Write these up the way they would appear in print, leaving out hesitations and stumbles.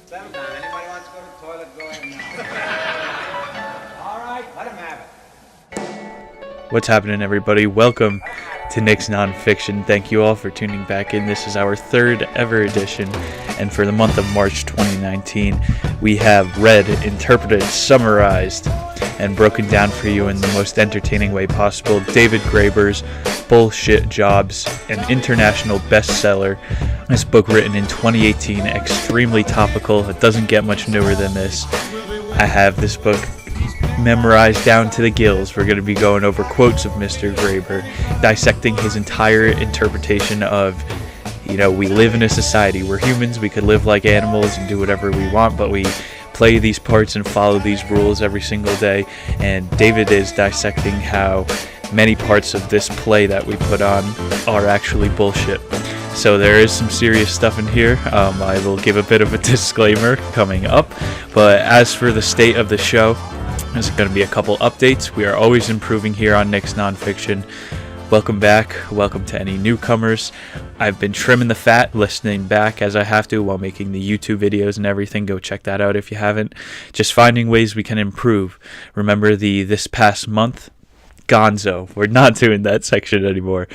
Sometime. Anybody wants to go to the toilet, go ahead now. All right, let him have it. What's happening, everybody? Welcome to Nick's Nonfiction. Thank you all for tuning back in. This is our third ever edition, and for the month of March 2019, we have read, interpreted, summarized, and broken down for you in the most entertaining way possible David Graeber's Bullshit Jobs, an international bestseller. This book written in 2018, extremely topical. It doesn't get much newer than this. I have this book memorized down to the gills. We're going to be going over quotes of Mr. Graeber, dissecting his entire interpretation of, we live in a society. We're humans. We could live like animals and do whatever we want, but we play these parts and follow these rules every single day. And David is dissecting how many parts of this play that we put on are actually bullshit. So there is some serious stuff in here. I will give a bit of a disclaimer coming up. But as for the state of the show, there's going to be a couple updates. We are always improving here on Nick's Nonfiction. Welcome back. Welcome to any newcomers. I've been trimming the fat, listening back as I have to while making the YouTube videos and everything. Go check that out if you haven't. Just finding ways we can improve. Remember this past month? Gonzo. We're not doing that section anymore.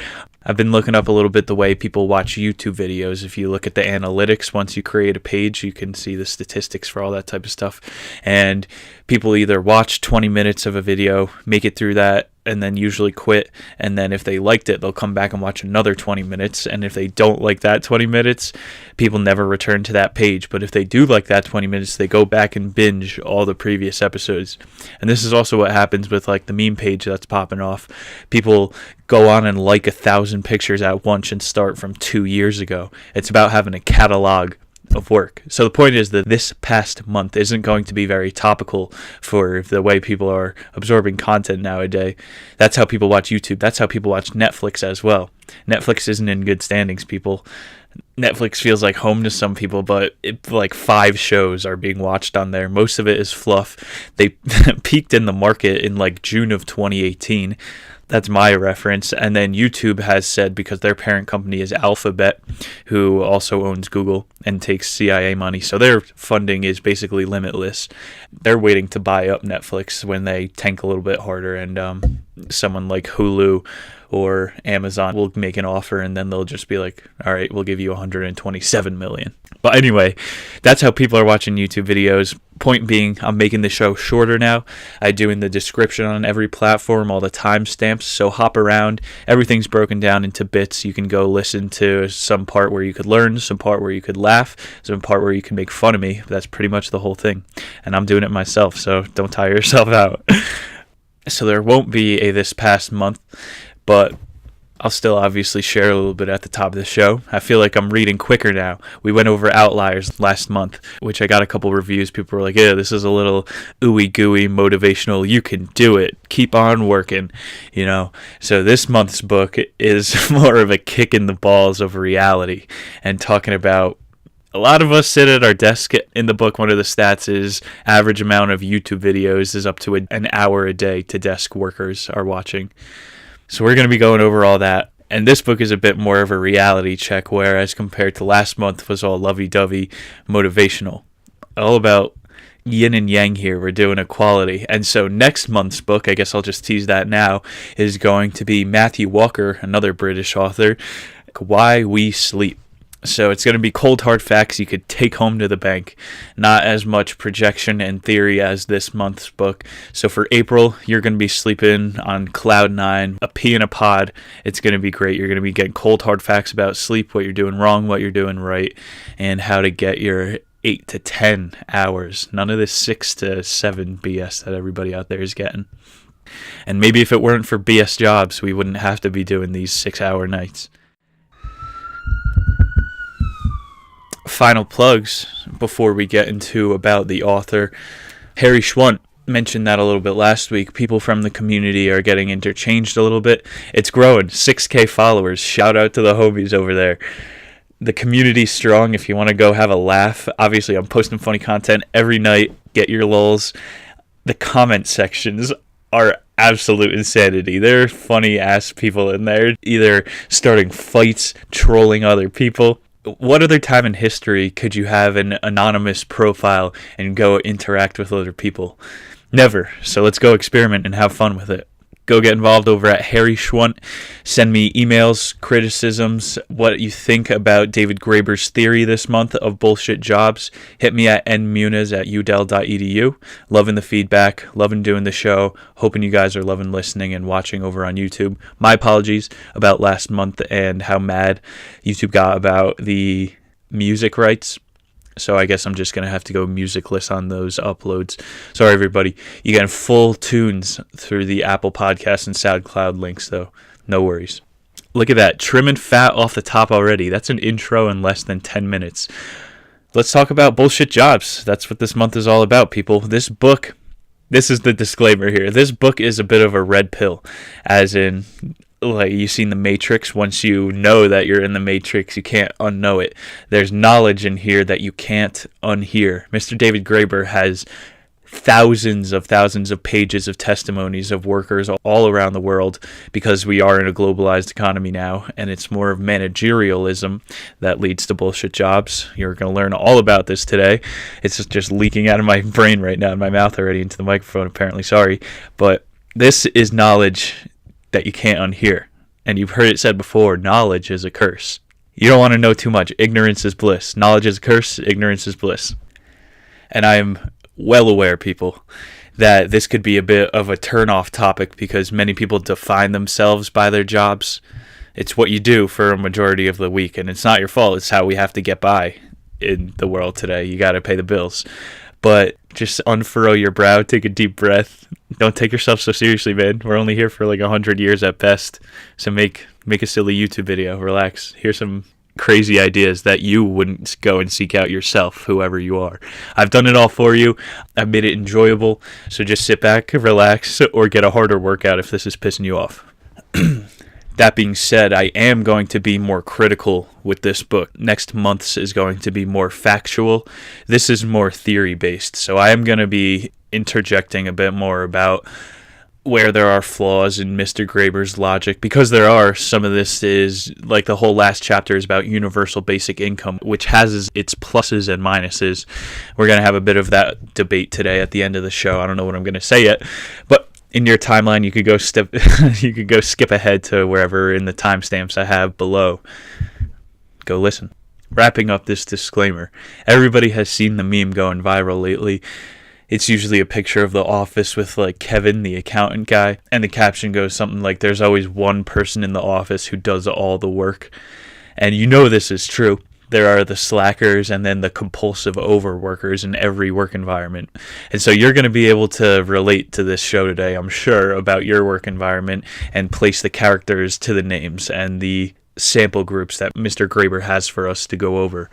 I've been looking up a little bit the way people watch YouTube videos. If you look at the analytics, once you create a page, you can see the statistics for all that type of stuff. And people either watch 20 minutes of a video, make it through that, and then usually quit. And then if they liked it, they'll come back and watch another 20 minutes. And if they don't like that 20 minutes, people never return to that page. But if they do like that 20 minutes, they go back and binge all the previous episodes. And this is also what happens with like the meme page that's popping off. People go on and like 1,000 pictures at once and start from 2 years ago. It's about having a catalog of work. So the point is that this past month isn't going to be very topical for the way people are absorbing content nowadays. That's how people watch YouTube. That's how people watch Netflix as well. Netflix isn't in good standings, people. Netflix feels like home to some people, but like 5 shows are being watched on there. Most of it is fluff. They peaked in the market in like June of 2018. That's my reference. And then YouTube has said, because their parent company is Alphabet, who also owns Google and takes CIA money, so their funding is basically limitless. They're waiting to buy up Netflix when they tank a little bit harder, and someone like Hulu or Amazon will make an offer, and then they'll just be like, all right, we'll give you $127 million. But anyway, that's how people are watching YouTube videos. Point being, I'm making the show shorter now. I do in the description on every platform all the timestamps, so hop around. Everything's broken down into bits. You can go listen to some part where you could learn, some part where you could laugh, some part where you can make fun of me. That's pretty much the whole thing. And I'm doing it myself, so don't tire yourself out. So there won't be a this past month, but I'll still obviously share a little bit at the top of the show. I feel like I'm reading quicker now. We went over Outliers last month, which I got a couple reviews. People were like, yeah, this is a little ooey gooey motivational. You can do it. Keep on working, So this month's book is more of a kick in the balls of reality and talking about a lot of us sit at our desk. In the book, one of the stats is average amount of YouTube videos is up to an hour a day to desk workers are watching. So we're going to be going over all that. And this book is a bit more of a reality check, whereas compared to last month was all lovey-dovey motivational. All about yin and yang here. We're doing equality. And so next month's book, I guess I'll just tease that now, is going to be Matthew Walker, another British author, Why We Sleep. So it's going to be cold hard facts you could take home to the bank. Not as much projection and theory as this month's book. So for April, you're going to be sleeping on cloud 9, a pea in a pod. It's going to be great. You're going to be getting cold hard facts about sleep, what you're doing wrong, what you're doing right, and how to get your 8 to 10 hours. None of this 6 to 7 BS that everybody out there is getting. And maybe if it weren't for BS jobs, we wouldn't have to be doing these 6-hour nights. Final plugs before we get into about the author. Harry Schwant mentioned that a little bit last week. People from the community are getting interchanged a little bit. It's growing. 6K followers. Shout out to the homies over there. The community's strong. If you want to go have a laugh, obviously I'm posting funny content every night. Get your lulz. The comment sections are absolute insanity. There are funny ass people in there, either starting fights, trolling other people. what other time in history could you have an anonymous profile and go interact with other people? Never. So let's go experiment and have fun with it. Go get involved over at Harry Schwunt. Send me emails, criticisms, what you think about David Graeber's theory this month of bullshit jobs. Hit me at nmuniz@udel.edu. Loving the feedback, loving doing the show. Hoping you guys are loving listening and watching over on YouTube. My apologies about last month and how mad YouTube got about the music rights. So I guess I'm just going to have to go musicless on those uploads. Sorry, everybody. You get full tunes through the Apple Podcast and SoundCloud links, though. No worries. Look at that. Trim and fat off the top already. That's an intro in less than 10 minutes. Let's talk about bullshit jobs. That's what this month is all about, people. This is the disclaimer here. This book is a bit of a red pill, as in, like, you've seen The Matrix. Once you know that you're in the Matrix, you can't unknow it. There's knowledge in here that you can't unhear. Mr. David Graeber has thousands of pages of testimonies of workers all around the world, because we are in a globalized economy now, and it's more of managerialism that leads to bullshit jobs. You're going to learn all about this today. It's just leaking out of my brain right now, in my mouth already, into the microphone, apparently. Sorry. But this is knowledge that you can't unhear. And you've heard it said before, knowledge is a curse. You don't want to know too much. Ignorance is bliss. Knowledge is a curse. Ignorance is bliss. And I am well aware, people, that this could be a bit of a turn-off topic, because many people define themselves by their jobs. It's what you do for a majority of the week, and it's not your fault. It's how we have to get by in the world today. You got to pay the bills. But just unfurrow your brow, take a deep breath. Don't take yourself so seriously, man. We're only here for like 100 years at best. So make a silly YouTube video. Relax. Here's some crazy ideas that you wouldn't go and seek out yourself, whoever you are. I've done it all for you. I've made it enjoyable. So just sit back, relax, or get a harder workout if this is pissing you off. That being said, I am going to be more critical with this book. Next month's is going to be more factual. This is more theory-based, so I am going to be interjecting a bit more about where there are flaws in Mr. Graeber's logic, because there are. Some of this is, like, the whole last chapter is about universal basic income, which has its pluses and minuses. We're going to have a bit of that debate today at the end of the show. I don't know what I'm going to say yet, but in your timeline, you could go skip ahead to wherever in the timestamps I have below. Go listen. Wrapping up this disclaimer, everybody has seen the meme going viral lately. It's usually a picture of the office with, like, Kevin, the accountant guy, and the caption goes something like, "There's always one person in the office who does all the work." And you know this is true. There are the slackers and then the compulsive overworkers in every work environment. And so you're going to be able to relate to this show today, I'm sure, about your work environment, and place the characters to the names and the sample groups that Mr. Graeber has for us to go over.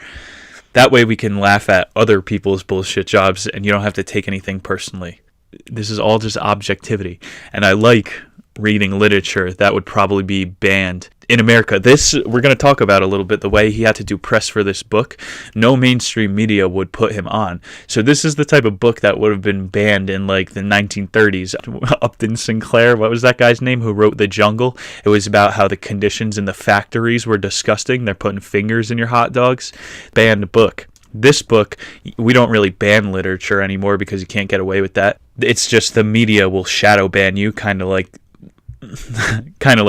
That way we can laugh at other people's bullshit jobs, and you don't have to take anything personally. This is all just objectivity. And I like reading literature that would probably be banned in America. This, we're going to talk about a little bit, the way he had to do press for this book. No mainstream media would put him on. So this is the type of book that would have been banned in, like, the 1930s. Upton Sinclair, what was that guy's name, who wrote The Jungle? It was about how the conditions in the factories were disgusting. They're putting fingers in your hot dogs. Banned book. This book, we don't really ban literature anymore because you can't get away with that. It's just the media will shadow ban you, kind of like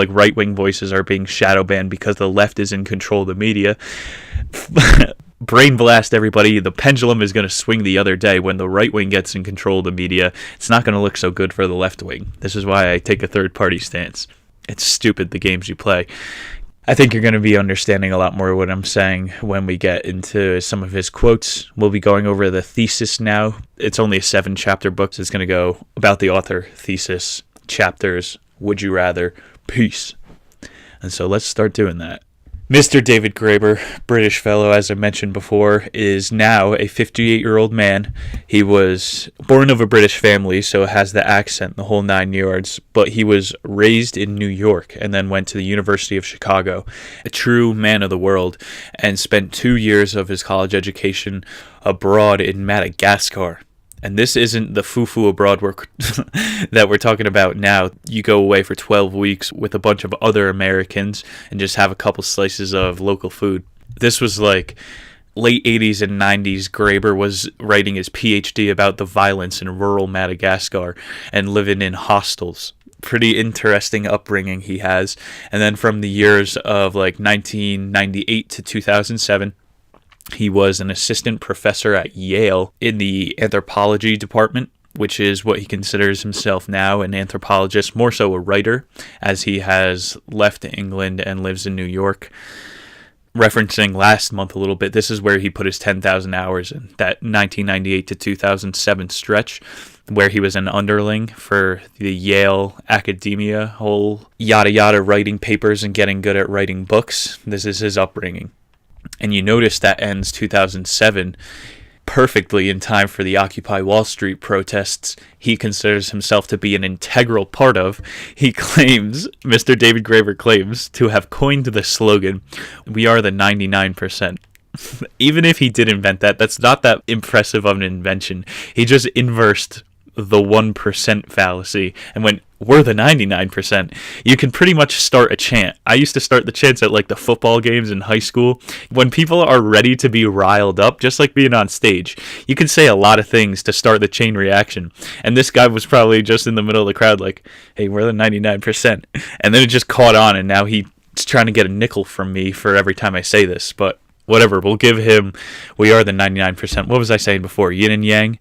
right-wing voices are being shadow banned because the left is in control of the media. Brain blast, everybody. The pendulum is going to swing the other day. When the right wing gets in control of the media, it's not going to look so good for the left wing. This is why I take a third-party stance. It's stupid, the games you play. I think you're going to be understanding a lot more what I'm saying when we get into some of his quotes. We'll be going over the Thesis now. It's only a 7-chapter book, so it's going to go about the author, Thesis, chapters, would you rather, peace. And so let's start doing that. Mr. David Graeber, British fellow, as I mentioned before, is now a 58-year-old man. He was born of a British family, so has the accent, the whole 9 yards, but he was raised in New York and then went to the University of Chicago, a true man of the world, and spent 2 years of his college education abroad in Madagascar. And this isn't the foo-foo abroad work that we're talking about now. You go away for 12 weeks with a bunch of other Americans and just have a couple slices of local food. This was like late 80s and 90s. Graeber was writing his PhD about the violence in rural Madagascar and living in hostels. Pretty interesting upbringing he has. And then from the years of like 1998 to 2007, he was an assistant professor at Yale in the anthropology department, which is what he considers himself now, an anthropologist, more so a writer, as he has left England and lives in New York. Referencing last month a little bit, this is where he put his 10,000 hours in, that 1998 to 2007 stretch, where he was an underling for the Yale academia, whole yada yada, writing papers and getting good at writing books. This is his upbringing. And you notice that ends 2007 perfectly in time for the Occupy Wall Street protests he considers himself to be an integral part of. He claims, Mr. David Graeber claims, to have coined the slogan, "We are the 99%. Even if he did invent that, that's not that impressive of an invention. He just inversed the 1% fallacy and went, "We're the 99%. You can pretty much start a chant. I used to start the chants at like the football games in high school. When people are ready to be riled up, just like being on stage, you can say a lot of things to start the chain reaction. And this guy was probably just in the middle of the crowd like, "Hey, we're the 99%. And then it just caught on, and now he's trying to get a nickel from me for every time I say this. But whatever, we'll give him, "We are the 99%. What was I saying before? Yin and yang.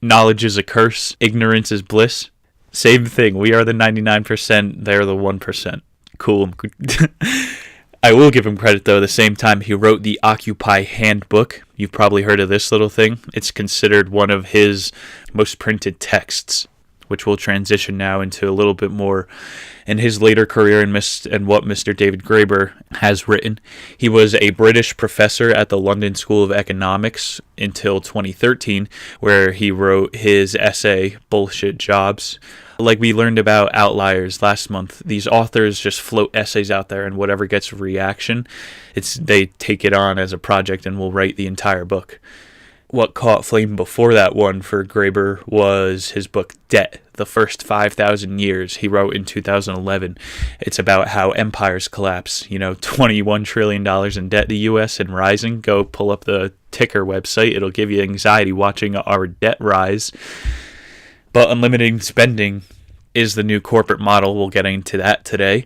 Knowledge is a curse. Ignorance is bliss. Same thing. We are the 99%. They're the 1%. Cool. I will give him credit, though. At the same time, he wrote the Occupy Handbook. You've probably heard of this little thing. It's considered one of his most printed texts, which will transition now into a little bit more in his later career and what Mr. David Graeber has written. He was a British professor at the London School of Economics until 2013, where he wrote his essay, Bullshit Jobs. Like we learned about Outliers last month, these authors just float essays out there, and whatever gets a reaction, they take it on as a project and will write the entire book. What caught flame before that one for Graeber was his book Debt, The First 5,000 Years. He wrote in 2011. It's about how empires collapse. $21 trillion in debt, the U.S., and rising. Go pull up the ticker website. It'll give you anxiety watching our debt rise. But unlimited spending is the new corporate model. We'll get into that today.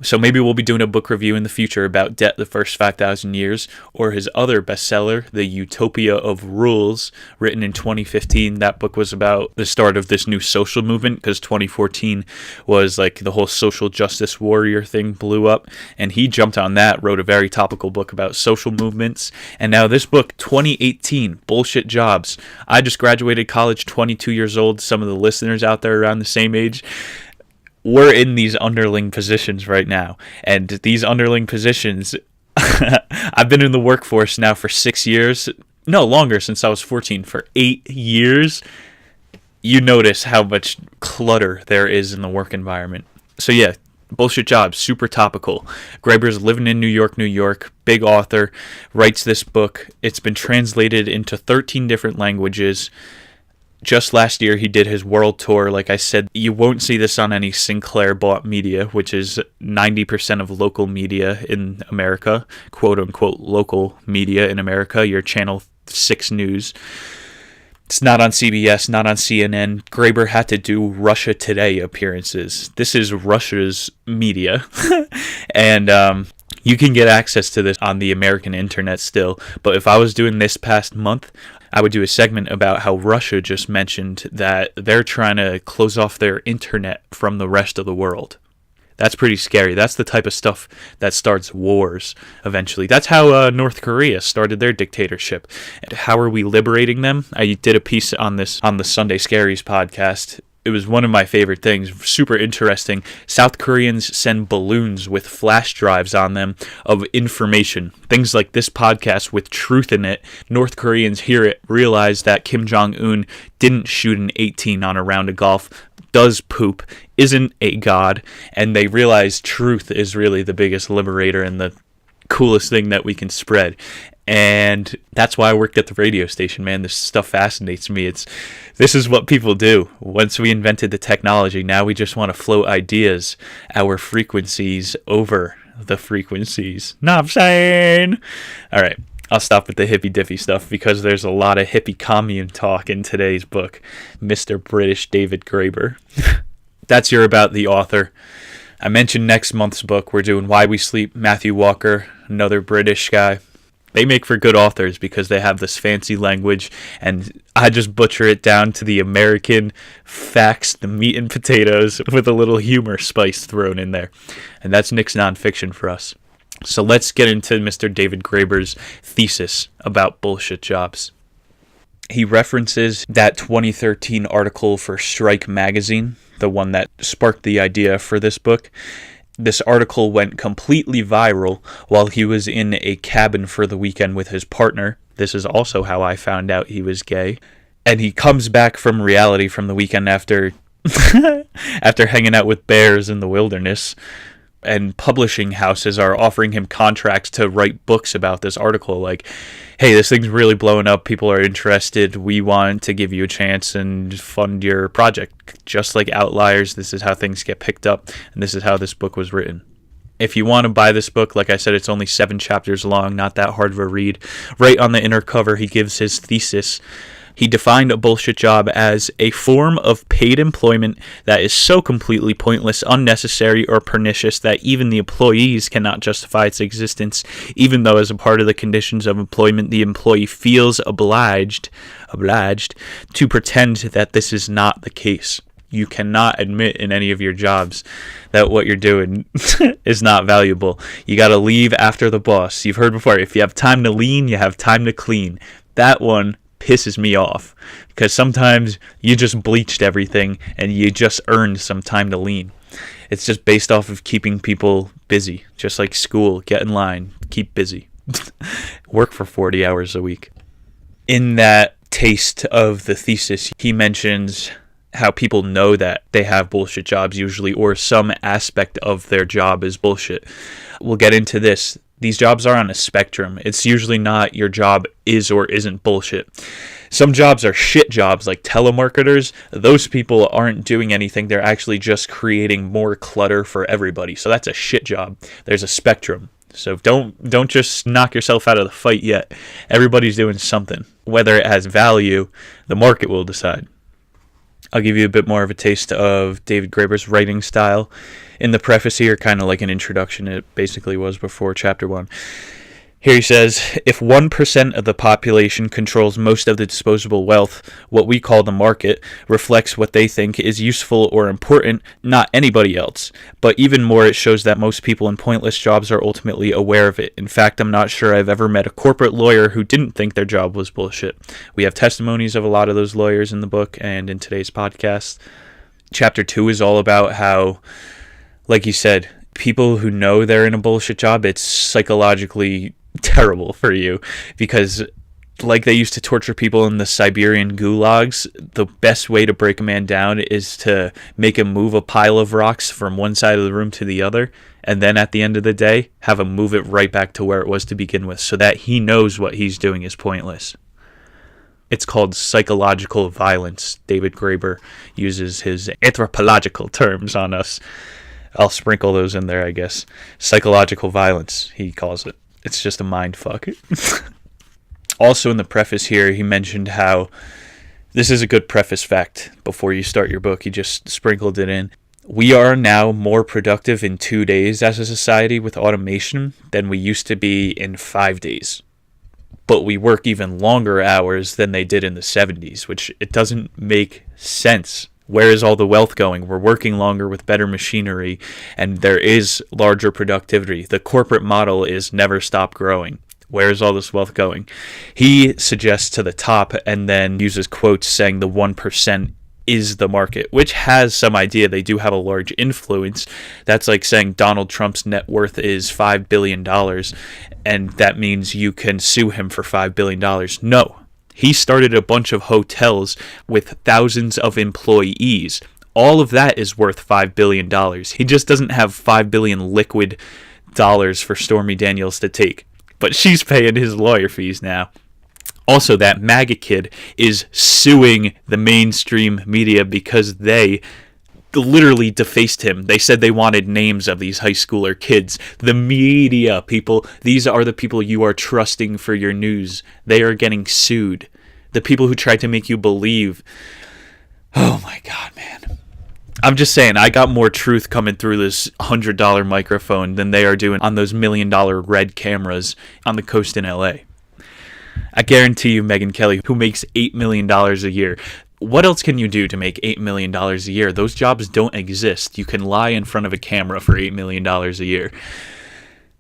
So maybe we'll be doing a book review in the future about Debt, The First 5,000 Years, or his other bestseller, The Utopia of Rules, written in 2015. That book was about the start of this new social movement, because 2014 was like the whole social justice warrior thing blew up, and he jumped on that, wrote a very topical book about social movements. And now this book, 2018, Bullshit Jobs. I just graduated college, 22 years old. Some of the listeners out there around the same age, we're in these underling positions right now. And these underling positions, I've been in the workforce now for 6 years. No, longer, since I was 14. For 8 years, you notice how much clutter there is in the work environment. So yeah, Bullshit Jobs, super topical. Graeber's living in New York, big author, writes this book. It's been translated into 13 different languages. Just last year, he did his world tour. Like I said, you won't see this on any Sinclair-bought media, which is 90% of local media in America, quote-unquote local media in America, your Channel 6 News. It's not on CBS, not on CNN. Graeber had to do Russia Today appearances. This is Russia's media. And you can get access to this on the American internet still. But if I was doing this past month, I would do a segment about how Russia just mentioned that they're trying to close off their internet from the rest of the world. That's pretty scary. That's the type of stuff that starts wars eventually. That's how North Korea started their dictatorship. And how are we liberating them? I did a piece on this on the Sunday Scaries podcast. It was one of my favorite things. Super interesting. South Koreans send balloons with flash drives on them of information. Things like this podcast with truth in it. North Koreans hear it, realize that Kim Jong-un didn't shoot an 18 on a round of golf, does poop, isn't a god, and they realize truth is really the biggest liberator and the coolest thing that we can spread. And that's why I worked at the radio station, man. This stuff fascinates me. This is what people do. Once we invented the technology, now we just want to float ideas, our frequencies over the frequencies. Know what I'm saying? All right, I'll stop with the hippy-dippy stuff because there's a lot of hippie commune talk in today's book. Mr. British David Graeber. That's your about the author. I mentioned next month's book. We're doing Why We Sleep, Matthew Walker, another British guy. They make for good authors because they have this fancy language, and I just butcher it down to the American facts, the meat and potatoes, with a little humor spice thrown in there. And that's Nick's nonfiction for us. So let's get into Mr. David Graeber's thesis about bullshit jobs. He references that 2013 article for Strike Magazine, the one that sparked the idea for this book. This article went completely viral while he was in a cabin for the weekend with his partner. This is also how I found out he was gay. And he comes back from reality from the weekend after after hanging out with bears in the wilderness. And publishing houses are offering him contracts to write books about this article. Like, hey, this thing's really blowing up. People are interested. We want to give you a chance and fund your project. Just like Outliers, this is how things get picked up. And this is how this book was written. If you want to buy this book, like I said, it's only 7 chapters long, not that hard of a read. Right on the inner cover, he gives his thesis. He defined a bullshit job as a form of paid employment that is so completely pointless, unnecessary, or pernicious that even the employees cannot justify its existence, even though as a part of the conditions of employment, the employee feels obliged to pretend that this is not the case. You cannot admit in any of your jobs that what you're doing is not valuable. You got to leave after the boss. You've heard before, if you have time to lean, you have time to clean. That one pisses me off because sometimes you just bleached everything and you just earned some time to lean. It's just based off of keeping people busy, just like school. Get in line, keep busy. Work for 40 hours a week. In that taste of the thesis, he mentions how people know that they have bullshit jobs usually, or some aspect of their job is bullshit. We'll get into this. These jobs are on a spectrum. It's usually not your job is or isn't bullshit. Some jobs are shit jobs, like telemarketers. Those people aren't doing anything. They're actually just creating more clutter for everybody. So that's a shit job. There's a spectrum. So don't just knock yourself out of the fight yet. Everybody's doing something. Whether it has value, the market will decide. I'll give you a bit more of a taste of David Graeber's writing style. In the preface here, kind of like an introduction, it basically was before chapter 1. Here he says, if 1% of the population controls most of the disposable wealth, what we call the market reflects what they think is useful or important, not anybody else. But even more, it shows that most people in pointless jobs are ultimately aware of it. In fact, I'm not sure I've ever met a corporate lawyer who didn't think their job was bullshit. We have testimonies of a lot of those lawyers in the book and in today's podcast. Chapter 2 is all about how, like you said, people who know they're in a bullshit job, it's psychologically terrible for you, because like they used to torture people in the Siberian gulags, the best way to break a man down is to make him move a pile of rocks from one side of the room to the other, and then at the end of the day have him move it right back to where it was to begin with, so that he knows what he's doing is pointless. It's called psychological violence. David Graeber uses his anthropological terms on us. I'll sprinkle those in there, I guess. Psychological violence, he calls it. It's just a mind fuck. Also in the preface here, he mentioned how this is a good preface fact before you start your book. He just sprinkled it in. We are now more productive in 2 days as a society with automation than we used to be in 5 days. But we work even longer hours than they did in the 70s, which it doesn't make sense. Where is all the wealth going? We're working longer with better machinery, and there is larger productivity. The corporate model is never stop growing. Where is all this wealth going? He suggests to the top and then uses quotes saying the 1% is the market, which has some idea. They do have a large influence. That's like saying Donald Trump's net worth is $5 billion, and that means you can sue him for $5 billion. No. He started a bunch of hotels with thousands of employees. All of that is worth $5 billion. He just doesn't have $5 billion liquid dollars for Stormy Daniels to take. But she's paying his lawyer fees now. Also, that MAGA kid is suing the mainstream media because they literally defaced him. They said they wanted names of these high schooler kids. The media, people, these are the people you are trusting for your news. They are getting sued. The people who tried to make you believe. Oh my God, man. I'm just saying, I got more truth coming through this $100 microphone than they are doing on those $1 million red cameras on the coast in LA. I guarantee you, Megyn Kelly, who makes $8 million a year, what else can you do to make $8 million a year? Those jobs don't exist. You can lie in front of a camera for $8 million a year.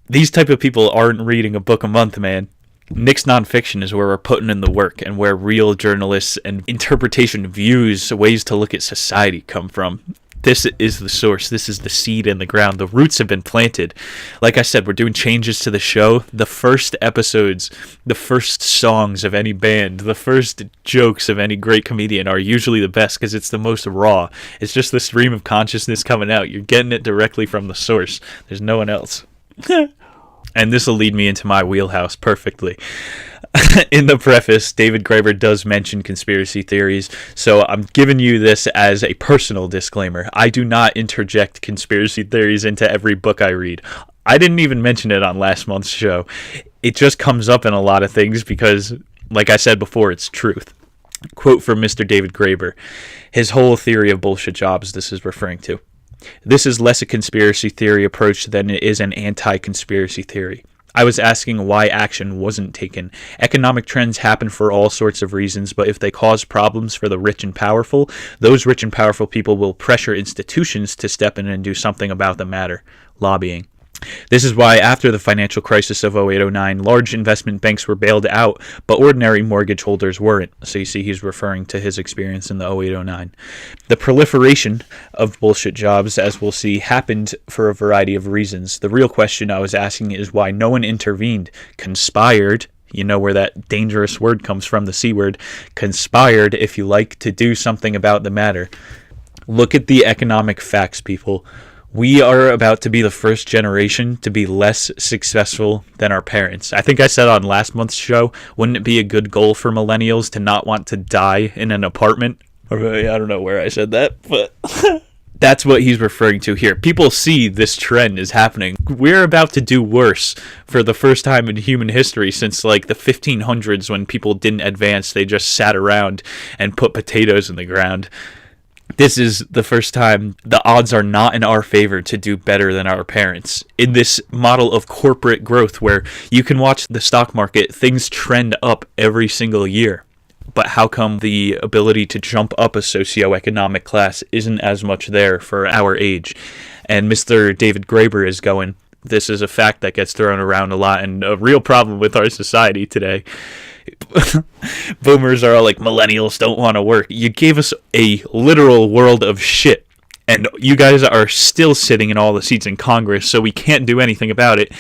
These type of people aren't reading a book a month, man. Nick's Nonfiction is where we're putting in the work and where real journalists and interpretation views, ways to look at society come from. This is the source. This is the seed in the ground. The roots have been planted. Like I said, we're doing changes to the show. The first episodes, the first songs of any band, the first jokes of any great comedian are usually the best because it's the most raw. It's just the stream of consciousness coming out. You're getting it directly from the source. There's no one else. And this will lead me into my wheelhouse perfectly. In the preface, David Graeber does mention conspiracy theories, so I'm giving you this as a personal disclaimer. I do not interject conspiracy theories into every book I read. I didn't even mention it on last month's show. It just comes up in a lot of things because, like I said before, it's truth. Quote from Mr. David Graeber. His whole theory of bullshit jobs this is referring to. This is less a conspiracy theory approach than it is an anti-conspiracy theory. I was asking why action wasn't taken. Economic trends happen for all sorts of reasons, but if they cause problems for the rich and powerful, those rich and powerful people will pressure institutions to step in and do something about the matter. Lobbying. This is why after the financial crisis of 08-09, large investment banks were bailed out, but ordinary mortgage holders weren't. So you see he's referring to his experience in the 08-09. The proliferation of bullshit jobs, as we'll see, happened for a variety of reasons. The real question I was asking is why no one intervened, conspired, you know where that dangerous word comes from, the C word, conspired, if you like, to do something about the matter. Look at the economic facts, people. We are about to be the first generation to be less successful than our parents. I think I said on last month's show, wouldn't it be a good goal for millennials to not want to die in an apartment? I don't know where I said that, but that's what he's referring to here. People see this trend is happening. We're about to do worse for the first time in human history since like the 1500s when people didn't advance. They just sat around and put potatoes in the ground. This is the first time the odds are not in our favor to do better than our parents. In this model of corporate growth where you can watch the stock market, things trend up every single year. But how come the ability to jump up a socioeconomic class isn't as much there for our age? And Mr. David Graeber is going, this is a fact that gets thrown around a lot and a real problem with our society today. Boomers are all like, millennials don't want to work. You gave us a literal world of shit, and you guys are still sitting in all the seats in Congress, so we can't do anything about it.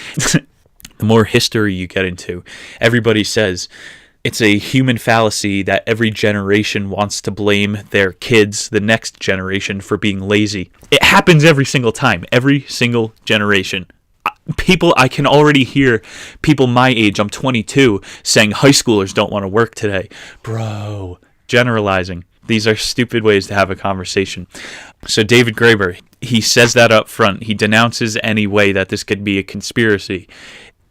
The more history you get into, everybody says it's a human fallacy that every generation wants to blame their kids, the next generation, for being lazy. It happens every single time, every single generation. People, I can already hear people my age, I'm 22, saying high schoolers don't want to work today. Bro, generalizing. These are stupid ways to have a conversation. So David Graeber, he says that up front. He denounces any way that this could be a conspiracy.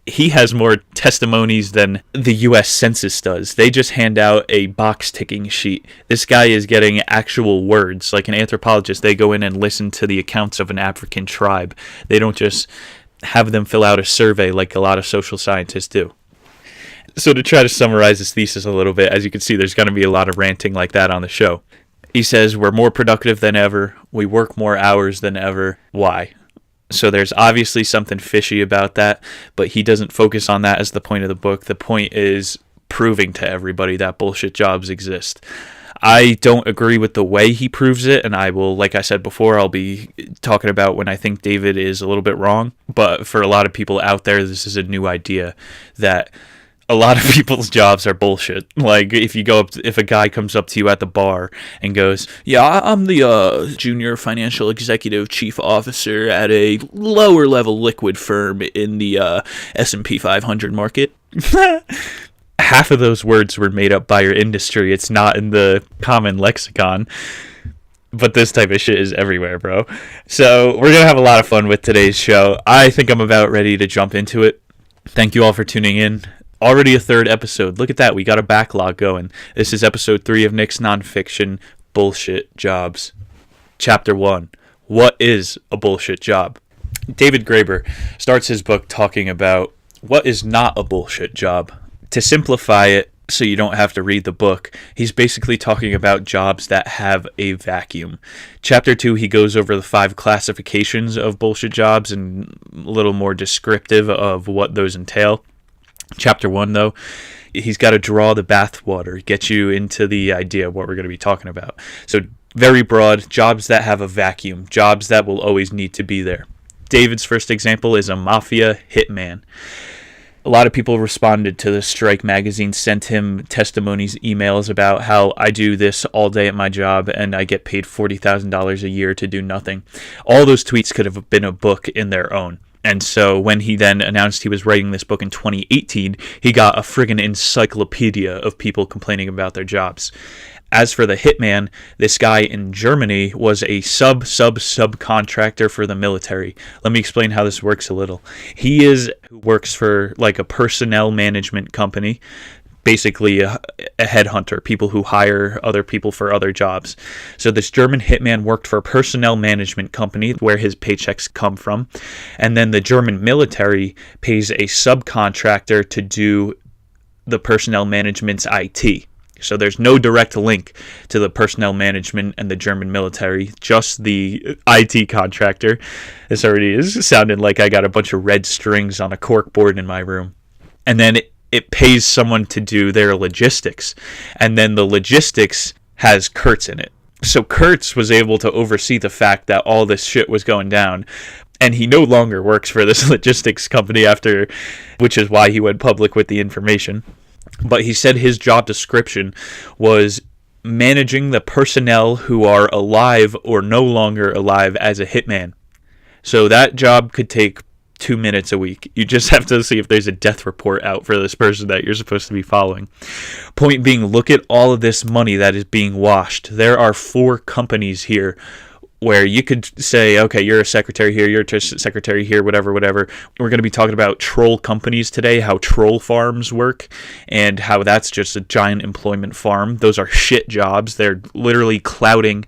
He has more testimonies than the U.S. Census does. They just hand out a box-ticking sheet. This guy is getting actual words. Like an anthropologist, they go in and listen to the accounts of an African tribe. They don't just have them fill out a survey like a lot of social scientists do. So to try to summarize his thesis a little bit, as you can see, there's going to be a lot of ranting like that on the show. He says, we're more productive than ever. We work more hours than ever. Why? So there's obviously something fishy about that, but he doesn't focus on that as the point of the book. The point is proving to everybody that bullshit jobs exist. I don't agree with the way he proves it, and I will, like I said before, I'll be talking about when I think David is a little bit wrong. But for a lot of people out there, this is a new idea that a lot of people's jobs are bullshit. Like if a guy comes up to you at the bar and goes, yeah, I'm the junior financial executive chief officer at a lower level liquid firm in the S&P 500 market. Half of those words were made up by your industry. It's not in the common lexicon. But this type of shit is everywhere, bro. So we're going to have a lot of fun with today's show. I think I'm about ready to jump into it. Thank you all for tuning in. Already a third episode. Look at that. We got a backlog going. This is episode 3 of Nick's Nonfiction Bullshit Jobs. Chapter 1. What is a bullshit job? David Graeber starts his book talking about what is not a bullshit job. To simplify it, so you don't have to read the book, he's basically talking about jobs that have a vacuum. Chapter 2, he goes over the 5 classifications of bullshit jobs and a little more descriptive of what those entail. Chapter 1, though, he's got to draw the bathwater, get you into the idea of what we're going to be talking about. So very broad, jobs that have a vacuum, jobs that will always need to be there. David's first example is a mafia hitman. A lot of people responded to the Strike magazine, sent him testimonies, emails about how I do this all day at my job and I get paid $40,000 a year to do nothing. All those tweets could have been a book in their own. And so when he then announced he was writing this book in 2018, he got a friggin' encyclopedia of people complaining about their jobs. As for the hitman, this guy in Germany was a subcontractor for the military. Let me explain how this works a little. He works for like a personnel management company, basically a headhunter, people who hire other people for other jobs. So this German hitman worked for a personnel management company where his paychecks come from. And then the German military pays a subcontractor to do the personnel management's IT. So there's no direct link to the personnel management and the German military, just the IT contractor. This already is sounding like I got a bunch of red strings on a cork board in my room. And then it pays someone to do their logistics. And then the logistics has Kurtz in it. So Kurtz was able to oversee the fact that all this shit was going down. And he no longer works for this logistics company which is why he went public with the information. But he said his job description was managing the personnel who are alive or no longer alive as a hitman. So that job could take 2 minutes a week. You just have to see if there's a death report out for this person that you're supposed to be following. Point being, look at all of this money that is being washed. There are 4 companies here where you could say, okay, you're a secretary here, you're a secretary here, whatever. We're going to be talking about troll companies today, how troll farms work, and how that's just a giant employment farm. Those are shit jobs. They're literally clouding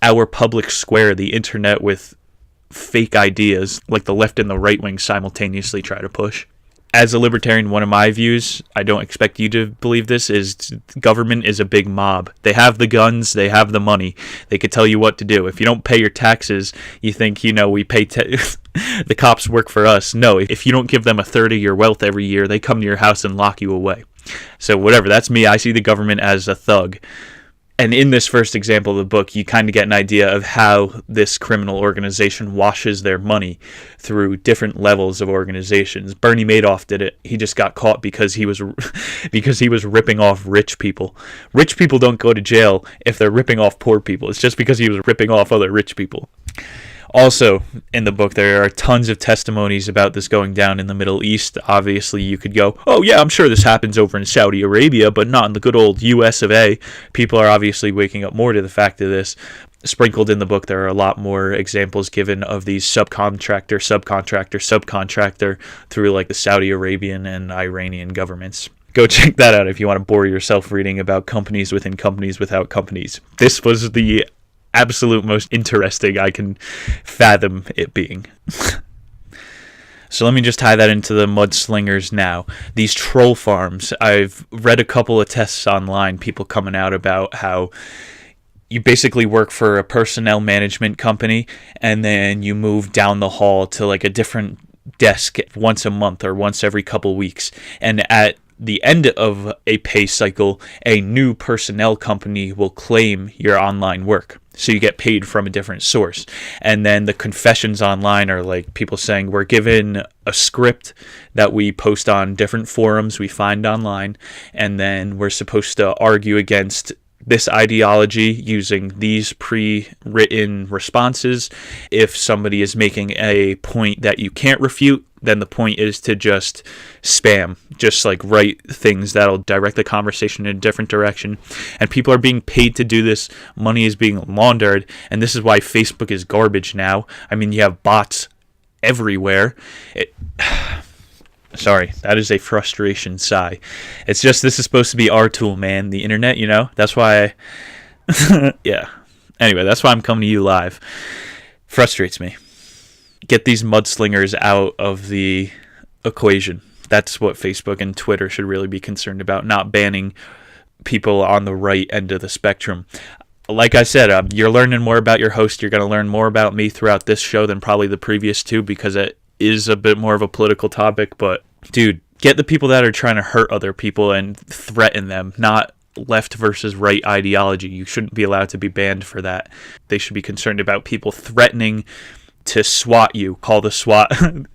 our public square, the internet, with fake ideas like the left and the right wing simultaneously try to push. As a libertarian, one of my views, I don't expect you to believe this, is government is a big mob. They have the guns, they have the money. They could tell you what to do. If you don't pay your taxes, you think, we pay the cops work for us. No, if you don't give them a third of your wealth every year, they come to your house and lock you away. So whatever, that's me. I see the government as a thug. And in this first example of the book, you kind of get an idea of how this criminal organization washes their money through different levels of organizations. Bernie Madoff did it. He just got caught because he was ripping off rich people. Rich people don't go to jail if they're ripping off poor people. It's just because he was ripping off other rich people. Also, in the book, there are tons of testimonies about this going down in the Middle East. Obviously, you could go, oh yeah, I'm sure this happens over in Saudi Arabia, but not in the good old US of A. People are obviously waking up more to the fact of this. Sprinkled in the book, there are a lot more examples given of these subcontractor through like the Saudi Arabian and Iranian governments. Go check that out if you want to bore yourself reading about companies within companies without companies. This was the absolute most interesting I can fathom it being. So let me just tie that into the mudslingers now. These troll farms, I've read a couple of tests online, people coming out about how you basically work for a personnel management company and then you move down the hall to like a different desk once a month or once every couple weeks. And at the end of a pay cycle, a new personnel company will claim your online work. So you get paid from a different source. And then the confessions online are like people saying, we're given a script that we post on different forums we find online, and then we're supposed to argue against this ideology using these pre-written responses. If somebody is making a point that you can't refute, then the point is to just spam, just like write things that'll direct the conversation in a different direction. And people are being paid to do this. Money is being laundered, and this is why Facebook is garbage now. I mean, you have bots everywhere. Sorry, that is a frustration sigh. It's just, this is supposed to be our tool, man. The internet, you know? That's why yeah. Anyway, that's why I'm coming to you live. Frustrates me. Get these mudslingers out of the equation. That's what Facebook and Twitter should really be concerned about, not banning people on the right end of the spectrum. Like I said, you're learning more about your host. You're going to learn more about me throughout this show than probably the previous two, because it is a bit more of a political topic. But, dude, get the people that are trying to hurt other people and threaten them, not left versus right ideology. You shouldn't be allowed to be banned for that. They should be concerned about people threatening to SWAT you. Call the SWAT.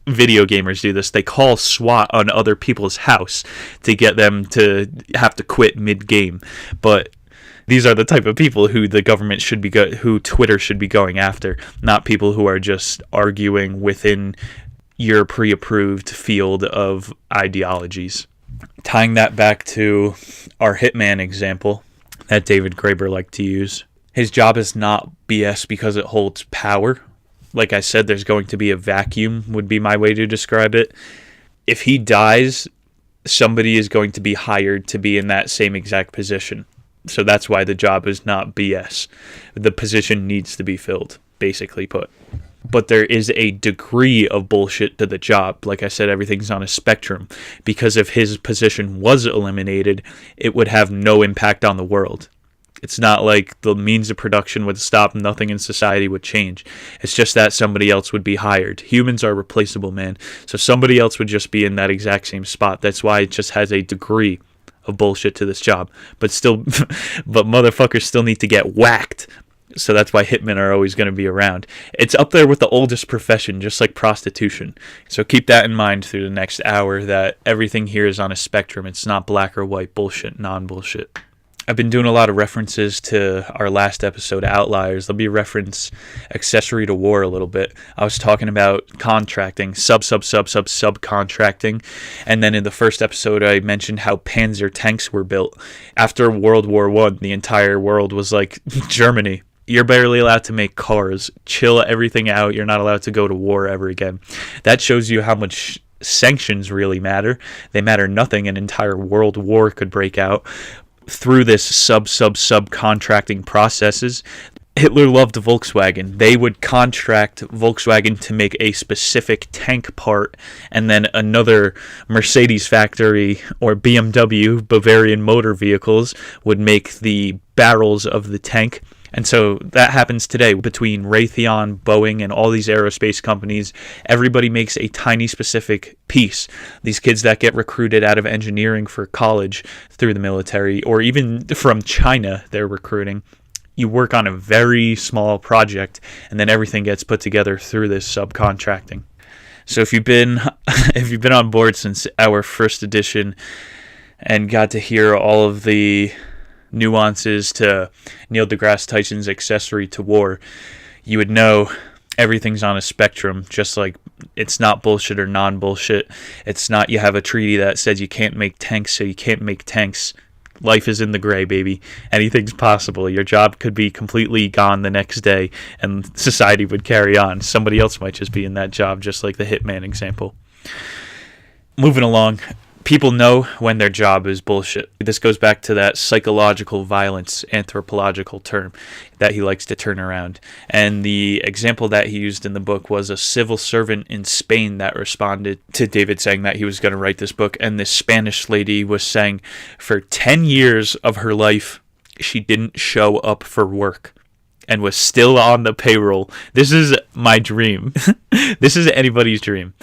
Video gamers do this. They call SWAT on other people's house to get them to have to quit mid-game. But these are the type of people who the government should be who Twitter should be going after, not people who are just arguing within your pre-approved field of ideologies. Tying that back to our Hitman example that David Graeber liked to use, his job is not BS because it holds power. Like I said, there's going to be a vacuum, would be my way to describe it. If he dies, somebody is going to be hired to be in that same exact position. So that's why the job is not BS. The position needs to be filled, basically put. But there is a degree of bullshit to the job. Like I said, everything's on a spectrum. Because if his position was eliminated, it would have no impact on the world. It's not like the means of production would stop, nothing in society would change. It's just that somebody else would be hired. Humans are replaceable, man. So somebody else would just be in that exact same spot. That's why it just has a degree of bullshit to this job. But motherfuckers still need to get whacked. So that's why hitmen are always going to be around. It's up there with the oldest profession, just like prostitution. So keep that in mind through the next hour, that everything here is on a spectrum. It's not black or white, bullshit, non-bullshit. I've been doing a lot of references to our last episode, Outliers. There'll be reference accessory to war a little bit. I was talking about contracting, subcontracting. And then in the first episode, I mentioned how Panzer tanks were built. After World War I, the entire world was like Germany. You're barely allowed to make cars. Chill everything out. You're not allowed to go to war ever again. That shows you how much sanctions really matter. They matter nothing. An entire world war could break out through this subcontracting processes. Hitler loved Volkswagen. They would contract Volkswagen to make a specific tank part, and then another Mercedes factory or BMW, Bavarian Motor Vehicles, would make the barrels of the tank. And so that happens today between Raytheon, Boeing, and all these aerospace companies. Everybody makes a tiny specific piece. These kids that get recruited out of engineering for college through the military, or even from China, they're recruiting. You work on a very small project, and then everything gets put together through this subcontracting. So if you've been on board since our first edition and got to hear all of the nuances to Neil deGrasse Tyson's accessory to war, you would know everything's on a spectrum. Just like it's not bullshit or non-bullshit. It's not you have a treaty that says you can't make tanks, so you can't make tanks. Life is in the gray, baby. Anything's possible. Your job could be completely gone the next day and society would carry on. Somebody else might just be in that job, just like the Hitman example. Moving along. People know when their job is bullshit. This goes back to that psychological violence anthropological term that he likes to turn around. And the example that he used in the book was a civil servant in Spain that responded to David saying that he was going to write this book. And this Spanish lady was saying for 10 years of her life, she didn't show up for work and was still on the payroll. This is my dream. This is anybody's dream.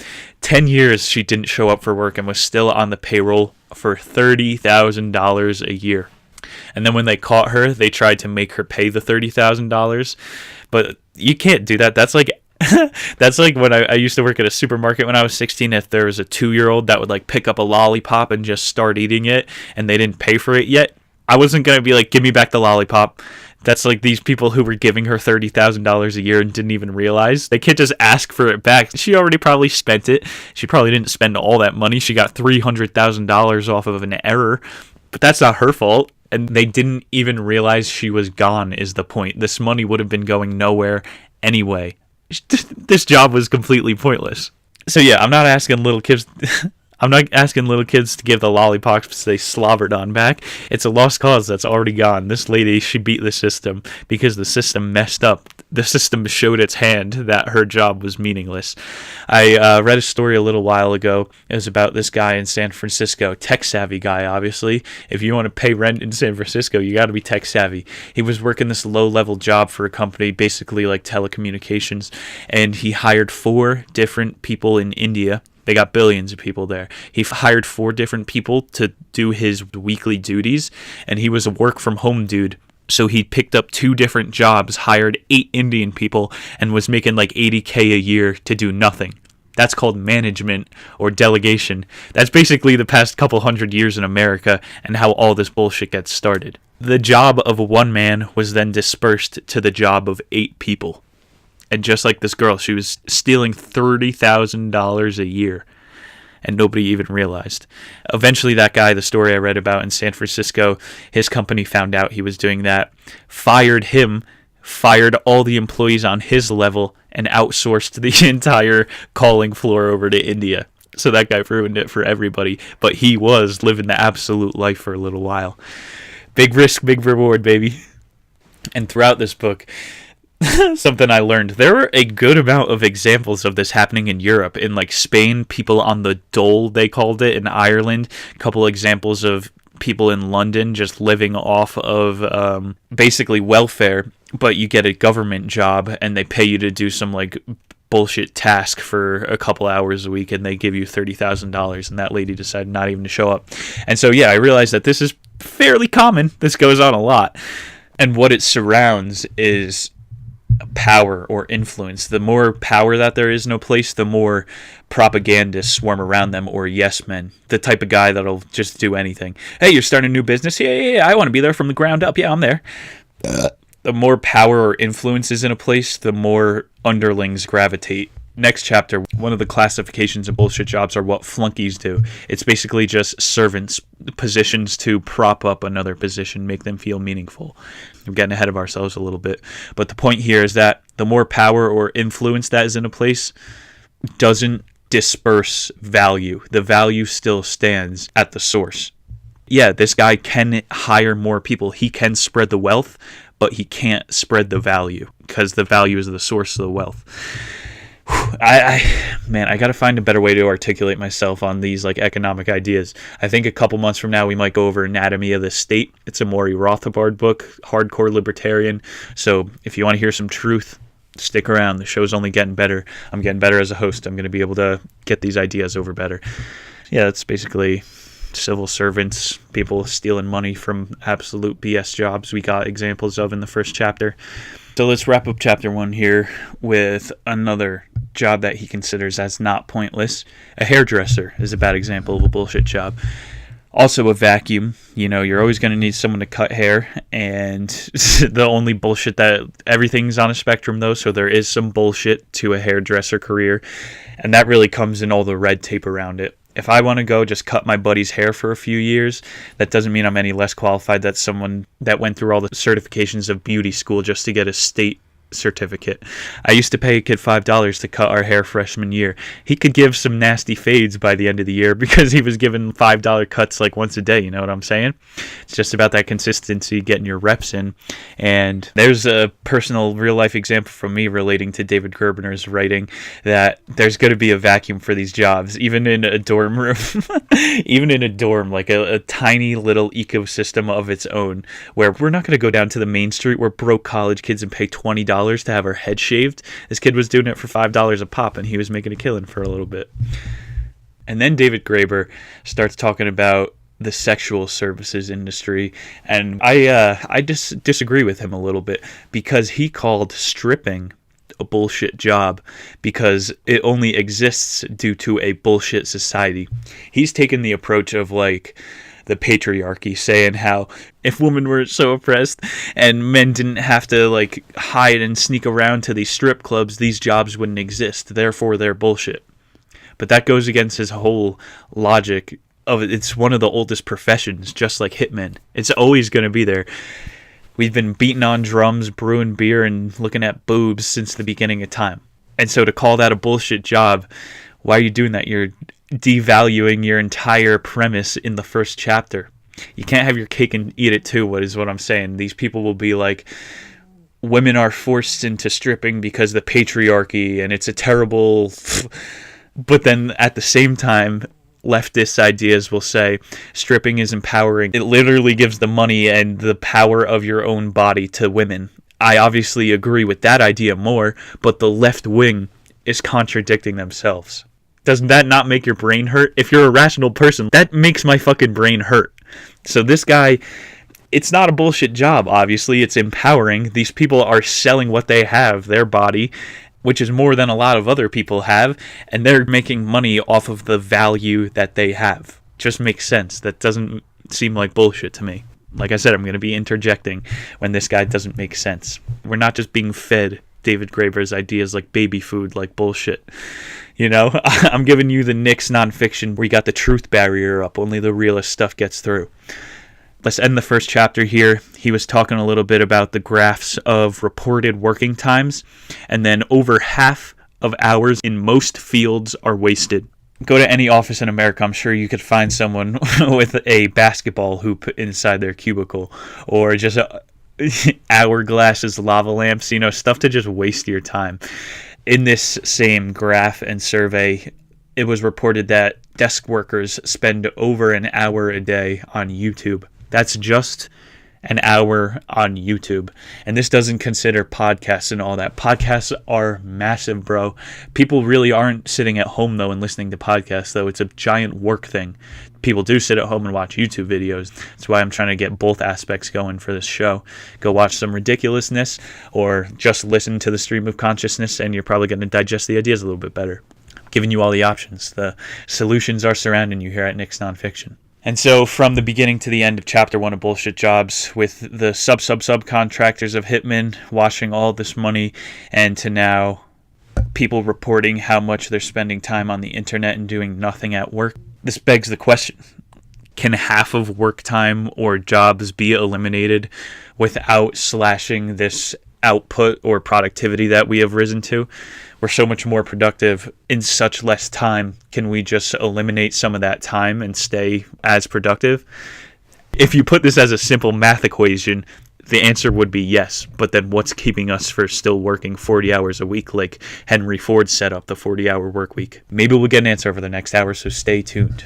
10 years she didn't show up for work and was still on the payroll for $30,000 a year. And then when they caught her, they tried to make her pay the $30,000. But you can't do that. That's like that's like when I used to work at a supermarket when I was 16. If there was a 2-year-old that would like pick up a lollipop and just start eating it and they didn't pay for it yet, I wasn't going to be like, give me back the lollipop. That's like these people who were giving her $30,000 a year and didn't even realize. They can't just ask for it back. She already probably spent it. She probably didn't spend all that money. She got $300,000 off of an error. But that's not her fault. And they didn't even realize she was gone is the point. This money would have been going nowhere anyway. This job was completely pointless. So yeah, I'm not asking little kids... I'm not asking little kids to give the lollipops they slobbered on back. It's a lost cause that's already gone. This lady, she beat the system because the system messed up. The system showed its hand that her job was meaningless. I read a story a little while ago. It was about this guy in San Francisco, tech-savvy guy, obviously. If you want to pay rent in San Francisco, you got to be tech-savvy. He was working this low-level job for a company, basically like telecommunications, and he hired 4 different people in India. They got billions of people there. He hired 4 different people to do his weekly duties, and he was a work-from-home dude. So he picked up 2 different jobs, hired 8 Indian people, and was making like $80K a year to do nothing. That's called management or delegation. That's basically the past couple hundred years in America and how all this bullshit gets started. The job of one man was then dispersed to the job of 8 people. And just like this girl, she was stealing $30,000 a year, and nobody even realized. Eventually, that guy, the story I read about in San Francisco, his company found out he was doing that, fired him, fired all the employees on his level, and outsourced the entire calling floor over to India. So that guy ruined it for everybody, but he was living the absolute life for a little while. Big risk, big reward, baby. And throughout this book... something I learned. There were a good amount of examples of this happening in Europe. In like Spain, people on the dole, they called it. In Ireland, a couple examples of people in London just living off of basically welfare, but you get a government job and they pay you to do some like bullshit task for a couple hours a week and they give you $30,000, and that lady decided not even to show up. And so yeah, I realized that this is fairly common. This goes on a lot. And what it surrounds is power or influence. The more power that there is in a place, the more propagandists swarm around them, or yes men, the type of guy that'll just do anything. Hey, you're starting a new business? Yeah, I want to be there from the ground up. Yeah, I'm there. The more power or influence is in a place, the more underlings gravitate. Next chapter, one of the classifications of bullshit jobs are what flunkies do. It's basically just servants, positions to prop up another position, make them feel meaningful. We're getting ahead of ourselves a little bit. But the point here is that the more power or influence that is in a place doesn't disperse value. The value still stands at the source. Yeah, this guy can hire more people. He can spread the wealth, but he can't spread the value because the value is the source of the wealth. I gotta find a better way to articulate myself on these like economic ideas. I think a couple months from now we might go over Anatomy of the State. It's a Maury Rothbard book, hardcore libertarian. So if you want to hear some truth, stick around. The show's only getting better. I'm getting better as a host. I'm gonna be able to get these ideas over better. Yeah, that's basically civil servants, people stealing money from absolute BS jobs we got examples of in the first chapter. So let's wrap up chapter 1 here with another job that he considers as not pointless. A hairdresser is a bad example of a bullshit job. Also a vacuum. You know, you're always going to need someone to cut hair, and the only bullshit that everything's on a spectrum though, so there is some bullshit to a hairdresser career, and that really comes in all the red tape around it. If I want to go just cut my buddy's hair for a few years, that doesn't mean I'm any less qualified than someone that went through all the certifications of beauty school just to get a state certificate. I used to pay a kid $5 to cut our hair freshman year. He could give some nasty fades by the end of the year because he was given $5 cuts like once a day, you know what I'm saying? It's just about that consistency, getting your reps in. And there's a personal real life example from me relating to David Gerbiner's writing that there's going to be a vacuum for these jobs, even in a dorm room, even in a dorm, like a tiny little ecosystem of its own, where we're not going to go down to the main street where broke college kids and pay $20 to have her head shaved. This kid was doing it for $5 a pop, and he was making a killing for a little bit. And then David Graeber starts talking about the sexual services industry, and I disagree with him a little bit, because he called stripping a bullshit job because it only exists due to a bullshit society. He's taken the approach of like, the patriarchy, saying how if women were so oppressed and men didn't have to like hide and sneak around to these strip clubs, these jobs wouldn't exist. Therefore, they're bullshit. But that goes against his whole logic of it. It's one of the oldest professions, just like hitmen. It's always going to be there. We've been beating on drums, brewing beer, and looking at boobs since the beginning of time. And so to call that a bullshit job, why are you doing that? You're devaluing your entire premise in the first chapter. You can't have your cake and eat it too, what I'm saying. These people will be like, women are forced into stripping because of the patriarchy, and it's a terrible... But then at the same time, leftist ideas will say stripping is empowering. It literally gives the money and the power of your own body to women. I obviously agree with that idea more, but the left wing is contradicting themselves. Doesn't that not make your brain hurt? If you're a rational person, that makes my fucking brain hurt. So this guy, it's not a bullshit job, obviously. It's empowering. These people are selling what they have, their body, which is more than a lot of other people have, and they're making money off of the value that they have. Just makes sense. That doesn't seem like bullshit to me. Like I said, I'm going to be interjecting when this guy doesn't make sense. We're not just being fed David Graeber's ideas like baby food, like bullshit. You know, I'm giving you the Knicks nonfiction where you got the truth barrier up. Only the realest stuff gets through. Let's end the first chapter here. He was talking a little bit about the graphs of reported working times, and then over half of hours in most fields are wasted. Go to any office in America, I'm sure you could find someone with a basketball hoop inside their cubicle, or just hourglasses, lava lamps, stuff to just waste your time. In this same graph and survey, it was reported that desk workers spend over an hour a day on YouTube. That's just an hour on YouTube. And this doesn't consider podcasts and all that. Podcasts are massive, bro. People really aren't sitting at home, though, and listening to podcasts, though. It's a giant work thing. People do sit at home and watch YouTube videos. That's why I'm trying to get both aspects going for this show. Go watch some ridiculousness or just listen to the stream of consciousness, and you're probably going to digest the ideas a little bit better. I'm giving you all the options. The solutions are surrounding you here at Nick's Nonfiction. And so from the beginning to the end of Chapter 1 of Bullshit Jobs, with the subcontractors of Hitmen washing all this money, and to now people reporting how much they're spending time on the internet and doing nothing at work, this begs the question, can half of work time or jobs be eliminated without slashing this output or productivity that we have risen to? We're so much more productive in such less time. Can we just eliminate some of that time and stay as productive? If you put this as a simple math equation, the answer would be yes. But then what's keeping us for still working 40 hours a week like Henry Ford set up the 40-hour work week? Maybe we'll get an answer over the next hour, so stay tuned.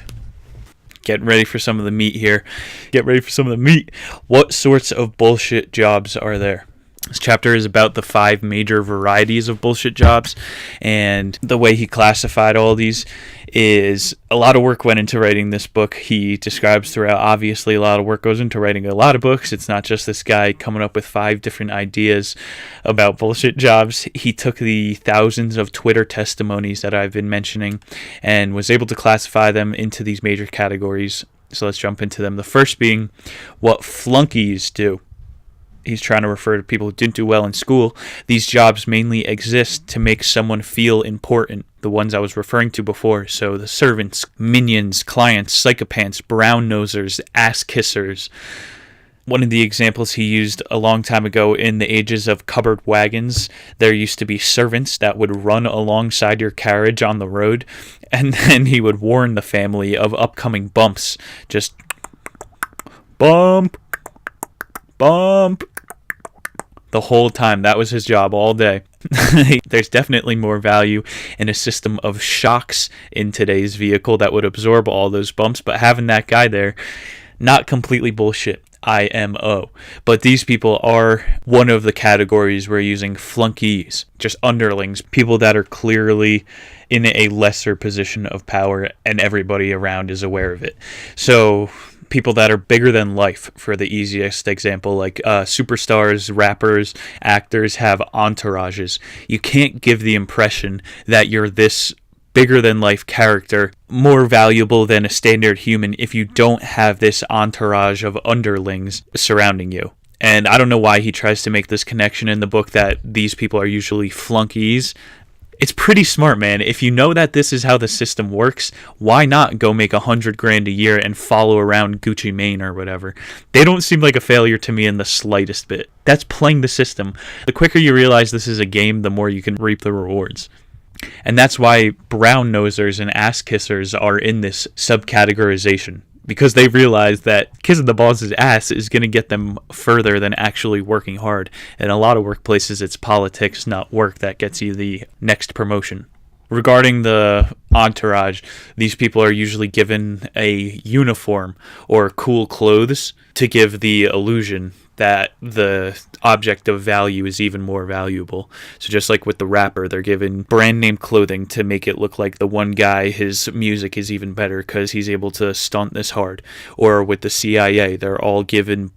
Get ready for some of the meat here. Get ready for some of the meat. What sorts of bullshit jobs are there? This chapter is about the 5 major varieties of bullshit jobs, and the way he classified all these is a lot of work went into writing this book. He describes throughout, obviously, a lot of work goes into writing a lot of books. It's not just this guy coming up with 5 different ideas about bullshit jobs. He took the thousands of Twitter testimonies that I've been mentioning and was able to classify them into these major categories. So let's jump into them. The first being what flunkies do. He's trying to refer to people who didn't do well in school. These jobs mainly exist to make someone feel important, the ones I was referring to before. So the servants, minions, clients, psychopaths, brown-nosers, ass-kissers. One of the examples he used a long time ago, in the ages of covered wagons, there used to be servants that would run alongside your carriage on the road, and then he would warn the family of upcoming bumps. Just bump, bump. The whole time. That was his job all day. There's definitely more value in a system of shocks in today's vehicle that would absorb all those bumps, but having that guy there, not completely bullshit. IMO. But these people are one of the categories we're using. Flunkies, just underlings, people that are clearly in a lesser position of power and everybody around is aware of it. So people that are bigger than life, for the easiest example, like superstars, rappers, actors have entourages. You can't give the impression that you're this bigger than life character, more valuable than a standard human if you don't have this entourage of underlings surrounding you. And I don't know why he tries to make this connection in the book that these people are usually flunkies. It's pretty smart, man. If you know that this is how the system works, why not go make $100,000 a year and follow around Gucci Mane or whatever? They don't seem like a failure to me in the slightest bit. That's playing the system. The quicker you realize this is a game, the more you can reap the rewards. And that's why brown nosers and ass kissers are in this subcategorization. Because they realize that kissing the boss's ass is going to get them further than actually working hard. In a lot of workplaces, it's politics, not work, that gets you the next promotion. Regarding the entourage, these people are usually given a uniform or cool clothes to give the illusion that the object of value is even more valuable. So just like with the rapper, they're given brand name clothing to make it look like the one guy, his music is even better because he's able to stunt this hard. Or with the CIA, they're all given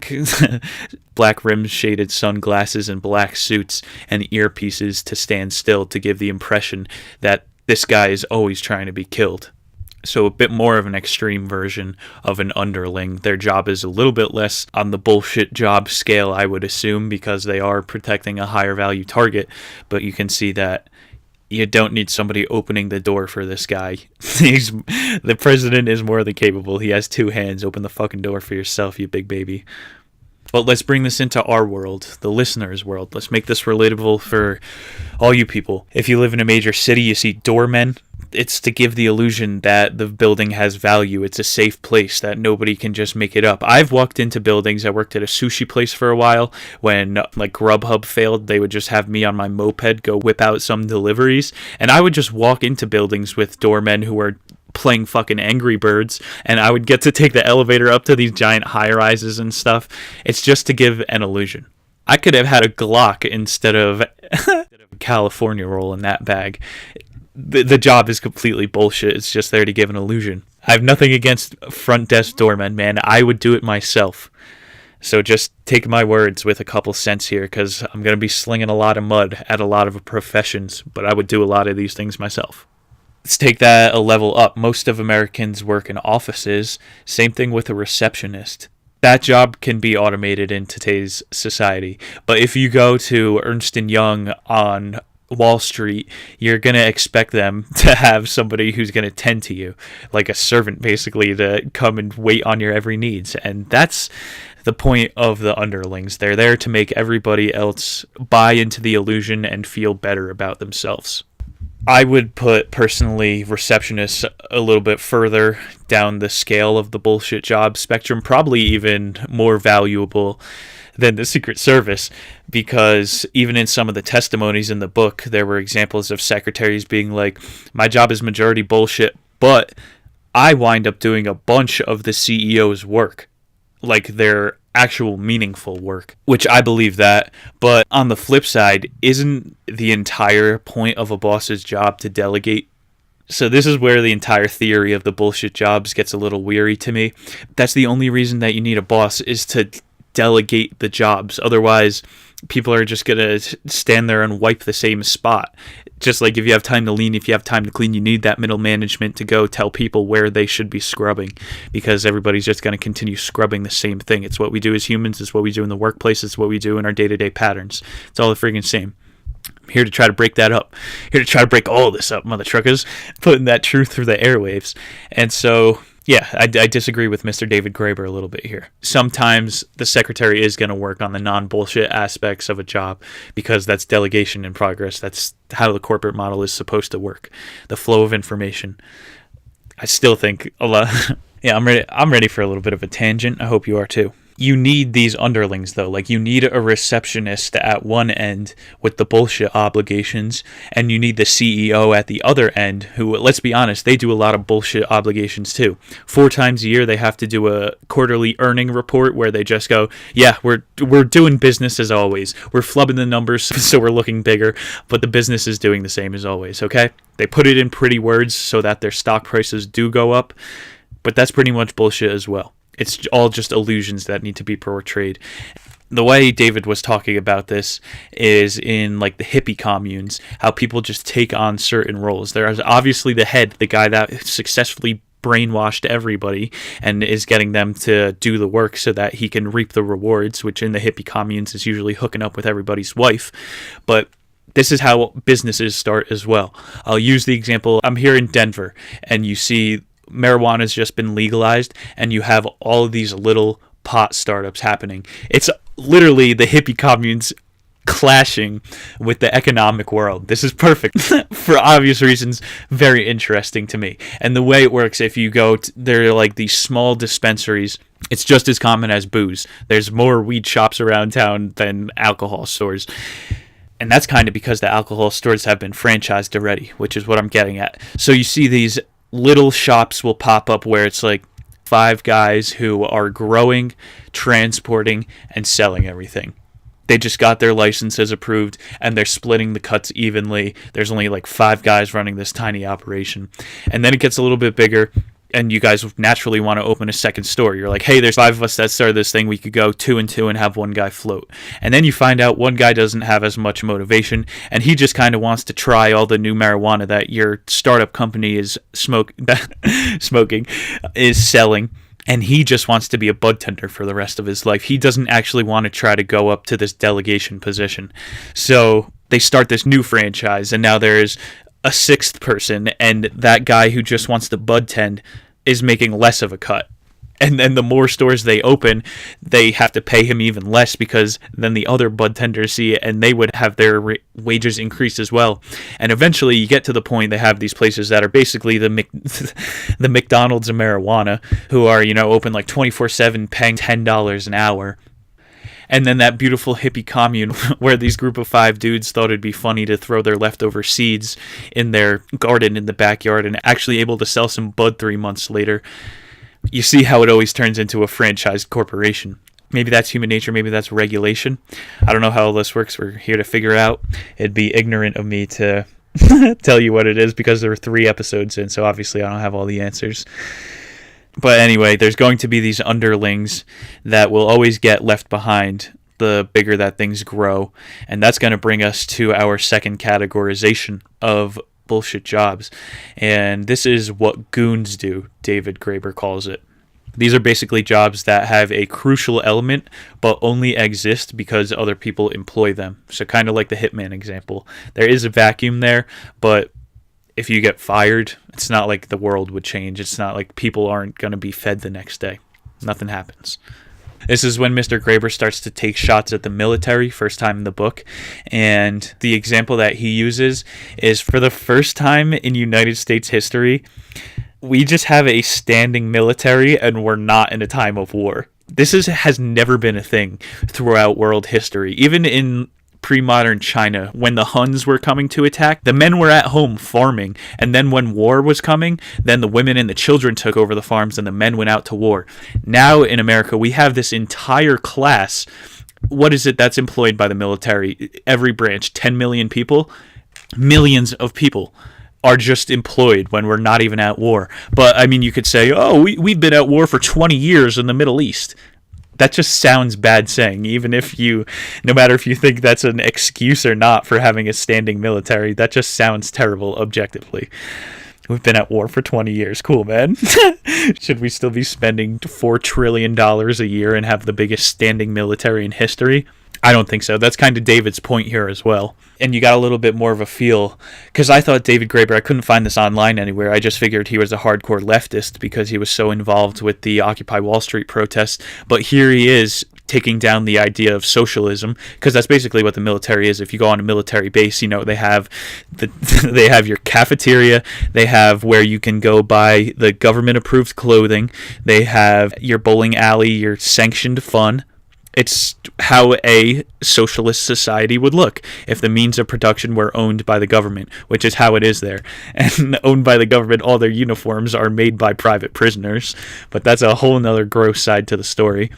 black rimmed shaded sunglasses and black suits and earpieces to stand still to give the impression that this guy is always trying to be killed. So a bit more of an extreme version of an underling. Their job is a little bit less on the bullshit job scale, I would assume, because they are protecting a higher value target. But you can see that you don't need somebody opening the door for this guy. The president is more than capable. He has two hands. Open the fucking door for yourself, you big baby. But let's bring this into our world, the listener's world. Let's make this relatable for all you people. If you live in a major city, you see doormen. It's to give the illusion that the building has value. It's a safe place, that nobody can just make it up. I've walked into buildings. I worked at a sushi place for a while. When like Grubhub failed, they would just have me on my moped go whip out some deliveries. And I would just walk into buildings with doormen who were playing fucking Angry Birds, and I would get to take the elevator up to these giant high-rises and stuff. It's just to give an illusion. I could have had a Glock instead of a California roll in that bag. The job is completely bullshit. It's just there to give an illusion. I have nothing against front desk doormen, man. I would do it myself. So just take my words with a couple cents here, because I'm going to be slinging a lot of mud at a lot of professions, but I would do a lot of these things myself. Let's take that a level up. Most of Americans work in offices. Same thing with a receptionist. That job can be automated in today's society. But if you go to Ernst & Young on Wall Street, you're going to expect them to have somebody who's going to tend to you, like a servant basically, to come and wait on your every needs. And that's the point of the underlings. They're there to make everybody else buy into the illusion and feel better about themselves. I would put, personally, receptionists a little bit further down the scale of the bullshit job spectrum, probably even more valuable than the Secret Service, because even in some of the testimonies in the book, there were examples of secretaries being like, my job is majority bullshit, but I wind up doing a bunch of the CEO's work, like their actual meaningful work, which I believe that. But on the flip side, isn't the entire point of a boss's job to delegate? So this is where the entire theory of the bullshit jobs gets a little weary to me. That's the only reason that you need a boss, is to delegate the jobs. Otherwise, people are just going to stand there and wipe the same spot. Just like if you have time to lean, if you have time to clean, you need that middle management to go tell people where they should be scrubbing, because everybody's just going to continue scrubbing the same thing. It's what we do as humans. It's what we do in the workplace. It's what we do in our day-to-day patterns. It's all the freaking same. I'm here to try to break that up. Here to try to break all this up, mother truckers, putting that truth through the airwaves. And so, yeah, I disagree with Mr. David Graeber a little bit here. Sometimes the secretary is going to work on the non-bullshit aspects of a job, because that's delegation in progress. That's how the corporate model is supposed to work. The flow of information. I still think a lot. Yeah, I'm ready for a little bit of a tangent. I hope you are too. You need these underlings, though. Like, you need a receptionist at one end with the bullshit obligations, and you need the CEO at the other end who, let's be honest, they do a lot of bullshit obligations too. 4 times a year, they have to do a quarterly earning report where they just go, yeah, we're doing business as always. We're flubbing the numbers so we're looking bigger, but the business is doing the same as always, okay? They put it in pretty words so that their stock prices do go up, but that's pretty much bullshit as well. It's all just illusions that need to be portrayed. The way David was talking about this is in like the hippie communes, how people just take on certain roles. There is obviously the head, the guy that successfully brainwashed everybody and is getting them to do the work so that he can reap the rewards, which in the hippie communes is usually hooking up with everybody's wife. But this is how businesses start as well. I'll use the example, I'm here in Denver, and you see marijuana has just been legalized, and you have all of these little pot startups happening. It's literally the hippie communes clashing with the economic world. This is perfect for obvious reasons, very interesting to me. And the way it works, if you go there are like these small dispensaries, it's just as common as booze. There's more weed shops around town than alcohol stores. And that's kind of because the alcohol stores have been franchised already, which is what I'm getting at. So you see these little shops will pop up where it's like 5 guys who are growing, transporting, and selling everything. They just got their licenses approved, and they're splitting the cuts evenly. There's only like 5 guys running this tiny operation. And then it gets a little bit bigger, and you guys naturally want to open a second store. You're like, hey, there's 5 of us that started this thing. We could go 2 and 2 and have 1 guy float. And then you find out 1 guy doesn't have as much motivation, and he just kind of wants to try all the new marijuana that your startup company is smoking, is selling. And he just wants to be a bud tender for the rest of his life. He doesn't actually want to try to go up to this delegation position. So they start this new franchise, and now there's a 6th person, and that guy who just wants to bud tend is making less of a cut. And then the more stores they open, they have to pay him even less, because then the other bud tenders see it and they would have their wages increased as well. And eventually you get to the point they have these places that are basically the McDonald's of marijuana, who are, open like 24/7, paying $10 an hour. And then that beautiful hippie commune where these group of 5 dudes thought it'd be funny to throw their leftover seeds in their garden in the backyard and actually able to sell some bud 3 months later. You see how it always turns into a franchised corporation. Maybe that's human nature, maybe that's regulation. I don't know how all this works. We're here to figure it out. It'd be ignorant of me to tell you what it is, because there were 3 episodes in, so obviously I don't have all the answers. But anyway, there's going to be these underlings that will always get left behind the bigger that things grow. And that's going to bring us to our second categorization of bullshit jobs. And this is what goons do, David Graeber calls it. These are basically jobs that have a crucial element but only exist because other people employ them. So kind of like the Hitman example. There is a vacuum there, but if you get fired, it's not like the world would change. It's not like people aren't going to be fed the next day. Nothing happens. This is when Mr. Graeber starts to take shots at the military, first time in the book. And the example that he uses is, for the first time in United States history, we just have a standing military and we're not in a time of war. This has never been a thing throughout world history. Even in pre-modern China, when the Huns were coming to attack, the men were at home farming, and then when war was coming, then the women and the children took over the farms and the men went out to war. Now in America, we have this entire class. What is it that's employed by the military? Every branch, 10 million people, millions of people are just employed when we're not even at war. But I mean, you could say, oh, we've been at war for 20 years in the Middle East. That just sounds bad saying, even if no matter if you think that's an excuse or not for having a standing military, that just sounds terrible objectively. We've been at war for 20 years. Cool, man. Should we still be spending $4 trillion a year and have the biggest standing military in history? I don't think so. That's kind of David's point here as well. And you got a little bit more of a feel, because I thought David Graeber, I couldn't find this online anywhere. I just figured he was a hardcore leftist because he was so involved with the Occupy Wall Street protests. But here he is taking down the idea of socialism, because that's basically what the military is. If you go on a military base, they have they have your cafeteria, they have where you can go buy the government approved clothing, they have your bowling alley, your sanctioned fun. It's how a socialist society would look if the means of production were owned by the government, which is how it is there. And owned by the government, all their uniforms are made by private prisoners. But that's a whole nother gross side to the story.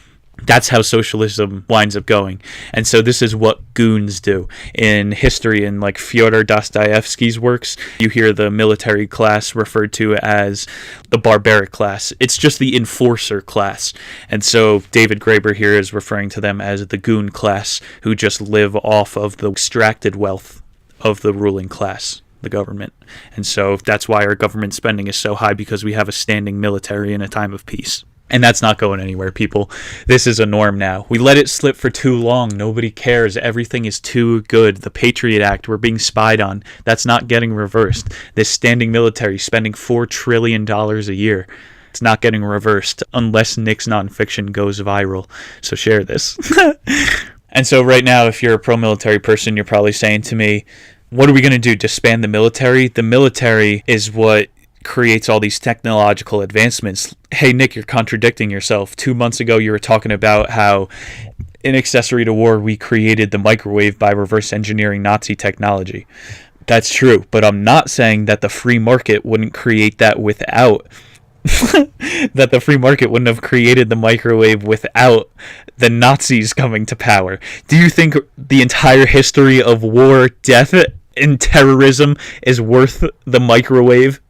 That's how socialism winds up going. And so this is what goons do. In history, in like Fyodor Dostoevsky's works, you hear the military class referred to as the barbaric class. It's just the enforcer class. And so David Graeber here is referring to them as the goon class, who just live off of the extracted wealth of the ruling class, the government. And so that's why our government spending is so high, because we have a standing military in a time of peace. And that's not going anywhere, people. This is a norm now. We let it slip for too long. Nobody cares. Everything is too good. The Patriot Act, we're being spied on. That's not getting reversed. This standing military spending $4 trillion a year. It's not getting reversed unless Nick's nonfiction goes viral. So share this. And so right now, if you're a pro-military person, you're probably saying to me, what are we going to do? Disband the military? The military is what creates all these technological advancements. Hey, Nick, you're contradicting yourself. 2 months ago, you were talking about how in Accessory to War, we created the microwave by reverse engineering Nazi technology. That's true, but I'm not saying that the free market wouldn't create that without that the free market wouldn't have created the microwave without the Nazis coming to power. Do you think the entire history of war, death, and terrorism is worth the microwave?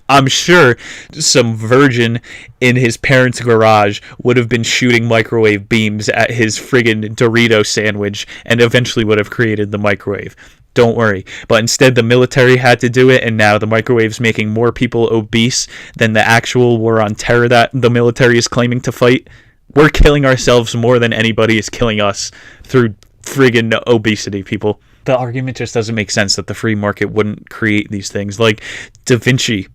I'm sure some virgin in his parents' garage would have been shooting microwave beams at his friggin' Dorito sandwich and eventually would have created the microwave. Don't worry. But instead, the military had to do it, and now the microwave's making more people obese than the actual war on terror that the military is claiming to fight. We're killing ourselves more than anybody is killing us through friggin' obesity, people. The argument just doesn't make sense that the free market wouldn't create these things. Like Da Vinci,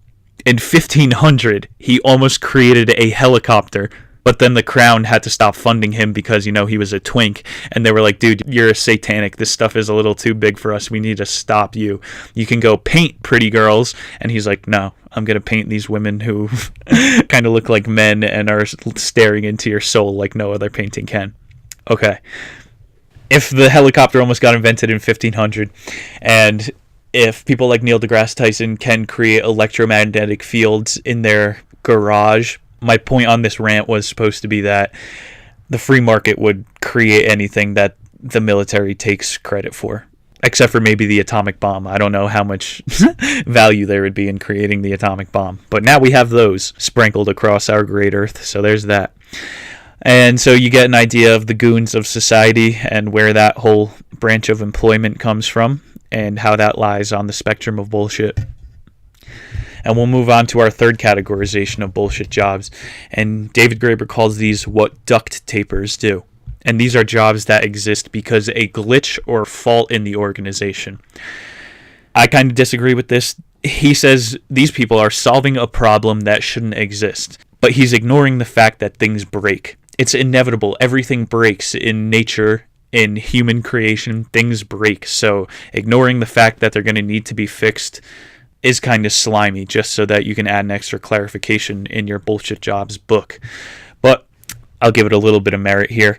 in 1500, he almost created a helicopter, but then the crown had to stop funding him because, you know, he was a twink. And they were like, dude, you're a satanic. This stuff is a little too big for us. We need to stop you. You can go paint pretty girls. And he's like, no, I'm going to paint these women who kind of look like men and are staring into your soul like no other painting can. Okay. If the helicopter almost got invented in 1500, and if people like Neil deGrasse Tyson can create electromagnetic fields in their garage, my point on this rant was supposed to be that the free market would create anything that the military takes credit for, except for maybe the atomic bomb. I don't know how much value there would be in creating the atomic bomb, but now we have those sprinkled across our great earth, so there's that. And so you get an idea of the goons of society and where that whole branch of employment comes from, and how that lies on the spectrum of bullshit. And we'll move on to our third categorization of bullshit jobs. And David Graeber calls these what duct-tapers do. And these are jobs that exist because a glitch or fault in the organization. I kind of disagree with this. He says these people are solving a problem that shouldn't exist. But he's ignoring the fact that things break. It's inevitable. Everything breaks in nature. In human creation, things break, so ignoring the fact that they're going to need to be fixed is kind of slimy, just so that you can add an extra clarification in your bullshit jobs book. But I'll give it a little bit of merit here.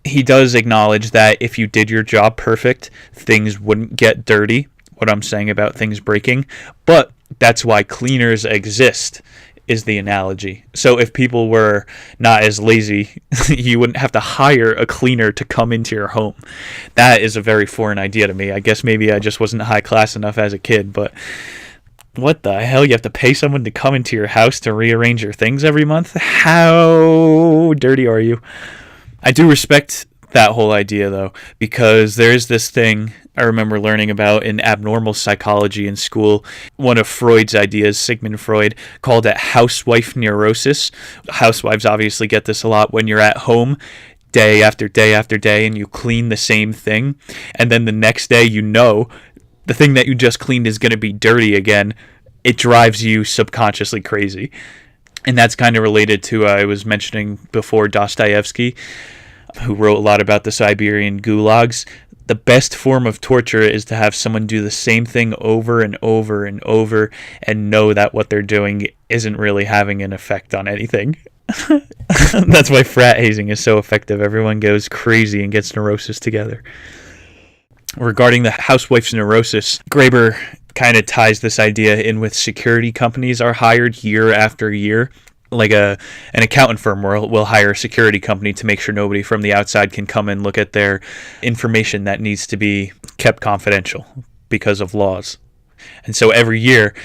He does acknowledge that if you did your job perfect, things wouldn't get dirty, what I'm saying about things breaking, but that's why cleaners exist, is the analogy. So if people were not as lazy, you wouldn't have to hire a cleaner to come into your home. That is a very foreign idea to me. I guess maybe I just wasn't high class enough as a kid, but what the hell? You have to pay someone to come into your house to rearrange your things every month? How dirty are you? I do respect that whole idea, though, because there's this thing I remember learning about in abnormal psychology in school. One of Freud's ideas, Sigmund Freud, called it housewife neurosis. Housewives obviously get this a lot when you're at home day after day after day and you clean the same thing, and then the next day you know the thing that you just cleaned is going to be dirty again. It drives you subconsciously crazy. And that's kind of related to, I was mentioning before, Dostoevsky, who wrote a lot about the Siberian gulags. The best form of torture is to have someone do the same thing over and over and over and know that what they're doing isn't really having an effect on anything. That's why frat hazing is so effective. Everyone goes crazy and gets neurosis together. Regarding the housewife's neurosis, Graeber kind of ties this idea in with security companies are hired year after year like an accountant firm will hire a security company to make sure nobody from the outside can come and look at their information that needs to be kept confidential because of laws. And so every year,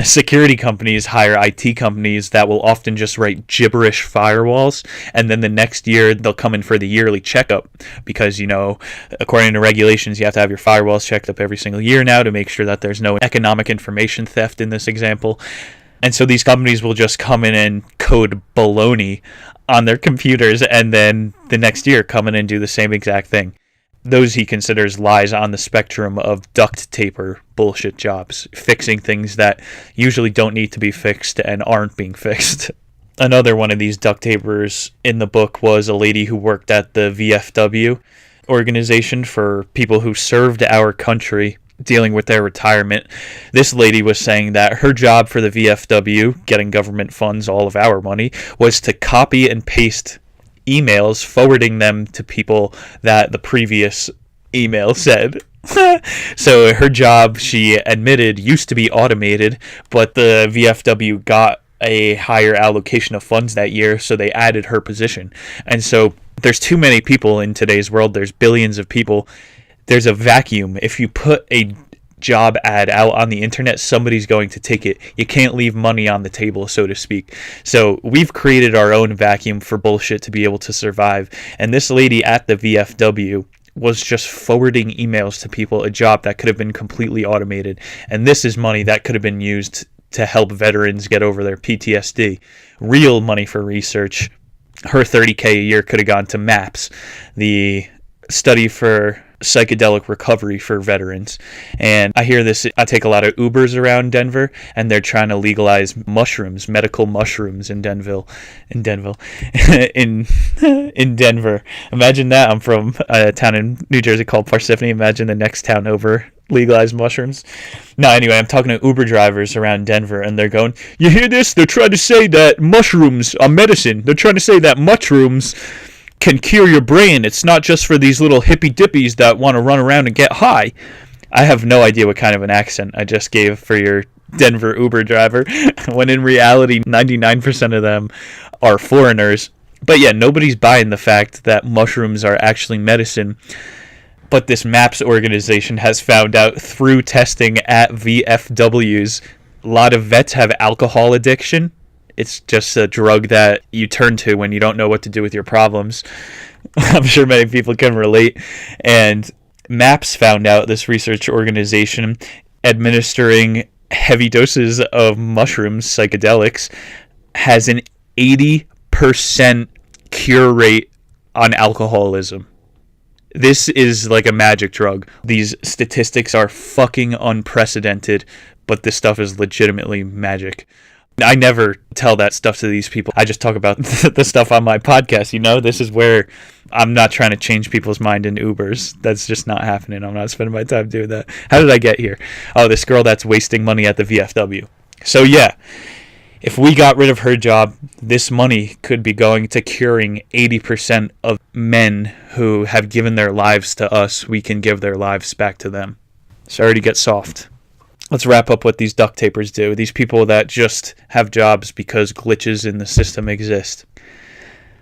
security companies hire IT companies that will often just write gibberish firewalls, and then the next year they'll come in for the yearly checkup because, according to regulations, you have to have your firewalls checked up every single year now to make sure that there's no economic information theft in this example. And so these companies will just come in and code baloney on their computers, and then the next year come in and do the same exact thing. Those he considers lies on the spectrum of duct taper bullshit jobs, fixing things that usually don't need to be fixed and aren't being fixed. Another one of these duct tapers in the book was a lady who worked at the VFW organization for people who served our country dealing with their retirement. This lady was saying that her job for the VFW, getting government funds, all of our money, was to copy and paste emails, forwarding them to people that the previous email said. So her job, she admitted, used to be automated, but the VFW got a higher allocation of funds that year, so they added her position. And so there's too many people in today's world. There's billions of people. There's a vacuum. If you put a job ad out on the internet, somebody's going to take it. You can't leave money on the table, so to speak. So we've created our own vacuum for bullshit to be able to survive. And this lady at the VFW was just forwarding emails to people, a job that could have been completely automated. And this is money that could have been used to help veterans get over their PTSD. Real money for research. Her $30K a year could have gone to MAPS, the study for psychedelic recovery for veterans. And I hear this, I take a lot of Ubers around Denver, and they're trying to legalize mushrooms, medical mushrooms in Denver. In Denver. Imagine that. I'm from a town in New Jersey called Parsippany. Imagine the next town over legalize mushrooms. No, anyway, I'm talking to Uber drivers around Denver, and they're going, you hear this? They're trying to say that mushrooms are medicine. They're trying to say that mushrooms can cure your brain. It's not just for these little hippy dippies that want to run around and get high. I have no idea what kind of an accent I just gave for your Denver Uber driver, when in reality 99% of them are foreigners. But yeah, nobody's buying the fact that mushrooms are actually medicine. But this MAPS organization has found out through testing at VFWs, a lot of vets have alcohol addiction. It's just a drug that you turn to when you don't know what to do with your problems. I'm sure many people can relate. And MAPS found out, this research organization, administering heavy doses of mushrooms, psychedelics, has an 80% cure rate on alcoholism. This is like a magic drug. These statistics are fucking unprecedented, but this stuff is legitimately magic. I never tell that stuff to these people. I just talk about the stuff on my podcast, This is where I'm not trying to change people's mind in Ubers. That's just not happening. I'm not spending my time doing that. How did I get here? Oh, this girl that's wasting money at the VFW. So yeah, if we got rid of her job, this money could be going to curing 80% of men who have given their lives to us. We can give their lives back to them. Sorry to get soft. Let's wrap up what these duct tapers do. These people that just have jobs because glitches in the system exist.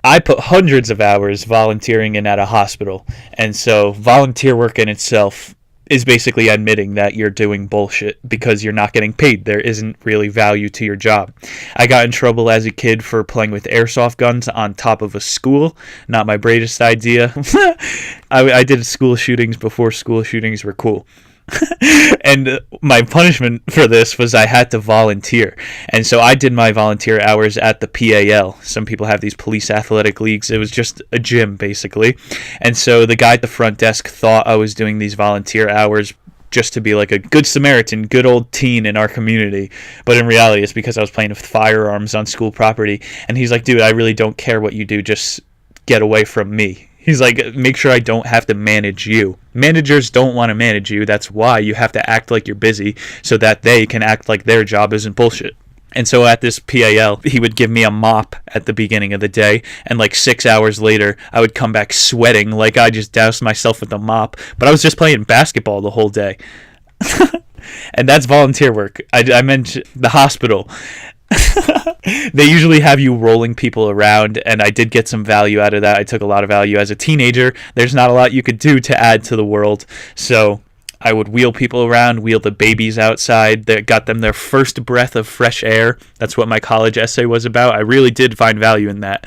I put hundreds of hours volunteering in at a hospital. And so volunteer work in itself is basically admitting that you're doing bullshit because you're not getting paid. There isn't really value to your job. I got in trouble as a kid for playing with airsoft guns on top of a school. Not my greatest idea. I did school shootings before school shootings were cool. And my punishment for this was I had to volunteer. And so I did my volunteer hours at the PAL. Some people have these police athletic leagues. It was just a gym, basically. And so the guy at the front desk thought I was doing these volunteer hours just to be like a good Samaritan, good old teen in our community. But in reality, it's because I was playing with firearms on school property. And he's like, dude, I really don't care what you do. Just get away from me. He's like, make sure I don't have to manage you. Managers don't want to manage you. That's why you have to act like you're busy so that they can act like their job isn't bullshit. And so at this PAL, he would give me a mop at the beginning of the day. And like 6 hours later, I would come back sweating like I just doused myself with a mop. But I was just playing basketball the whole day. And that's volunteer work. I mentioned the hospital. They usually have you rolling people around, and I did get some value out of that. I took a lot of value as a teenager. There's not a lot you could do to add to the world, so I would wheel people around, wheel the babies outside that got them their first breath of fresh air. That's what my college essay was about. I really did find value in that.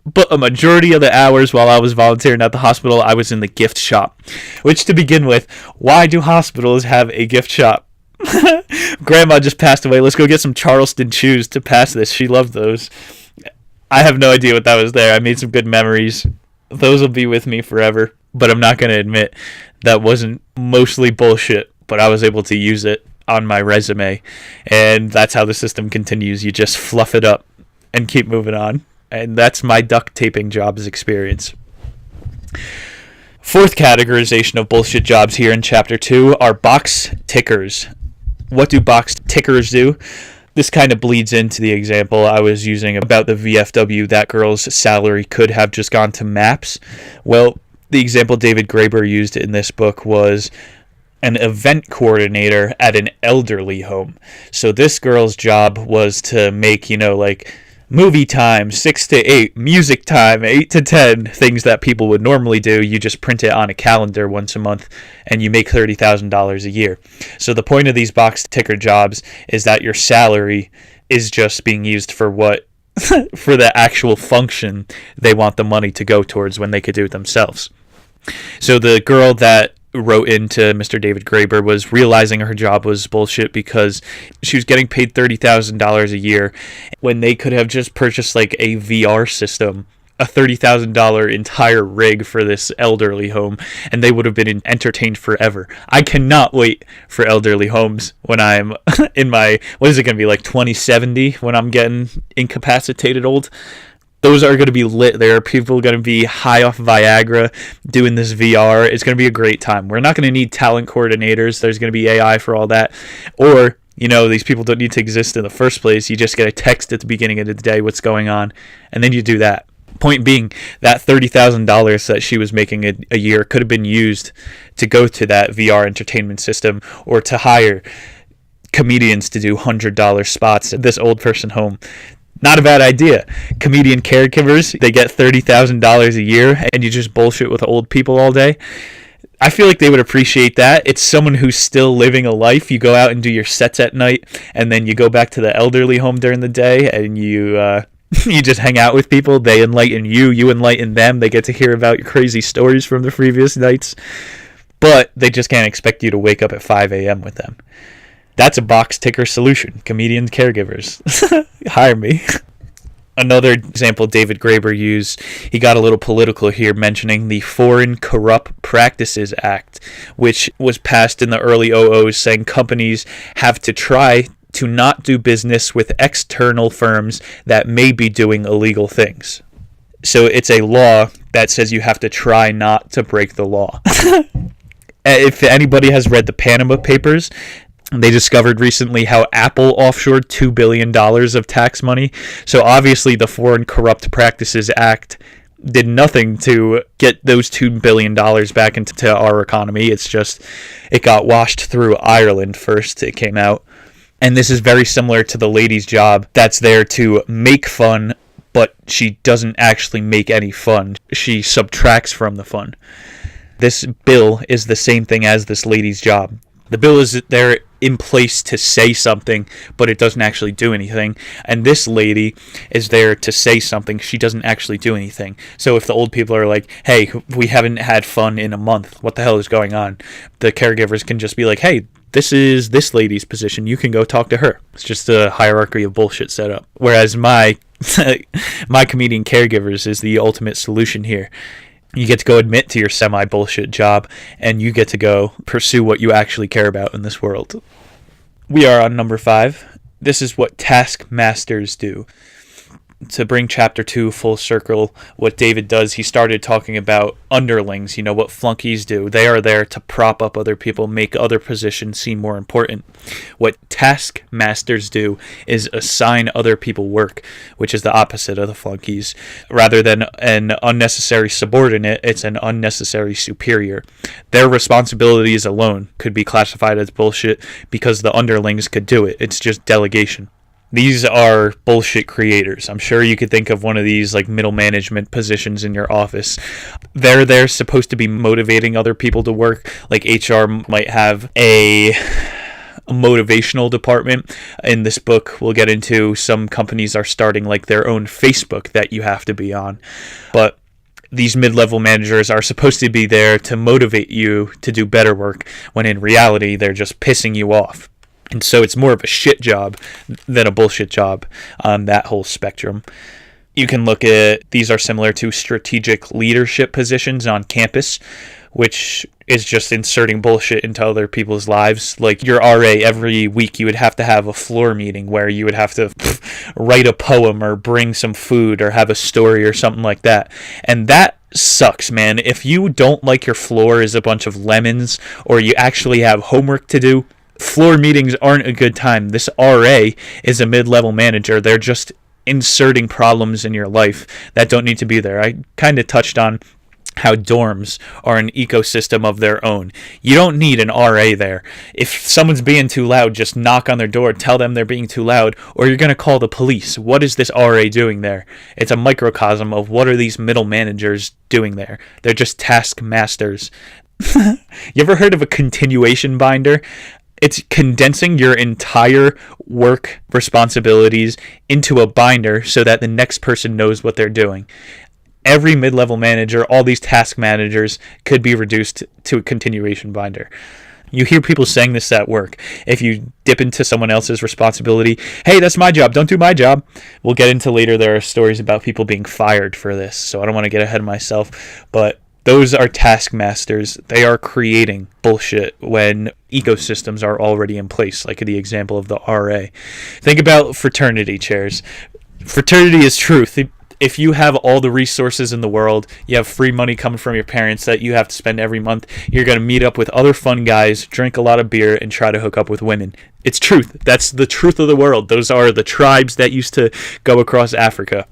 But a majority of the hours while I was volunteering at the hospital, I was in the gift shop. Which, to begin with, why do hospitals have a gift shop? Grandma just passed away. Let's go get some Charleston shoes to pass this. She loved those. I have no idea what that was there. I made some good memories. Those will be with me forever. But I'm not going to admit that wasn't mostly bullshit, but I was able to use it on my resume. And that's how the system continues. You just fluff it up and keep moving on. And that's my duct taping jobs experience. Fourth categorization of bullshit jobs here in Chapter 2 are box tickers. What do box tickers do? This kind of bleeds into the example I was using about the VFW. That girl's salary could have just gone to MAPS. Well, the example David Graeber used in this book was an event coordinator at an elderly home. So this girl's job was to make, like movie time 6 to 8, music time 8 to 10, things that people would normally do. You just print it on a calendar once a month and you make $30,000 a year. So the point of these box ticker jobs is that your salary is just being used for what for the actual function they want the money to go towards when they could do it themselves. So the girl that wrote into Mr. David Graeber was realizing her job was bullshit because she was getting paid $30,000 a year when they could have just purchased like a VR system, a $30,000 entire rig for this elderly home, and they would have been entertained forever. I cannot wait for elderly homes when I'm in my, what is it going to be, like 2070 when I'm getting incapacitated old? Those are going to be lit. There are people going to be high off Viagra doing this VR. It's going to be a great time. We're not going to need talent coordinators. There's going to be AI for all that. Or, these people don't need to exist in the first place. You just get a text at the beginning of the day, what's going on, and then you do that. Point being, that $30,000 that she was making a year could have been used to go to that VR entertainment system or to hire comedians to do $100 spots at this old person home. Not a bad idea. Comedian caregivers, they get $30,000 a year and you just bullshit with old people all day. I feel like they would appreciate that. It's someone who's still living a life. You go out and do your sets at night and then you go back to the elderly home during the day and you you just hang out with people. They enlighten you. You enlighten them. They get to hear about your crazy stories from the previous nights. But they just can't expect you to wake up at 5 a.m. with them. That's a box ticker solution. Comedian caregivers. Hire me. Another example David Graeber used, he got a little political here, mentioning the Foreign Corrupt Practices Act, which was passed in the early 00s, saying companies have to try to not do business with external firms that may be doing illegal things. So it's a law that says you have to try not to break the law. If anybody has read the Panama Papers, they discovered recently how Apple offshored $2 billion of tax money. So obviously the Foreign Corrupt Practices Act did nothing to get those $2 billion back into our economy. It's just, it got washed through Ireland first. It came out. And this is very similar to the lady's job that's there to make fun, but she doesn't actually make any fun. She subtracts from the fun. This bill is the same thing as this lady's job. The bill is there in place to say something, but it doesn't actually do anything. And this lady is there to say something. She doesn't actually do anything. So if the old people are like, hey, we haven't had fun in a month, what the hell is going on? The caregivers can just be like, hey, this is this lady's position. You can go talk to her. It's just a hierarchy of bullshit set up. Whereas my comedian caregivers is the ultimate solution here. You get to go admit to your semi-bullshit job, and you get to go pursue what you actually care about in this world. We are on number 5. This is what taskmasters do. To bring chapter 2 full circle, what David does, he started talking about underlings, what flunkies do. They are there to prop up other people, make other positions seem more important. What taskmasters do is assign other people work, which is the opposite of the flunkies. Rather than an unnecessary subordinate, it's an unnecessary superior. Their responsibilities alone could be classified as bullshit because the underlings could do it. It's just delegation. These are bullshit creators. I'm sure you could think of one of these like middle management positions in your office. They're supposed to be motivating other people to work. Like HR might have a motivational department. In this book we'll get into, some companies are starting like their own Facebook that you have to be on. But these mid-level managers are supposed to be there to motivate you to do better work, when in reality they're just pissing you off. And so it's more of a shit job than a bullshit job on that whole spectrum. You can look at, these are similar to strategic leadership positions on campus, which is just inserting bullshit into other people's lives. Like your RA, every week you would have to have a floor meeting where you would have to write a poem or bring some food or have a story or something like that. And that sucks, man. If you don't like your floor is a bunch of lemons, or you actually have homework to do, floor meetings aren't a good time. This RA is a mid-level manager. They're just inserting problems in your life that don't need to be there. I kind of touched on how dorms are an ecosystem of their own. You don't need an RA there. If someone's being too loud, just knock on their door, tell them they're being too loud, or you're going to call the police. What is this RA doing there? It's a microcosm of what are these middle managers doing there. They're just taskmasters. You ever heard of a continuation binder? It's condensing your entire work responsibilities into a binder so that the next person knows what they're doing. Every mid-level manager, all these task managers, could be reduced to a continuation binder. You hear people saying this at work. If you dip into someone else's responsibility, hey, that's my job, don't do my job. We'll get into later, there are stories about people being fired for this, so I don't want to get ahead of myself, but those are taskmasters. They are creating bullshit when ecosystems are already in place, like the example of the RA. Think about fraternity chairs. Fraternity is truth. If you have all the resources in the world, you have free money coming from your parents that you have to spend every month, you're going to meet up with other fun guys, drink a lot of beer, and try to hook up with women. It's truth. That's the truth of the world. Those are the tribes that used to go across Africa.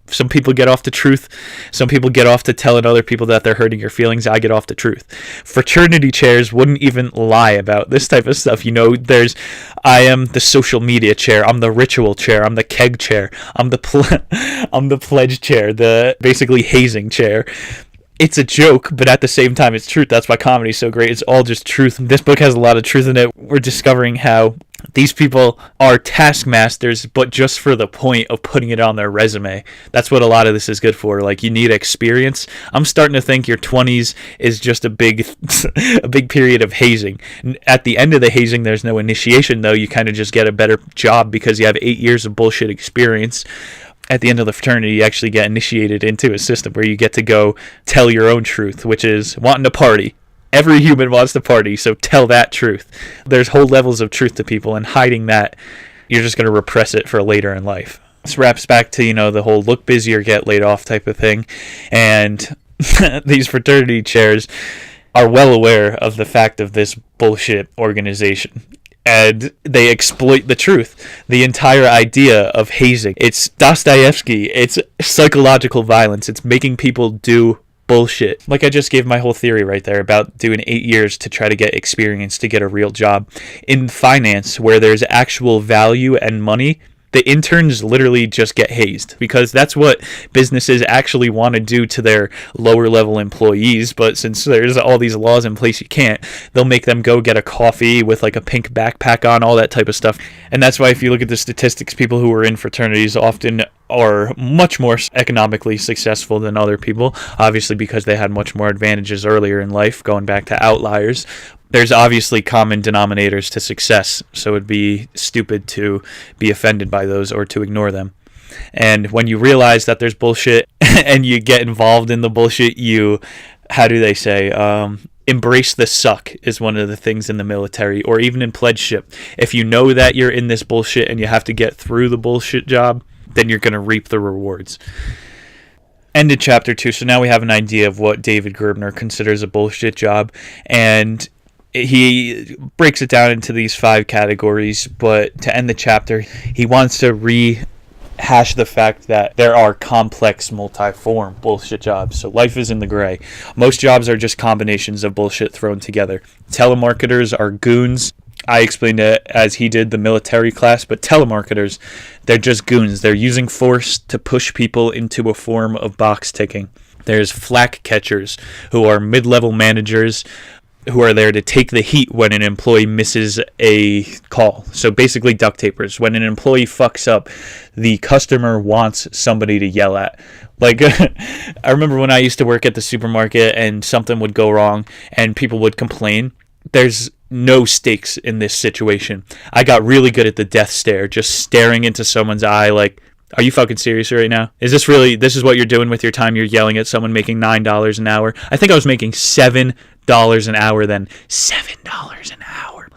Some people get off the truth. Some people get off to telling other people that they're hurting your feelings. I get off the truth. Fraternity chairs wouldn't even lie about this type of stuff. You know, I am the social media chair. I'm the ritual chair. I'm the keg chair. I'm the pledge chair. The basically hazing chair. It's a joke, but at the same time, it's truth. That's why comedy is so great. It's all just truth. This book has a lot of truth in it. We're discovering how these people are taskmasters, but just for the point of putting it on their resume. That's what a lot of this is good for. Like, you need experience. I'm starting to think your 20s is just a big period of hazing. At the end of the hazing, there's no initiation, though. You kind of just get a better job because you have 8 years of bullshit experience. At the end of the fraternity, you actually get initiated into a system where you get to go tell your own truth, which is wanting to party. Every human wants to party, so tell that truth. There's whole levels of truth to people, and hiding that, you're just going to repress it for later in life. This wraps back to, the whole look busy or get laid off type of thing. And these fraternity chairs are well aware of the fact of this bullshit organization. And they exploit the truth. The entire idea of hazing. It's Dostoevsky. It's psychological violence. It's making people do bullshit. Like I just gave my whole theory right there about doing 8 years to try to get experience to get a real job. In finance, where there's actual value and money, the interns literally just get hazed, because that's what businesses actually want to do to their lower level employees. But since there's all these laws in place, you can't. They'll make them go get a coffee with like a pink backpack on, all that type of stuff. And that's why if you look at the statistics, people who are in fraternities often are much more economically successful than other people, obviously because they had much more advantages earlier in life, going back to outliers. There's obviously common denominators to success, so it'd be stupid to be offended by those or to ignore them. And when you realize that there's bullshit and you get involved in the bullshit, how do they say, embrace the suck is one of the things in the military, or even in pledgeship. If you know that you're in this bullshit and you have to get through the bullshit job, then you're going to reap the rewards. Ended chapter 2, so now we have an idea of what David Gerbner considers a bullshit job, and he breaks it down into these 5 categories. But to end the chapter, he wants to rehash the fact that there are complex, multi-form bullshit jobs. So life is in the gray. Most jobs are just combinations of bullshit thrown together. Telemarketers are goons. I explained it as he did, the military class, but telemarketers, they're just goons. They're using force to push people into a form of box ticking. There's flak catchers, who are mid-level managers who are there to take the heat when an employee misses a call. So basically duct-tapers. When an employee fucks up, the customer wants somebody to yell at. Like, I remember when I used to work at the supermarket and something would go wrong and people would complain. There's no stakes in this situation. I got really good at the death stare, just staring into someone's eye like, are you fucking serious right now? This is what you're doing with your time? You're yelling at someone making $9 an hour? I think I was making $7 an hour then. $7 an hour.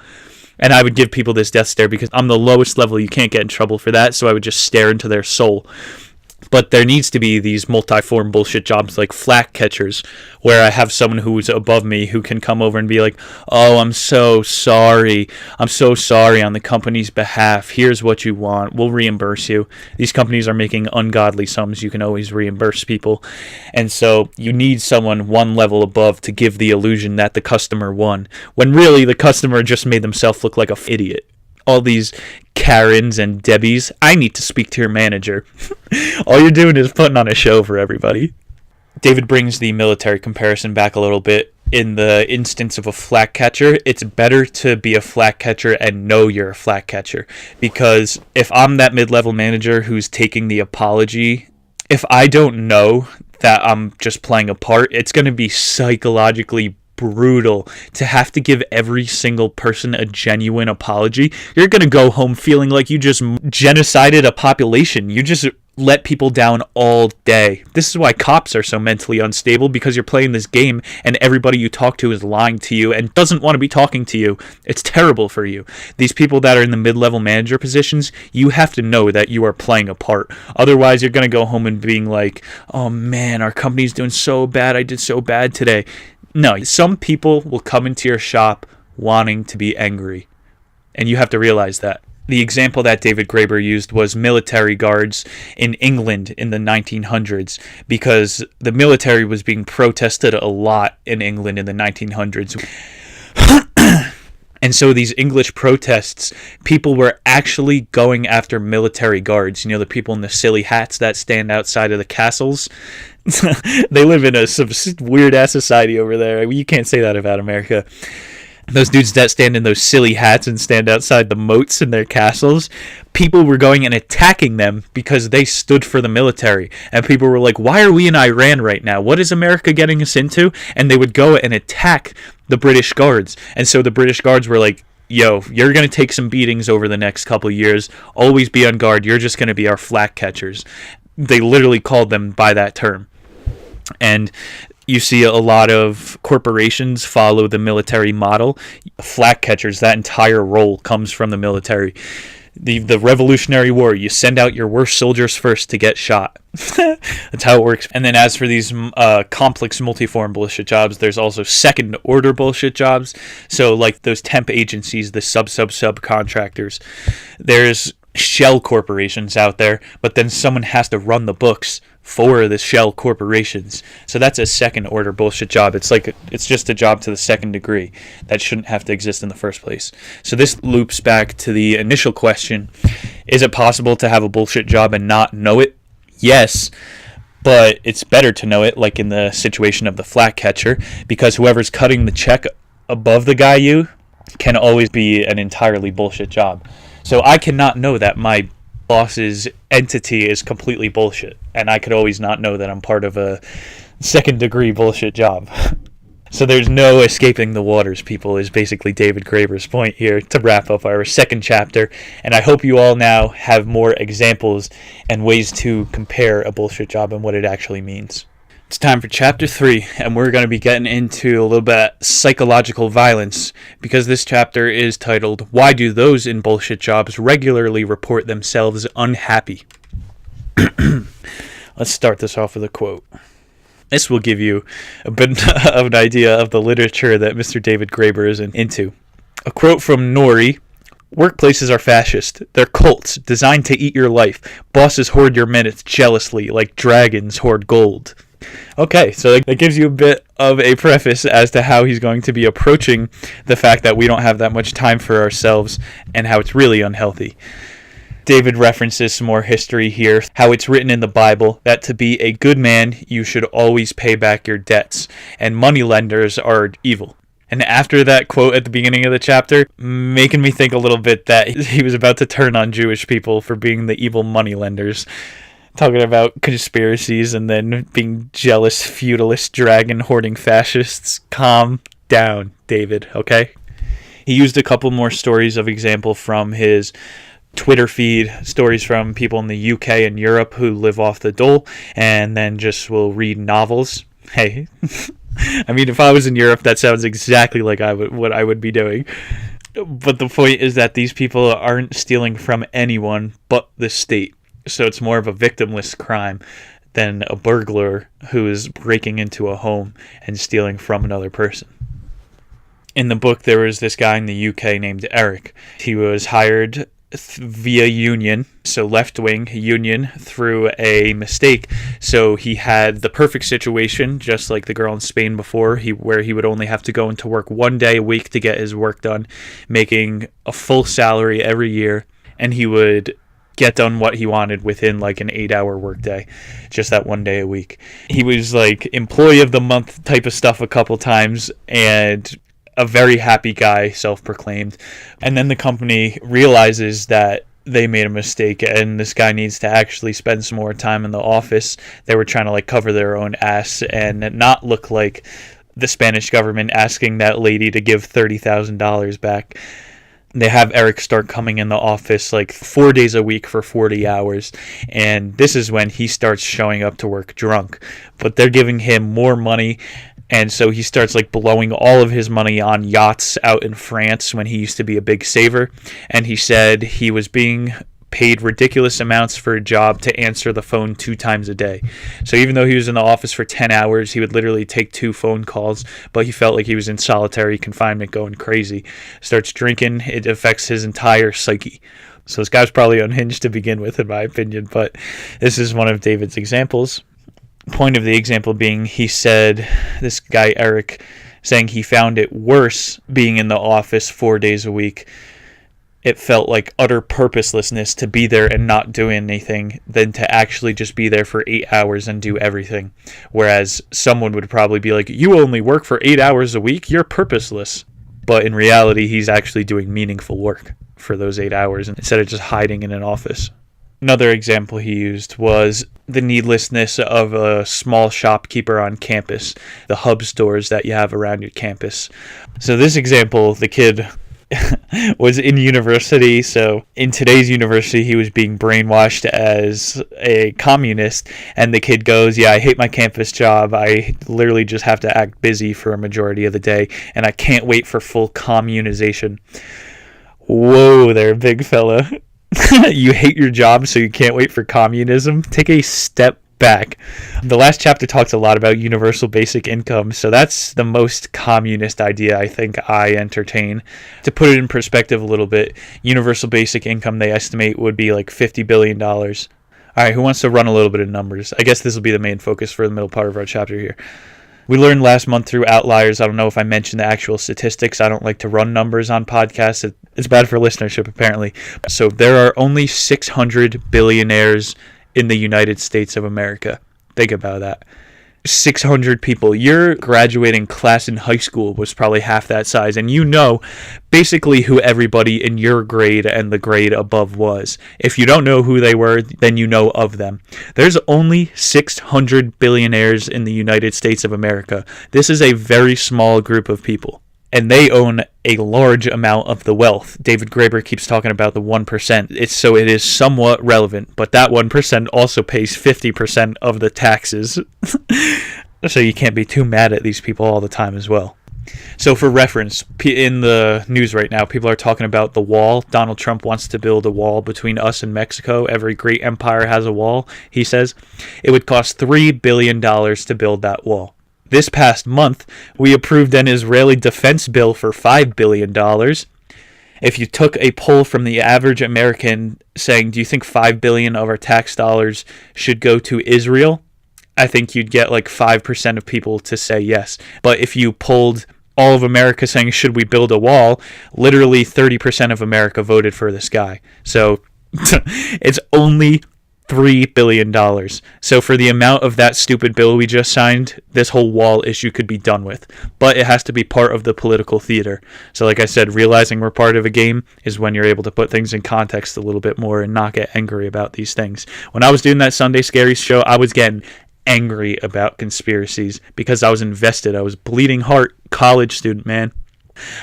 And I would give people this death stare because I'm the lowest level. You can't get in trouble for that. So I would just stare into their soul. But there needs to be these multi-form bullshit jobs like flak catchers, where I have someone who's above me who can come over and be like, oh, I'm so sorry. I'm so sorry on the company's behalf. Here's what you want. We'll reimburse you. These companies are making ungodly sums. You can always reimburse people. And so you need someone one level above to give the illusion that the customer won, when really the customer just made themselves look like an idiot. All these Karens and Debbies, I need to speak to your manager. All you're doing is putting on a show for everybody. David brings the military comparison back a little bit. In the instance of a flak catcher, it's better to be a flak catcher and know you're a flak catcher. Because if I'm that mid-level manager who's taking the apology, if I don't know that I'm just playing a part, it's going to be psychologically brutal to have to give every single person a genuine apology. You're going to go home feeling like you just genocided a population. You just let people down all day. This is why cops are so mentally unstable, because you're playing this game and everybody you talk to is lying to you and doesn't want to be talking to you. It's terrible for you. These people that are in the mid-level manager positions, you have to know that you are playing a part. Otherwise, you're going to go home and being like, oh man, our company's doing so bad. I did so bad today. No, some people will come into your shop wanting to be angry, and you have to realize that. The example that David Graeber used was military guards in England in the 1900s, because the military was being protested a lot in England in the 1900s. And so these English protests, people were actually going after military guards. You know, the people in the silly hats that stand outside of the castles. They live in some weird-ass society over there. You can't say that about America. Those dudes that stand in those silly hats and stand outside the moats in their castles, people were going and attacking them because they stood for the military. And people were like, why are we in Iran right now? What is America getting us into? And they would go and attack the British guards. And so the British guards were like, yo, you're going to take some beatings over the next couple of years. Always be on guard. You're just going to be our flak catchers. They literally called them by that term. And you see a lot of corporations follow the military model. Flak catchers, that entire role comes from the military. The Revolutionary War, you send out your worst soldiers first to get shot. That's how it works. And then as for these complex multiform bullshit jobs, there's also second order bullshit jobs. So like those temp agencies, the SubSubSub contractors. There's shell corporations out there, but then someone has to run the books for the shell corporations. So that's a second order bullshit job. It's just a job to the second degree that shouldn't have to exist in the first place. So this loops back to the initial question. Is it possible to have a bullshit job and not know it? Yes, but it's better to know it, like in the situation of the flak catcher, because whoever's cutting the check above the guy you can always be an entirely bullshit job. So I cannot know that my boss's entity is completely bullshit, and I could always not know that I'm part of a second degree bullshit job. So there's no escaping the waters, people, is basically David Graeber's point here to wrap up our second chapter. And I hope you all now have more examples and ways to compare a bullshit job and what it actually means. It's time for chapter 3, and we're going to be getting into a little bit of psychological violence, because this chapter is titled, Why Do Those in Bullshit Jobs Regularly Report Themselves Unhappy? Let's start this off with a quote. This will give you a bit of an idea of the literature that Mr. David Graeber is into. A quote from Nori. Workplaces are fascist. They're cults designed to eat your life. Bosses hoard your minutes jealously like dragons hoard gold. Okay, so that gives you a bit of a preface as to how he's going to be approaching the fact that we don't have that much time for ourselves and how it's really unhealthy. David references some more history here, how it's written in the Bible that to be a good man, you should always pay back your debts, and moneylenders are evil. And after that quote at the beginning of the chapter, making me think a little bit that he was about to turn on Jewish people for being the evil moneylenders. Talking about conspiracies and then being jealous, feudalist, dragon-hoarding fascists. Calm down, David, okay? He used a couple more stories of example from his Twitter feed, stories from people in the UK and Europe who live off the dole, and then just will read novels. Hey, I mean, if I was in Europe, that sounds exactly like what I would be doing. But the point is that these people aren't stealing from anyone but the state. So it's more of a victimless crime than a burglar who is breaking into a home and stealing from another person. In the book, there was this guy in the UK named Eric. He was hired via union, so left-wing union, through a mistake. So he had the perfect situation, just like the girl in Spain before, where he would only have to go into work 1 day a week to get his work done, making a full salary every year, and he would get done what he wanted within like an 8-hour workday, just that 1 day a week. He was like employee of the month type of stuff a couple times, and a very happy guy, self-proclaimed. And then the company realizes that they made a mistake and this guy needs to actually spend some more time in the office. They were trying to like cover their own ass and not look like the Spanish government asking that lady to give $30,000 back. They have Eric start coming in the office like 4 days a week for 40 hours. And this is when he starts showing up to work drunk. But they're giving him more money. And so he starts like blowing all of his money on yachts out in France when he used to be a big saver. And he said he was being paid ridiculous amounts for a job to answer the phone 2 times a day. So even though he was in the office for 10 hours, he would literally take 2 phone calls, but he felt like he was in solitary confinement going crazy. Starts drinking, it affects his entire psyche. So this guy's probably unhinged to begin with, in my opinion, but this is one of David's examples. Point of the example being, he said, this guy Eric, saying he found it worse being in the office 4 days a week. It felt like utter purposelessness to be there and not do anything than to actually just be there for 8 hours and do everything. Whereas someone would probably be like, you only work for 8 hours a week, you're purposeless. But in reality, he's actually doing meaningful work for those 8 hours instead of just hiding in an office. Another example he used was the needlessness of a small shopkeeper on campus, the hub stores that you have around your campus. So this example, the kid was in university, so in today's university he was being brainwashed as a communist, and the kid goes, yeah, I hate my campus job, I literally just have to act busy for a majority of the day, and I can't wait for full communization. Whoa there, big fella. You hate your job so you can't wait for communism? Take a step back. The last chapter talks a lot about universal basic income, so that's the most communist idea I think I entertain. To put it in perspective a little bit, universal basic income they estimate would be like $50 billion. Alright, who wants to run a little bit of numbers? I guess this will be the main focus for the middle part of our chapter here. We learned last month through Outliers, I don't know if I mentioned the actual statistics, I don't like to run numbers on podcasts, it's bad for listenership apparently. So there are only 600 billionaires in the United States of America. Think about that. 600 people. Your graduating class in high school was probably half that size, and you know basically who everybody in your grade and the grade above was. If you don't know who they were, then you know of them. There's only 600 billionaires in the United States of America. This is a very small group of people, and they own a large amount of the wealth. David Graeber keeps talking about the 1%. It is somewhat relevant, but that 1% also pays 50% of the taxes. So you can't be too mad at these people all the time as well. So for reference, in the news right now, people are talking about the wall. Donald Trump wants to build a wall between us and Mexico. Every great empire has a wall, he says. It would cost $3 billion to build that wall. This past month, we approved an Israeli defense bill for $5 billion. If you took a poll from the average American saying, do you think $5 billion of our tax dollars should go to Israel? I think you'd get like 5% of people to say yes. But if you polled all of America saying, should we build a wall, literally 30% of America voted for this guy. So it's only $3 billion. So for the amount of that stupid bill we just signed, this whole wall issue could be done with. But it has to be part of the political theater. So like I said, realizing we're part of a game is when you're able to put things in context a little bit more and not get angry about these things. When I was doing that Sunday Scaries show, I was getting angry about conspiracies because I was invested. I was bleeding heart college student, man.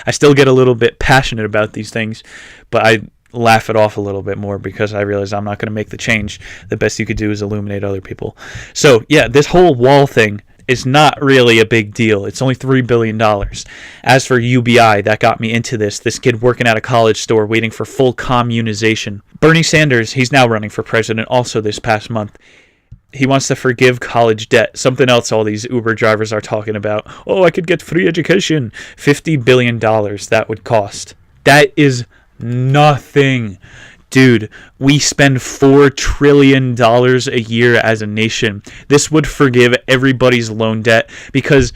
I still get a little bit passionate about these things, but I laugh it off a little bit more because I realize I'm not going to make the change. The best you could do is illuminate other people. So yeah, this whole wall thing is not really a big deal. It's only $3 billion. As for UBI, that got me into this kid working at a college store waiting for full communization. Bernie Sanders, he's now running for president also this past month. He wants to forgive college debt. Something else all these Uber drivers are talking about. Oh, I could get free education. $50 billion that would cost. That is nothing. Dude, we spend $4 trillion a year as a nation. This would forgive everybody's loan debt because,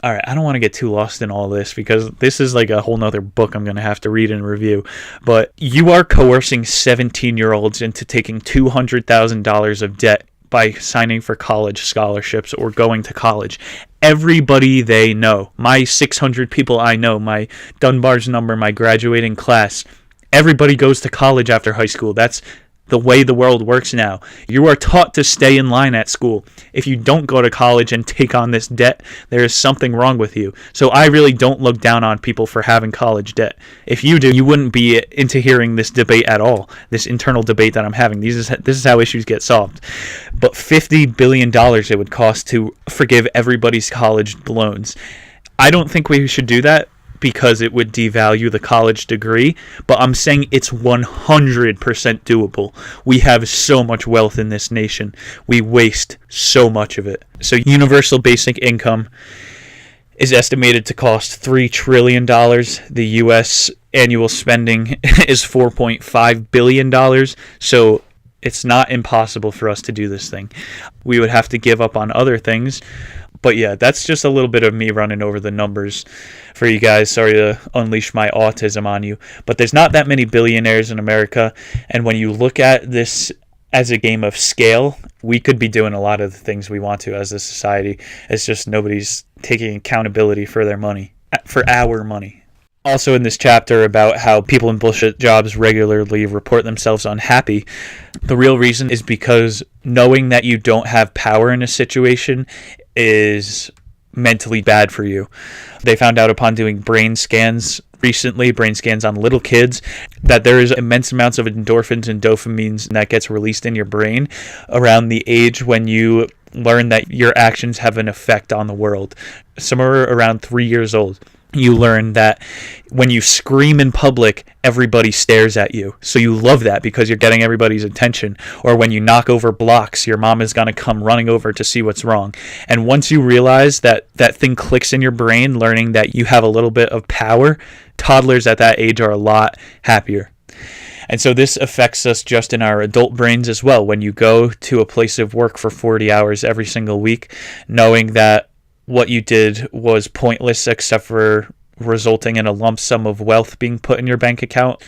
all right, I don't want to get too lost in all this because this is like a whole nother book I'm going to have to read and review. But you are coercing 17-year-olds into taking $200,000 of debt by signing for college scholarships or going to college. Everybody they know, my 600 people I know, my Dunbar's number, my graduating class, everybody goes to college after high school. That's the way the world works now. You are taught to stay in line at school. If you don't go to college and take on this debt, there is something wrong with you. So I really don't look down on people for having college debt. If you do, you wouldn't be into hearing this debate at all, this internal debate that I'm having. This is how issues get solved. But $50 billion it would cost to forgive everybody's college loans. I don't think we should do that because it would devalue the college degree, but I'm saying it's 100% doable. We have so much wealth in this nation. We waste so much of it. So universal basic income is estimated to cost $3 trillion. The U.S. annual spending is $4.5 billion. So it's not impossible for us to do this thing. We would have to give up on other things. But yeah, that's just a little bit of me running over the numbers for you guys. Sorry to unleash my autism on you. But there's not that many billionaires in America. And when you look at this as a game of scale, we could be doing a lot of the things we want to as a society. It's just nobody's taking accountability for their money, for our money. Also in this chapter about how people in bullshit jobs regularly report themselves unhappy, the real reason is because knowing that you don't have power in a situation is mentally bad for you. They found out upon doing brain scans recently, brain scans on little kids, that there is immense amounts of endorphins and dopamines that gets released in your brain around the age when you learn that your actions have an effect on the world. Somewhere around 3 years old. You learn that when you scream in public, everybody stares at you. So you love that because you're getting everybody's attention. Or when you knock over blocks, your mom is going to come running over to see what's wrong. And once you realize that that thing clicks in your brain, learning that you have a little bit of power, toddlers at that age are a lot happier. And so this affects us just in our adult brains as well. When you go to a place of work for 40 hours every single week, knowing that what you did was pointless except for resulting in a lump sum of wealth being put in your bank account,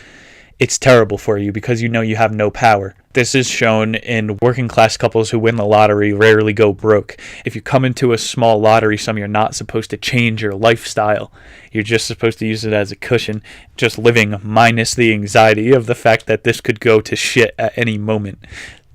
it's terrible for you because you know you have no power. This is shown in working class couples who win the lottery rarely go broke. If you come into a small lottery sum, you're not supposed to change your lifestyle. You're just supposed to use it as a cushion, just living minus the anxiety of the fact that this could go to shit at any moment.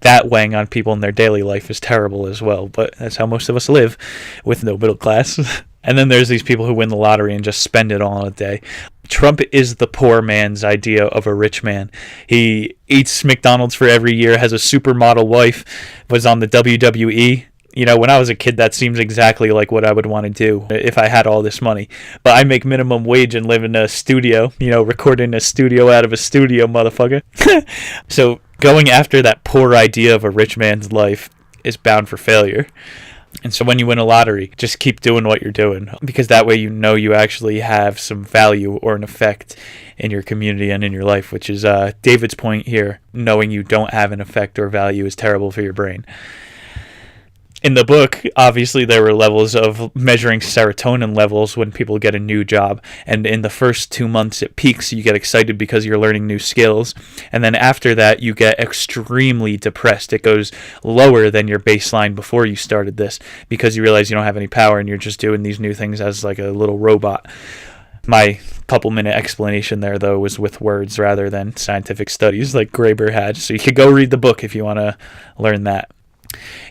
That weighing on people in their daily life is terrible as well, but that's how most of us live, with no middle class. And then there's these people who win the lottery and just spend it all in a day. Trump is the poor man's idea of a rich man. He eats McDonald's for every year, has a supermodel wife, was on the WWE. You know, when I was a kid, that seems exactly like what I would want to do if I had all this money. But I make minimum wage and live in a studio, record in a studio out of a studio, motherfucker. So going after that poor idea of a rich man's life is bound for failure. And so when you win a lottery, just keep doing what you're doing, because that way you know you actually have some value or an effect in your community and in your life, which is David's point here. Knowing you don't have an effect or value is terrible for your brain. In the book, obviously, there were levels of measuring serotonin levels when people get a new job. And in the first 2 months, it peaks. You get excited because you're learning new skills. And then after that, you get extremely depressed. It goes lower than your baseline before you started this because you realize you don't have any power and you're just doing these new things as like a little robot. My couple-minute explanation there, though, was with words rather than scientific studies like Graeber had. So you could go read the book if you want to learn that.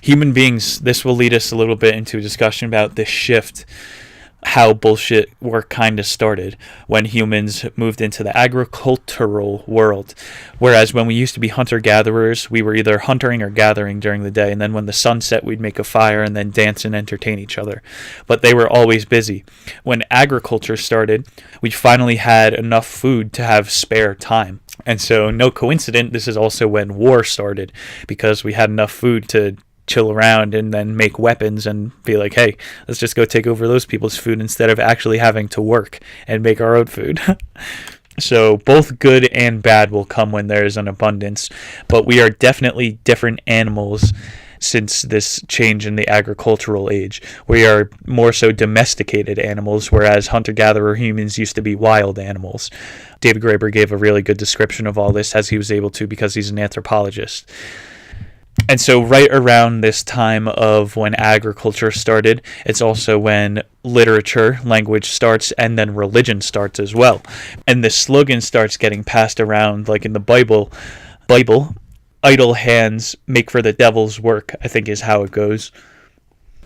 Human beings, this will lead us a little bit into a discussion about this shift, how bullshit work kind of started when humans moved into the agricultural world. Whereas when we used to be hunter-gatherers, we were either hunting or gathering during the day, and then when the sun set, we'd make a fire and then dance and entertain each other. But they were always busy. When agriculture started, we finally had enough food to have spare time. And so, no coincidence, this is also when war started, because we had enough food to chill around and then make weapons and be like, hey, let's just go take over those people's food instead of actually having to work and make our own food. So both good and bad will come when there is an abundance, but we are definitely different animals since this change in the agricultural age. We are more so domesticated animals, whereas hunter-gatherer humans used to be wild animals. David Graeber gave a really good description of all this as he was able to because he's an anthropologist. And so right around this time of when agriculture started, it's also when literature, language starts, and then religion starts as well. And the slogan starts getting passed around, like in the Bible, idle hands make for the devil's work, I think is how it goes.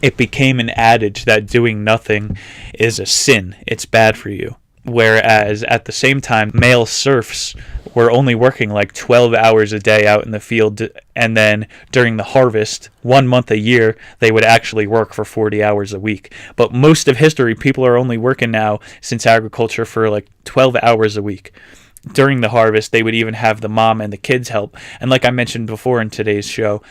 It became an adage that doing nothing is a sin. It's bad for you. Whereas at the same time, male serfs were only working like 12 hours a day out in the field, and then during the harvest, 1 month a year, they would actually work for 40 hours a week. But most of history, people are only working now since agriculture for like 12 hours a week. During the harvest, they would even have the mom and the kids help. And like I mentioned before in today's show,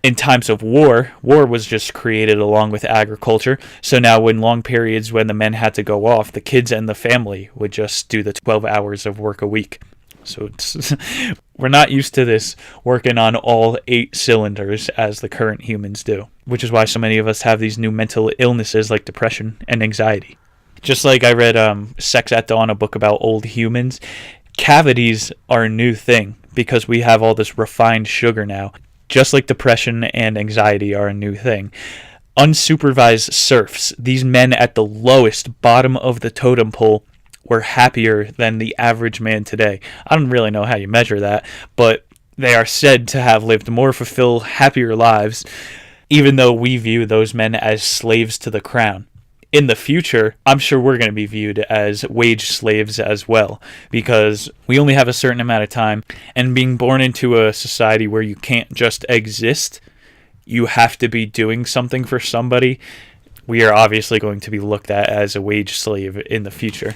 in times of war was just created along with agriculture. So now in long periods when the men had to go off, the kids and the family would just do the 12 hours of work a week. So we're not used to this working on all 8 cylinders as the current humans do, which is why so many of us have these new mental illnesses like depression and anxiety. Just like I read Sex at Dawn, a book about old humans, cavities are a new thing because we have all this refined sugar now. Just like depression and anxiety are a new thing. Unsupervised serfs, these men at the lowest bottom of the totem pole, were happier than the average man today. I don't really know how you measure that, but they are said to have lived more fulfilled, happier lives, even though we view those men as slaves to the crown. In the future, I'm sure we're going to be viewed as wage slaves as well, because we only have a certain amount of time, and being born into a society where you can't just exist, you have to be doing something for somebody, we are obviously going to be looked at as a wage slave in the future.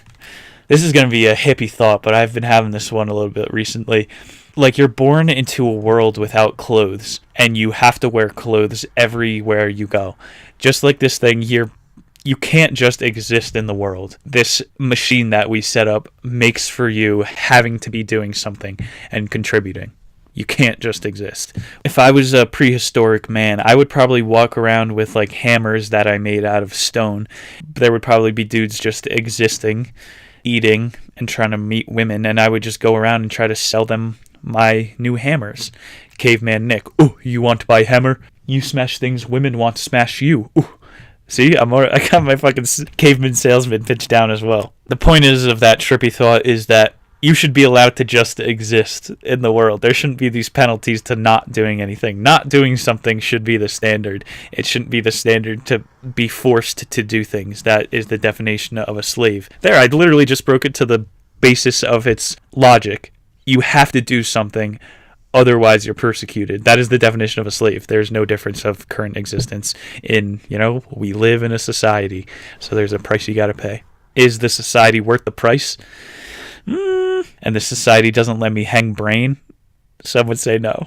This is going to be a hippie thought, but I've been having this one a little bit recently. Like, you're born into a world without clothes, and you have to wear clothes everywhere you go. Just like this thing, you can't just exist in the world. This machine that we set up makes for you having to be doing something and contributing. You can't just exist. If I was a prehistoric man, I would probably walk around with like hammers that I made out of stone. There would probably be dudes just existing, eating, and trying to meet women, and I would just go around and try to sell them my new hammers. Caveman Nick, ooh, you want to buy hammer? You smash things women want to smash you. Ooh. See, I got my fucking caveman salesman pitched down as well. The point is of that trippy thought is that you should be allowed to just exist in the world. There shouldn't be these penalties to not doing anything. Not doing something should be the standard. It shouldn't be the standard to be forced to do things. That is the definition of a slave. There, I literally just broke it to the basis of its logic. You have to do something, otherwise you're persecuted. That is the definition of a slave. There's no difference of current existence in, we live in a society, so there's a price you gotta pay. Is the society worth the price? And the society doesn't let me hang brain? Some would say no.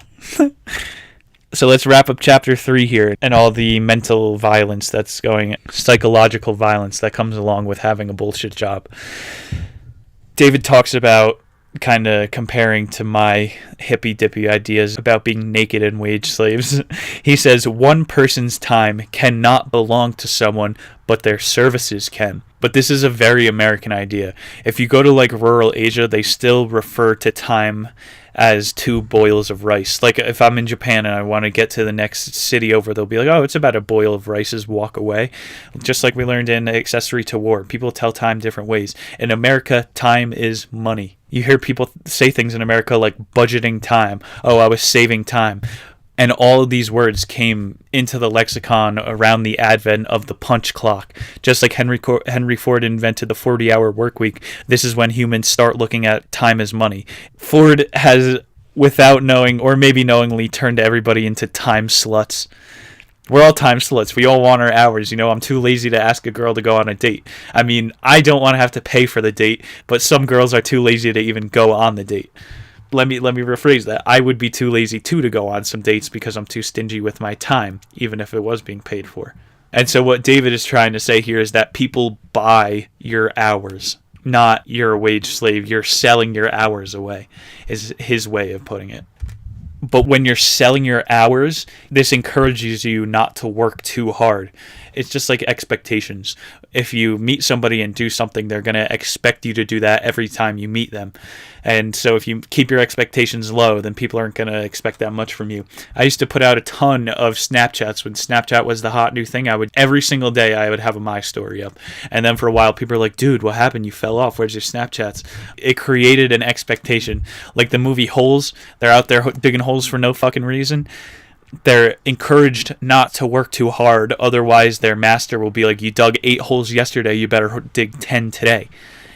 So let's wrap up chapter 3 here and all the mental violence that's going, psychological violence that comes along with having a bullshit job. David talks about kind of comparing to my hippy-dippy ideas about being naked and wage slaves. He says, one person's time cannot belong to someone, but their services can. But this is a very American idea. If you go to like rural Asia, they still refer to time as 2 boils of rice. Like if I'm in Japan and I want to get to the next city over, they'll be like, oh, it's about a boil of rices, walk away. Just like we learned in Accessory to War. People tell time different ways. In America, time is money. You hear people say things in America like budgeting time. Oh, I was saving time. And all of these words came into the lexicon around the advent of the punch clock. Just like Henry Ford invented the 40-hour work week, this is when humans start looking at time as money. Ford has, without knowing or maybe knowingly, turned everybody into time sluts. We're all time sluts. We all want our hours. You know, I'm too lazy to ask a girl to go on a date. I mean, I don't want to have to pay for the date, but some girls are too lazy to even go on the date. Let me rephrase that. I would be too lazy to go on some dates because I'm too stingy with my time, even if it was being paid for. And so what David is trying to say here is that people buy your hours, not you're a wage slave. You're selling your hours away, is his way of putting it. But when you're selling your hours, this encourages you not to work too hard. It's just like expectations. If you meet somebody and do something, they're going to expect you to do that every time you meet them. And so if you keep your expectations low, then people aren't going to expect that much from you. I used to put out a ton of Snapchats. When Snapchat was the hot new thing, every single day I would have a My Story up. And then for a while, people are like, dude, what happened? You fell off. Where's your Snapchats? It created an expectation. Like the movie Holes, they're out there digging holes for no fucking reason. They're encouraged not to work too hard. Otherwise, their master will be like, you dug 8 holes yesterday, you better dig 10 today.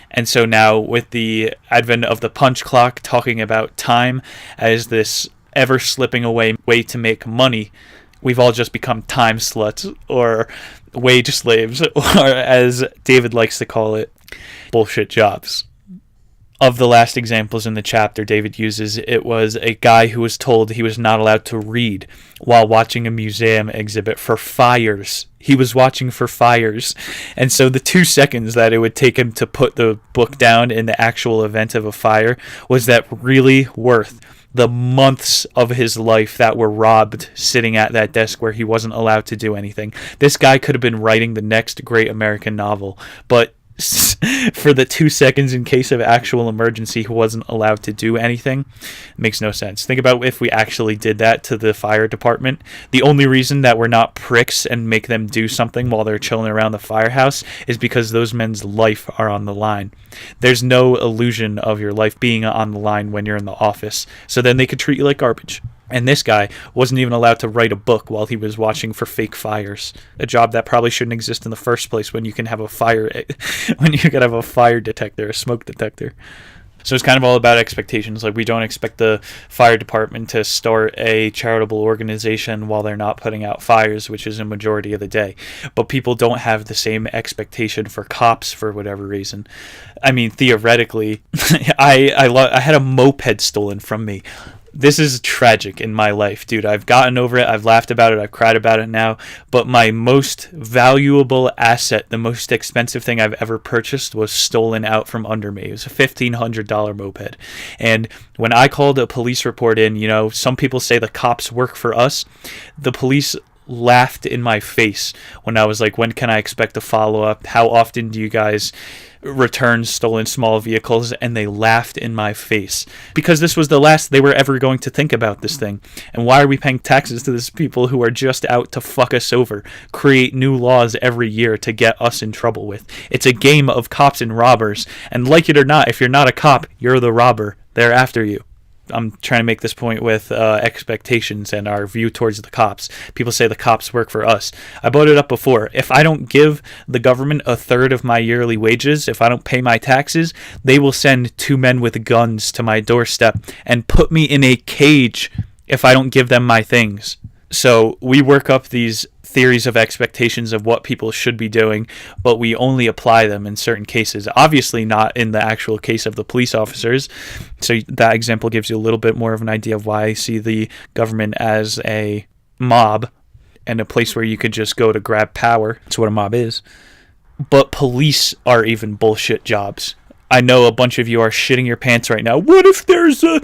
And so now with the advent of the punch clock, talking about time as this ever slipping away way to make money, we've all just become time sluts or wage slaves, or as David likes to call it, bullshit jobs. Of the last examples in the chapter David uses, it was a guy who was told he was not allowed to read while watching a museum exhibit for fires. He was watching for fires. And so the 2 seconds that it would take him to put the book down in the actual event of a fire, was that really worth the months of his life that were robbed sitting at that desk where he wasn't allowed to do anything? This guy could have been writing the next great American novel, but for the 2 seconds in case of actual emergency, he wasn't allowed to do anything. It makes no sense. Think about if we actually did that to the fire department. The only reason that we're not pricks and make them do something while they're chilling around the firehouse is because those men's life are on the line. There's no illusion of your life being on the line when you're in the office, so then they could treat you like garbage. And this guy wasn't even allowed to write a book while he was watching for fake fires. A job that probably shouldn't exist in the first place when you can have a fire detector, a smoke detector. So it's kind of all about expectations. Like, we don't expect the fire department to start a charitable organization while they're not putting out fires, which is a majority of the day. But people don't have the same expectation for cops for whatever reason. I mean, theoretically, I had a moped stolen from me. This is tragic in my life, dude. I've gotten over it. I've laughed about it. I've cried about it now. But my most valuable asset, the most expensive thing I've ever purchased, was stolen out from under me. It was a $1,500 moped. And when I called a police report in, you know, some people say the cops work for us. The police laughed in my face when I was like, when can I expect a follow-up? How often do you guys return stolen small vehicles? And they laughed in my face because this was the last they were ever going to think about this thing. And why are we paying taxes to these people who are just out to fuck us over, create new laws every year to get us in trouble with? It's a game of cops and robbers, and like it or not, if you're not a cop, you're the robber. They're after you. I'm trying to make this point with expectations and our view towards the cops. People say the cops work for us. I brought it up before. If I don't give the government a third of my yearly wages, if I don't pay my taxes, they will send 2 men with guns to my doorstep and put me in a cage if I don't give them my things. So we work up these theories of expectations of what people should be doing, but we only apply them in certain cases. Obviously not in the actual case of the police officers. So that example gives you a little bit more of an idea of why I see the government as a mob and a place where you could just go to grab power. That's what a mob is. But police are even bullshit jobs. I know a bunch of you are shitting your pants right now. What if there's a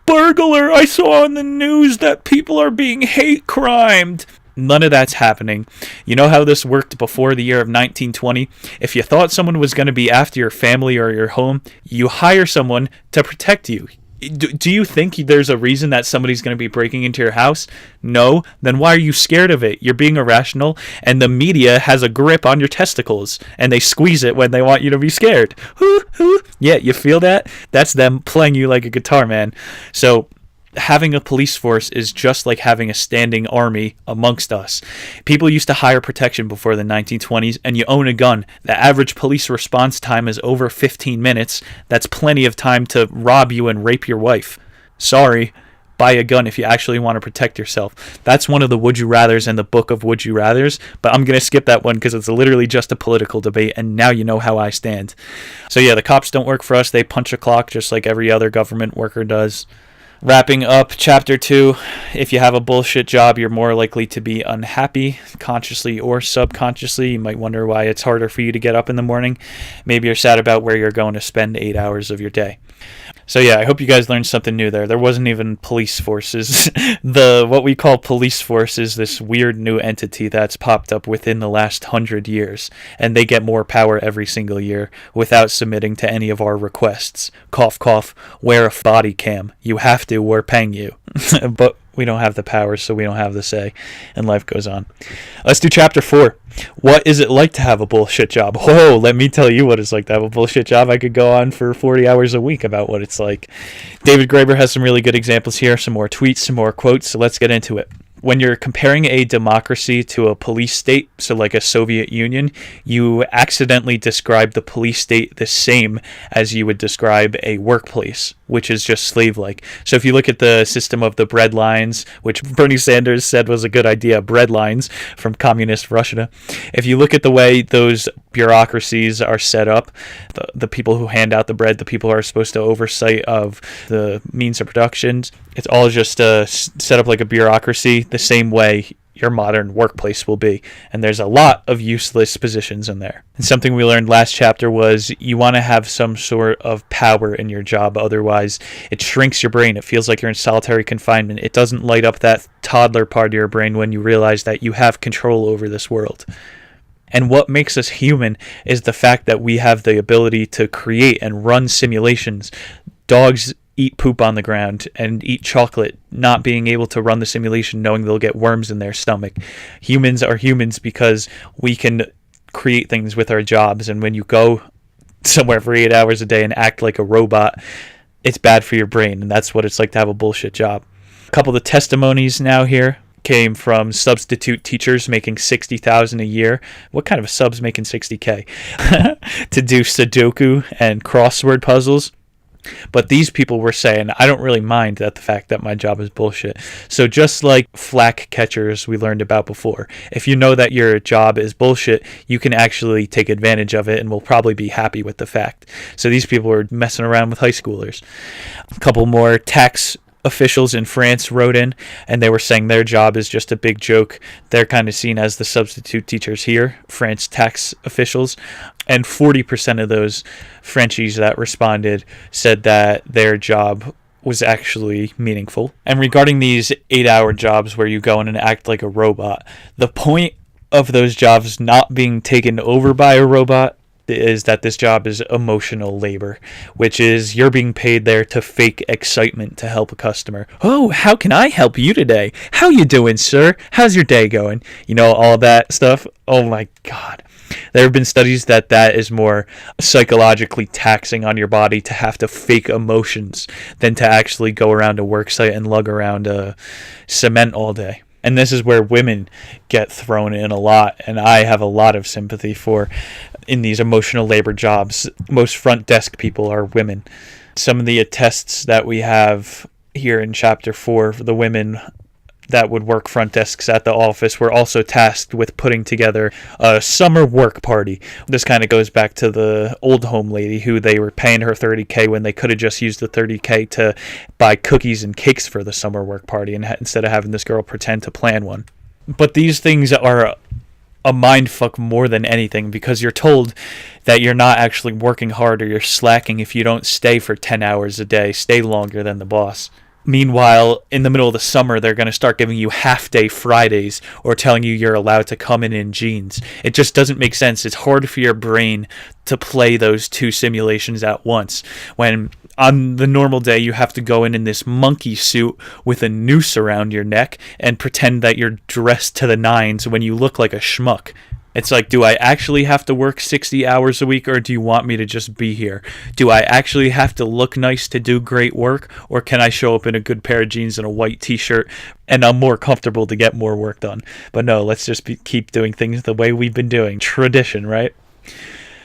burglar? I saw on the news that people are being hate crimed. None of that's happening. You know how this worked before the year of 1920? If you thought someone was going to be after your family or your home, you hire someone to protect you. Do you think there's a reason that somebody's going to be breaking into your house? No? Then why are you scared of it? You're being irrational, and the media has a grip on your testicles, and they squeeze it when they want you to be scared. Yeah, you feel that? That's them playing you like a guitar, man. So having a police force is just like having a standing army amongst us. People used to hire protection before the 1920s, and you own a gun. The average police response time is over 15 minutes. That's plenty of time to rob you and rape your wife. Sorry, buy a gun if you actually want to protect yourself. That's one of the Would You Rathers in the book of Would You Rathers, but I'm going to skip that one because it's literally just a political debate, and now you know how I stand. So yeah, the cops don't work for us. They punch a clock just like every other government worker does. Wrapping up Chapter 2, if you have a bullshit job, you're more likely to be unhappy, consciously or subconsciously. You might wonder why it's harder for you to get up in the morning. Maybe you're sad about where you're going to spend 8 hours of your day. So yeah, I hope you guys learned something new there. There wasn't even police forces. What we call police force is this weird new entity that's popped up within the last 100 years, and they get more power every single year without submitting to any of our requests. Cough, cough, wear a body cam. You have to, we're paying you. But we don't have the power, so we don't have the say, and life goes on. Let's do Chapter 4. What is it like to have a bullshit job? Oh, let me tell you what it's like to have a bullshit job. I could go on for 40 hours a week about what it's like. David Graeber has some really good examples here, some more tweets, some more quotes, so let's get into it. When you're comparing a democracy to a police state, so like a Soviet Union, you accidentally describe the police state the same as you would describe a workplace, which is just slave-like. So if you look at the system of the bread lines, which Bernie Sanders said was a good idea, bread lines from communist Russia, if you look at the way those bureaucracies are set up, the people who hand out the bread, the people who are supposed to oversight of the means of production, it's all just set up like a bureaucracy, the same way your modern workplace will be. And there's a lot of useless positions in there. And something we learned last chapter was you want to have some sort of power in your job. Otherwise, it shrinks your brain. It feels like you're in solitary confinement. It doesn't light up that toddler part of your brain when you realize that you have control over this world. And what makes us human is the fact that we have the ability to create and run simulations. Dogs eat poop on the ground and eat chocolate, not being able to run the simulation knowing they'll get worms in their stomach. Humans are humans because we can create things with our jobs, and when you go somewhere for 8 hours a day and act like a robot, it's bad for your brain, and that's what it's like to have a bullshit job. A couple of the testimonies now here came from substitute teachers making $60,000 a year. What kind of a sub's making $60K? To do Sudoku and crossword puzzles. But these people were saying, I don't really mind the fact that my job is bullshit. So just like Flak Catchers we learned about before, if you know that your job is bullshit, you can actually take advantage of it and will probably be happy with the fact. So these people were messing around with high schoolers. A couple more tax officials in France wrote in, and they were saying their job is just a big joke. They're kind of seen as the substitute teachers here, French tax officials. And 40% of those Frenchies that responded said that their job was actually meaningful. And regarding these 8-hour jobs where you go in and act like a robot, the point of those jobs not being taken over by a robot is that this job is emotional labor, which is you're being paid there to fake excitement to help a customer. Oh, how can I help you today? How you doing, sir? How's your day going? You know, all that stuff. Oh my God. There have been studies that is more psychologically taxing on your body to have to fake emotions than to actually go around a work site and lug around cement all day. And this is where women get thrown in a lot, and I have a lot of sympathy for in these emotional labor jobs. Most front desk people are women. Some of the attests that we have here in Chapter 4, the women that would work front desks at the office were also tasked with putting together a summer work party. This kind of goes back to the old home lady who they were paying her $30K when they could have just used the $30K to buy cookies and cakes for the summer work party, and instead of having this girl pretend to plan one. But these things are a mind fuck more than anything, because you're told that you're not actually working hard or you're slacking if you don't stay for 10 hours a day, stay longer than the boss. Meanwhile, in the middle of the summer, they're going to start giving you half-day Fridays or telling you you're allowed to come in jeans. It just doesn't make sense. It's hard for your brain to play those two simulations at once. When on the normal day, you have to go in this monkey suit with a noose around your neck and pretend that you're dressed to the nines when you look like a schmuck. It's like, do I actually have to work 60 hours a week, or do you want me to just be here? Do I actually have to look nice to do great work, or can I show up in a good pair of jeans and a white t-shirt and I'm more comfortable to get more work done? But no, let's just keep doing things the way we've been doing. Tradition, right?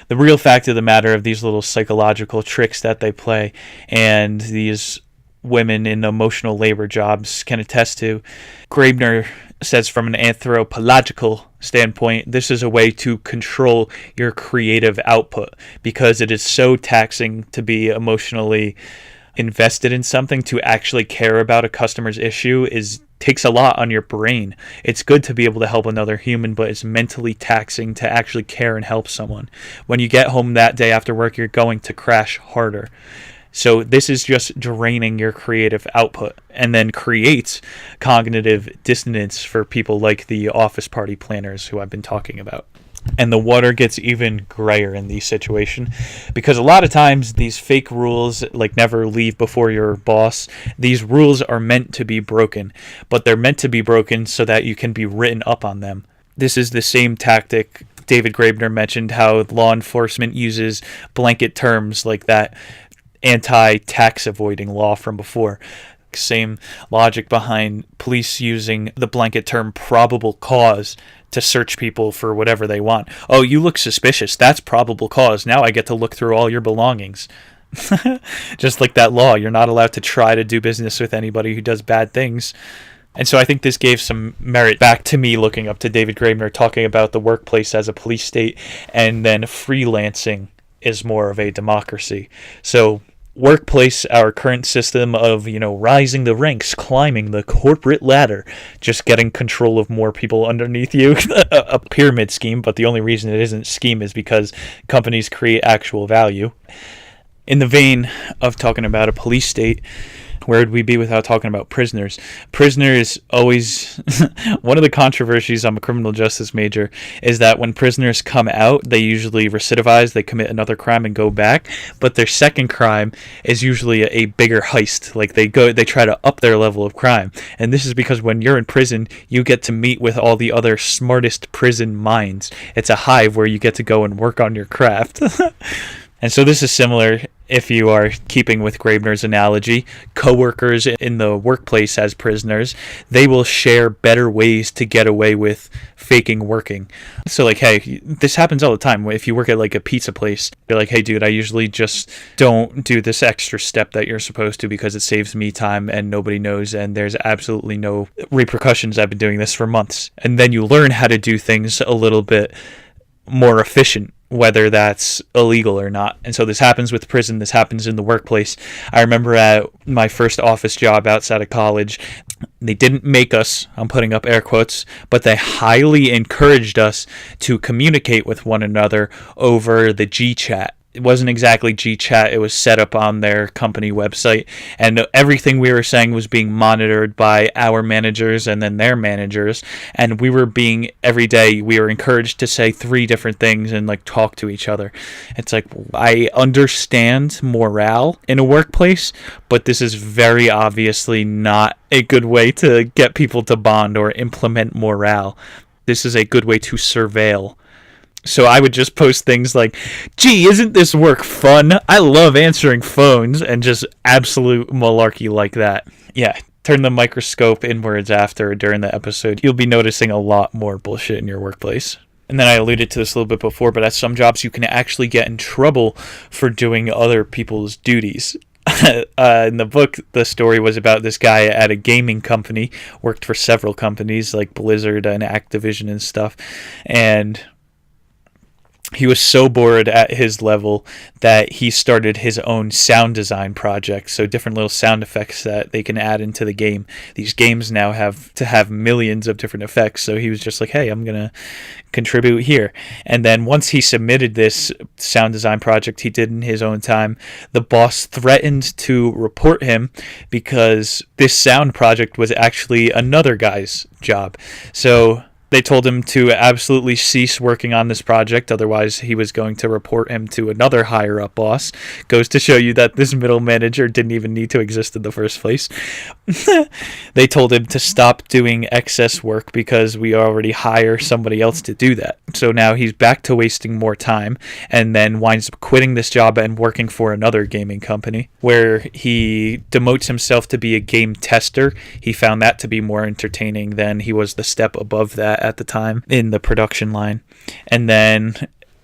The real fact of the matter of these little psychological tricks that they play, and these women in emotional labor jobs can attest to. Graebner says from an anthropological standpoint, this is a way to control your creative output, because it is so taxing to be emotionally invested in something. To actually care about a customer's issue takes a lot on your brain. It's good to be able to help another human, but it's mentally taxing to actually care and help someone. When you get home that day after work, you're going to crash harder. So this is just draining your creative output, and then creates cognitive dissonance for people like the office party planners who I've been talking about. And the water gets even grayer in these situations, because a lot of times these fake rules, like never leave before your boss, these rules are meant to be broken, but they're meant to be broken so that you can be written up on them. This is the same tactic David Graebner mentioned, how law enforcement uses blanket terms like that anti-tax avoiding law from before. Same logic behind police using the blanket term probable cause to search people for whatever they want. Oh, you look suspicious. That's probable cause. Now I get to look through all your belongings. Just like that law, you're not allowed to try to do business with anybody who does bad things. And so I think this gave some merit back to me looking up to David Graebner talking about the workplace as a police state, and then freelancing is more of a democracy. So workplace, our current system of, rising the ranks, climbing the corporate ladder, just getting control of more people underneath you, a pyramid scheme, but the only reason it isn't scheme is because companies create actual value. In the vein of talking about a police state, where would we be without talking about prisoners? Prisoners always... One of the controversies, I'm a criminal justice major, is that when prisoners come out, they usually recidivize, they commit another crime and go back, but their second crime is usually a bigger heist. Like they try to up their level of crime. And this is because when you're in prison, you get to meet with all the other smartest prison minds. It's a hive where you get to go and work on your craft. And so this is similar. If you are keeping with Graebner's analogy, coworkers in the workplace as prisoners, they will share better ways to get away with faking working. So like, hey, this happens all the time. If you work at like a pizza place, you're like, hey dude, I usually just don't do this extra step that you're supposed to because it saves me time and nobody knows, and there's absolutely no repercussions. I've been doing this for months. And then you learn how to do things a little bit more efficient, whether that's illegal or not. And so this happens with prison, this happens in the workplace. I remember at my first office job outside of college, they didn't make us, I'm putting up air quotes, but they highly encouraged us to communicate with one another over the G-chat. It wasn't exactly G-chat, it was set up on their company website, and everything we were saying was being monitored by our managers and then their managers, and every day we were encouraged to say 3 different things and like talk to each other. It's like, I understand morale in a workplace, but this is very obviously not a good way to get people to bond or implement morale. This is a good way to surveil. So I would just post things like, gee, isn't this work fun? I love answering phones, and just absolute malarkey like that. Yeah, turn the microscope inwards after or during the episode. You'll be noticing a lot more bullshit in your workplace. And then I alluded to this a little bit before, but at some jobs you can actually get in trouble for doing other people's duties. In the book, the story was about this guy at a gaming company, worked for several companies like Blizzard and Activision and stuff, and He was so bored at his level that he started his own sound design project. So different little sound effects that they can add into the game. These games now have to have millions of different effects. So he was just like, hey, I'm going to contribute here. And then once he submitted this sound design project he did in his own time, the boss threatened to report him because this sound project was actually another guy's job. So they told him to absolutely cease working on this project, otherwise he was going to report him to another higher-up boss. Goes to show you that this middle manager didn't even need to exist in the first place. They told him to stop doing excess work because we already hire somebody else to do that. So now he's back to wasting more time, and then winds up quitting this job and working for another gaming company, where he demotes himself to be a game tester. He found that to be more entertaining than he was the step above that at the time in the production line. And then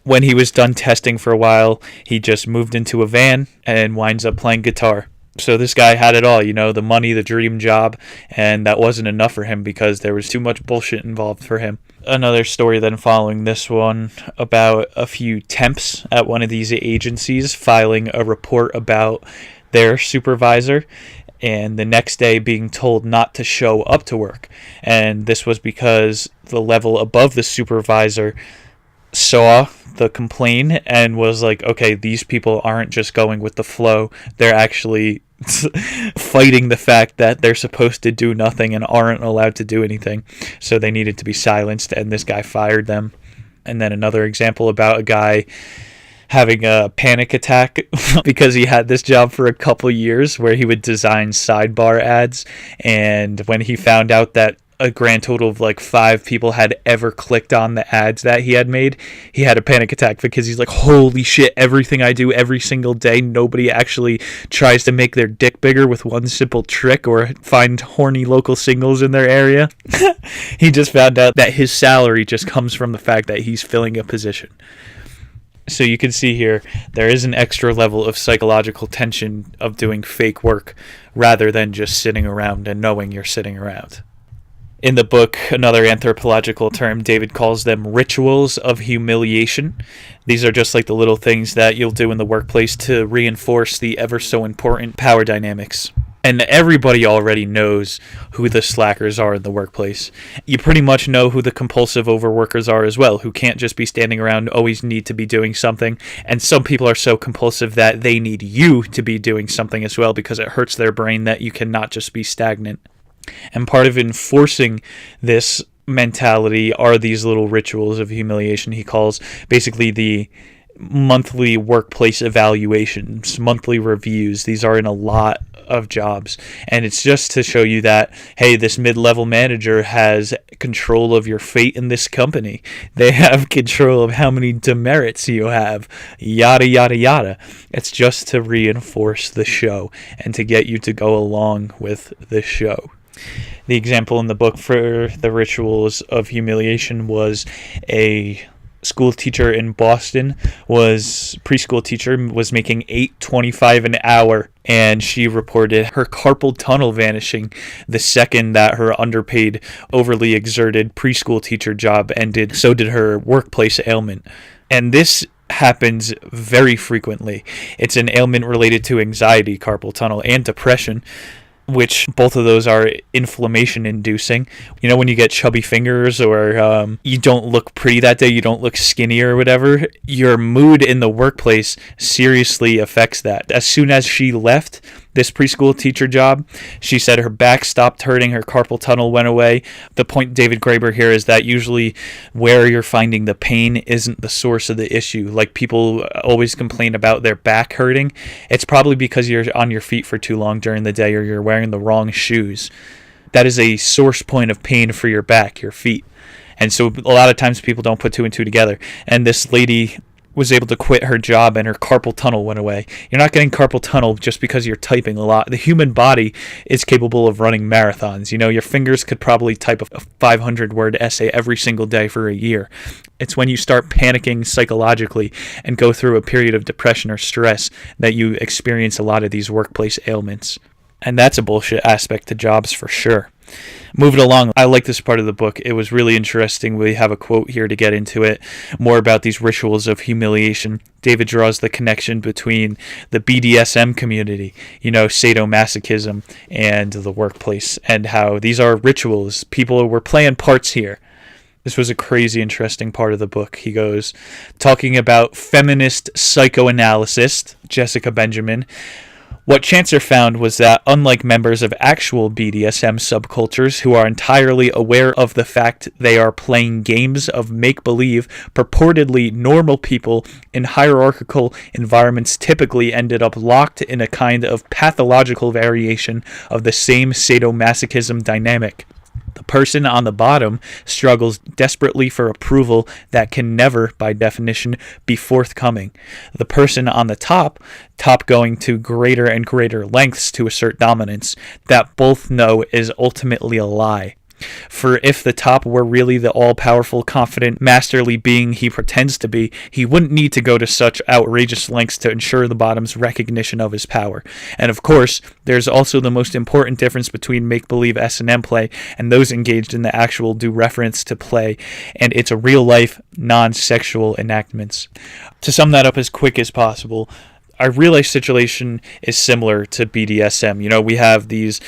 when he was done testing for a while, he just moved into a van and winds up playing guitar. So this guy had it all, the money, the dream job, and that wasn't enough for him because there was too much bullshit involved for him. Another story then following this one about a few temps at one of these agencies filing a report about their supervisor, and the next day being told not to show up to work. And this was because the level above the supervisor saw the complaint and was like, okay, these people aren't just going with the flow, they're actually fighting the fact that they're supposed to do nothing and aren't allowed to do anything. So they needed to be silenced, and this guy fired them. And then another example about a guy having a panic attack because he had this job for a couple years where he would design sidebar ads, and when he found out that a grand total of like 5 people had ever clicked on the ads that he had made, he had a panic attack because he's like, holy shit, everything I do every single day, nobody actually tries to make their dick bigger with one simple trick or find horny local singles in their area. He just found out that his salary just comes from the fact that he's filling a position. So you can see here, there is an extra level of psychological tension of doing fake work rather than just sitting around and knowing you're sitting around. In the book, another anthropological term, David calls them rituals of humiliation. These are just like the little things that you'll do in the workplace to reinforce the ever so important power dynamics. And everybody already knows who the slackers are in the workplace. You pretty much know who the compulsive overworkers are as well, who can't just be standing around, always need to be doing something. And some people are so compulsive that they need you to be doing something as well because it hurts their brain that you cannot just be stagnant. And part of enforcing this mentality are these little rituals of humiliation. He calls basically the monthly workplace evaluations, monthly reviews. These are in a lot of jobs, and it's just to show you that, hey, this mid-level manager has control of your fate in this company. They have control of how many demerits you have, yada yada yada. It's just to reinforce the show and to get you to go along with the show. The example in the book for the rituals of humiliation was a school teacher in Boston, preschool teacher, was making $8.25 an hour, and she reported her carpal tunnel vanishing the second that her underpaid, overly exerted preschool teacher job ended. So did her workplace ailment. And this happens very frequently. It's an ailment related to anxiety, carpal tunnel, and depression, which both of those are inflammation inducing. When you get chubby fingers or you don't look pretty that day, you don't look skinny or whatever, your mood in the workplace seriously affects that. As soon as she left this preschool teacher job, she said her back stopped hurting, her carpal tunnel went away. The point David Graeber here is that usually where you're finding the pain isn't the source of the issue. Like, people always complain about their back hurting. It's probably because you're on your feet for too long during the day or you're wearing the wrong shoes. That is a source point of pain for your back, your feet. And so a lot of times people don't put 2 and 2 together. And this lady was able to quit her job and her carpal tunnel went away. You're not getting carpal tunnel just because you're typing a lot. The human body is capable of running marathons. Your fingers could probably type a 500-word essay every single day for a year. It's when you start panicking psychologically and go through a period of depression or stress that you experience a lot of these workplace ailments. And that's a bullshit aspect to jobs for sure. Moving along, I like this part of the book. It was really interesting. We have a quote here to get into it, more about these rituals of humiliation. David draws the connection between the BDSM community, sadomasochism, and the workplace, and how these are rituals. People were playing parts here. This was a crazy interesting part of the book. He goes, talking about feminist psychoanalyst Jessica Benjamin. What Chancer found was that, unlike members of actual BDSM subcultures who are entirely aware of the fact they are playing games of make-believe, purportedly normal people in hierarchical environments typically ended up locked in a kind of pathological variation of the same sadomasochism dynamic. The person on the bottom struggles desperately for approval that can never, by definition, be forthcoming. The person on the top going to greater and greater lengths to assert dominance, that both know is ultimately a lie. For if the top were really the all-powerful, confident, masterly being he pretends to be, he wouldn't need to go to such outrageous lengths to ensure the bottom's recognition of his power. And of course, there's also the most important difference between make-believe S&M play and those engaged in the actual due reference to play, and it's a real-life, non-sexual enactments. To sum that up as quick as possible, our real-life situation is similar to BDSM. We have these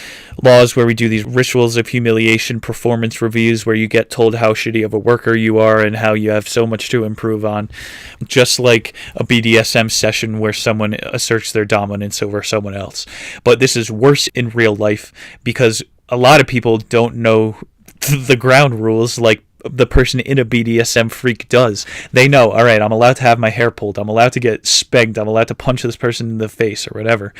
laws where we do these rituals of humiliation, performance reviews, where you get told how shitty of a worker you are and how you have so much to improve on. Just like a BDSM session where someone asserts their dominance over someone else. But this is worse in real life because a lot of people don't know the ground rules like the person in a BDSM freak does. They know, all right, I'm allowed to have my hair pulled. I'm allowed to get spanked. I'm allowed to punch this person in the face or whatever.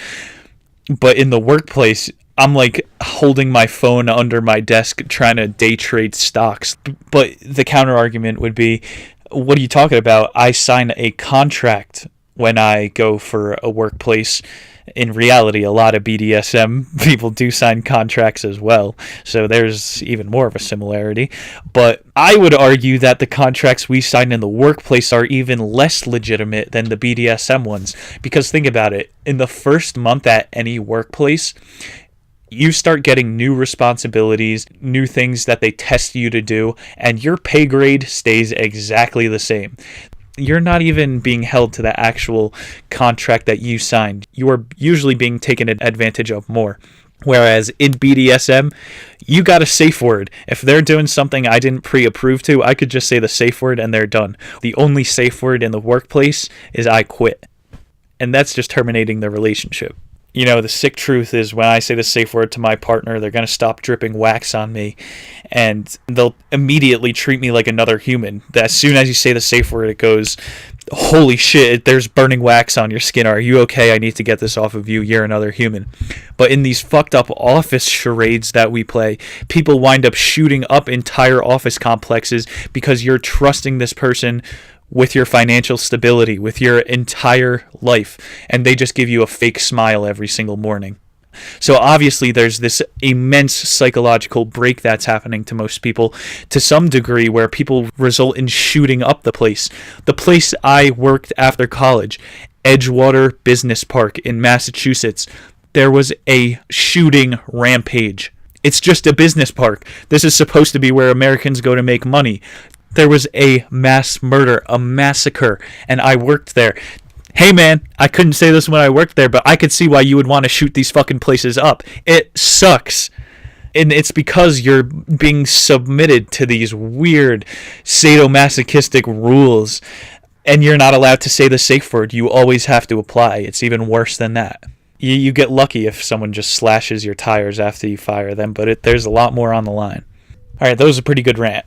But in the workplace, I'm like holding my phone under my desk trying to day trade stocks. But the counter argument would be, what are you talking about? I sign a contract when I go for a workplace. In reality, a lot of BDSM people do sign contracts as well, so there's even more of a similarity. But I would argue that the contracts we sign in the workplace are even less legitimate than the BDSM ones, because think about it, in the first month at any workplace, you start getting new responsibilities, new things that they test you to do, and your pay grade stays exactly the same. You're not even being held to the actual contract that you signed. You are usually being taken advantage of more. Whereas in BDSM, you got a safe word. If they're doing something I didn't pre-approve to, I could just say the safe word and they're done. The only safe word in the workplace is I quit. And that's just terminating the relationship. The sick truth is when I say the safe word to my partner, they're going to stop dripping wax on me and they'll immediately treat me like another human. As soon as you say the safe word, it goes, holy shit, there's burning wax on your skin. Are you okay? I need to get this off of you. You're another human. But in these fucked up office charades that we play, people wind up shooting up entire office complexes because you're trusting this person with your financial stability, with your entire life, and they just give you a fake smile every single morning. So obviously there's this immense psychological break that's happening to most people to some degree where people result in shooting up the place. The place I worked after college, Edgewater Business Park in Massachusetts, there was a shooting rampage. It's just a business park. This is supposed to be where Americans go to make money. There was a mass murder, a massacre, and I worked there. Hey man, I couldn't say this when I worked there, but I could see why you would want to shoot these fucking places up. It sucks. And it's because you're being submitted to these weird sadomasochistic rules, and you're not allowed to say the safe word. You always have to apply. It's even worse than that. You get lucky if someone just slashes your tires after you fire them, but there's a lot more on the line. All right, that was a pretty good rant.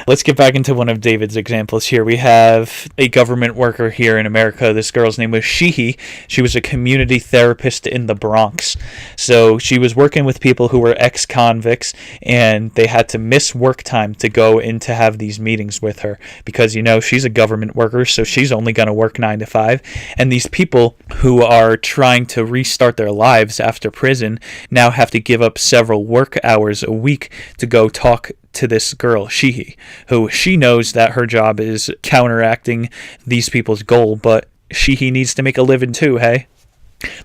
Let's get back into one of David's examples here. We have a government worker here in America. This girl's name was Sheehy. She was a community therapist in the Bronx. So she was working with people who were ex-convicts, and they had to miss work time to go in to have these meetings with her because, she's a government worker, so she's only going to work 9 to 5. And these people who are trying to restart their lives after prison now have to give up several work hours a week to go talk to this girl, Sheehy, who she knows that her job is counteracting these people's goal, but Sheehy needs to make a living too, hey?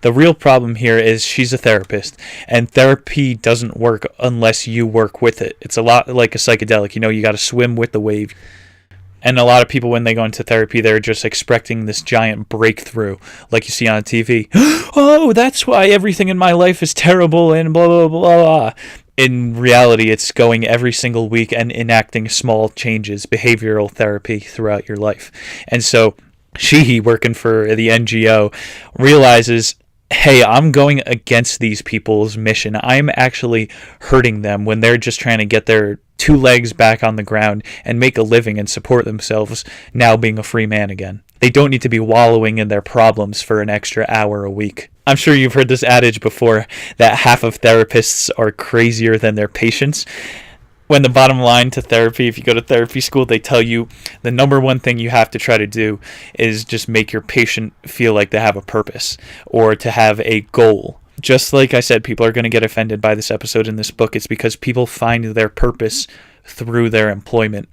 The real problem here is she's a therapist, and therapy doesn't work unless you work with it. It's a lot like a psychedelic. You got to swim with the wave. And a lot of people, when they go into therapy, they're just expecting this giant breakthrough, like you see on TV. Oh, that's why everything in my life is terrible and blah, blah, blah, blah. In reality, it's going every single week and enacting small changes, behavioral therapy throughout your life. And so Sheehy, working for the NGO, realizes, hey, I'm going against these people's mission. I'm actually hurting them when they're just trying to get their 2 legs back on the ground and make a living and support themselves, now being a free man again. They don't need to be wallowing in their problems for an extra hour a week. I'm sure you've heard this adage before, that half of therapists are crazier than their patients. When the bottom line to therapy, if you go to therapy school, they tell you the number one thing you have to try to do is just make your patient feel like they have a purpose or to have a goal. Just like I said, people are going to get offended by this episode in this book. It's because people find their purpose through their employment.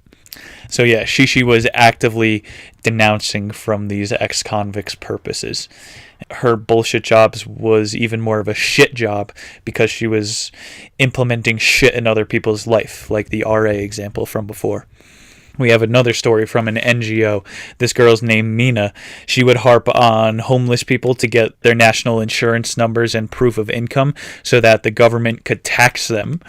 So yeah, Shishi was actively denouncing from these ex-convicts' purposes. Her bullshit jobs was even more of a shit job because she was implementing shit in other people's life, like the RA example from before. We have another story from an NGO. This girl's named Mina. She would harp on homeless people to get their national insurance numbers and proof of income so that the government could tax them.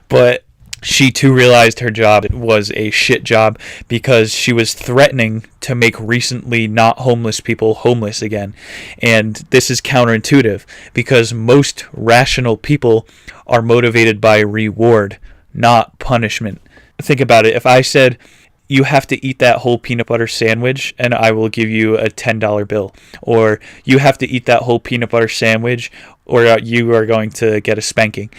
But she too realized her job was a shit job because she was threatening to make recently not homeless people homeless again. And this is counterintuitive because most rational people are motivated by reward, not punishment. Think about it. If I said, you have to eat that whole peanut butter sandwich and I will give you a $10 bill. Or you have to eat that whole peanut butter sandwich or you are going to get a spanking.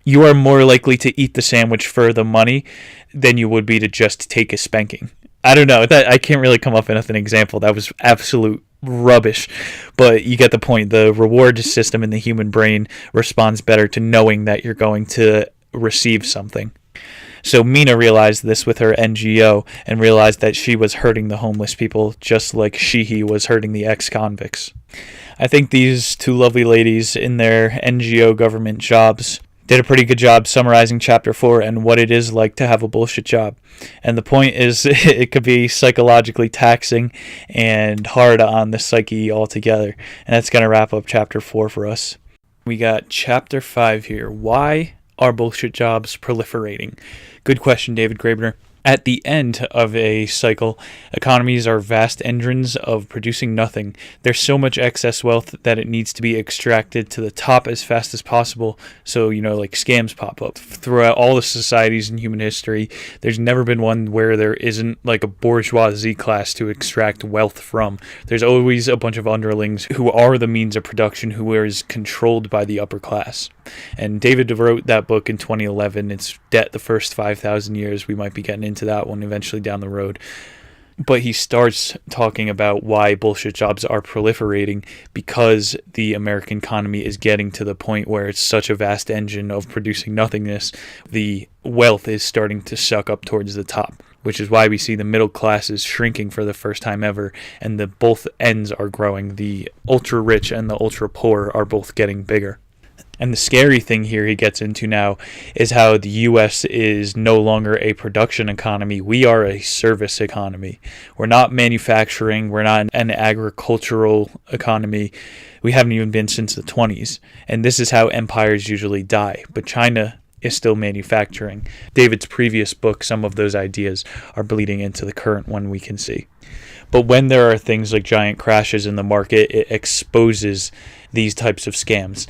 You are more likely to eat the sandwich for the money than you would be to just take a spanking. I don't know. I can't really come up with an example. That was absolute rubbish. But you get the point. The reward system in the human brain responds better to knowing that you're going to receive something. So Mina realized this with her NGO and realized that she was hurting the homeless people just like Sheehy was hurting the ex-convicts. I think these 2 lovely ladies in their NGO government jobs did a pretty good job summarizing Chapter 4 and what it is like to have a bullshit job. And the point is, it could be psychologically taxing and hard on the psyche altogether. And that's going to wrap up Chapter 4 for us. We got Chapter 5 here. Why are bullshit jobs proliferating? Good question, David Graeber. At the end of a cycle, economies are vast engines of producing nothing. There's so much excess wealth that it needs to be extracted to the top as fast as possible. So, like scams pop up. Throughout all the societies in human history, there's never been one where there isn't like a bourgeoisie class to extract wealth from. There's always a bunch of underlings who are the means of production, who is controlled by the upper class. And David wrote that book in 2011. It's Debt the First 5,000 Years. We might be getting into that one eventually down the road. But he starts talking about why bullshit jobs are proliferating because the American economy is getting to the point where it's such a vast engine of producing nothingness. The wealth is starting to suck up towards the top, which is why we see the middle classes shrinking for the first time ever, and the both ends are growing. The ultra rich and the ultra poor are both getting bigger. And the scary thing here he gets into now is how the U.S. is no longer a production economy. We are a service economy. We're not manufacturing. We're not an agricultural economy. We haven't even been since the 20s. And this is how empires usually die. But China is still manufacturing. David's previous book, some of those ideas are bleeding into the current one we can see. But when there are things like giant crashes in the market, it exposes these types of scams.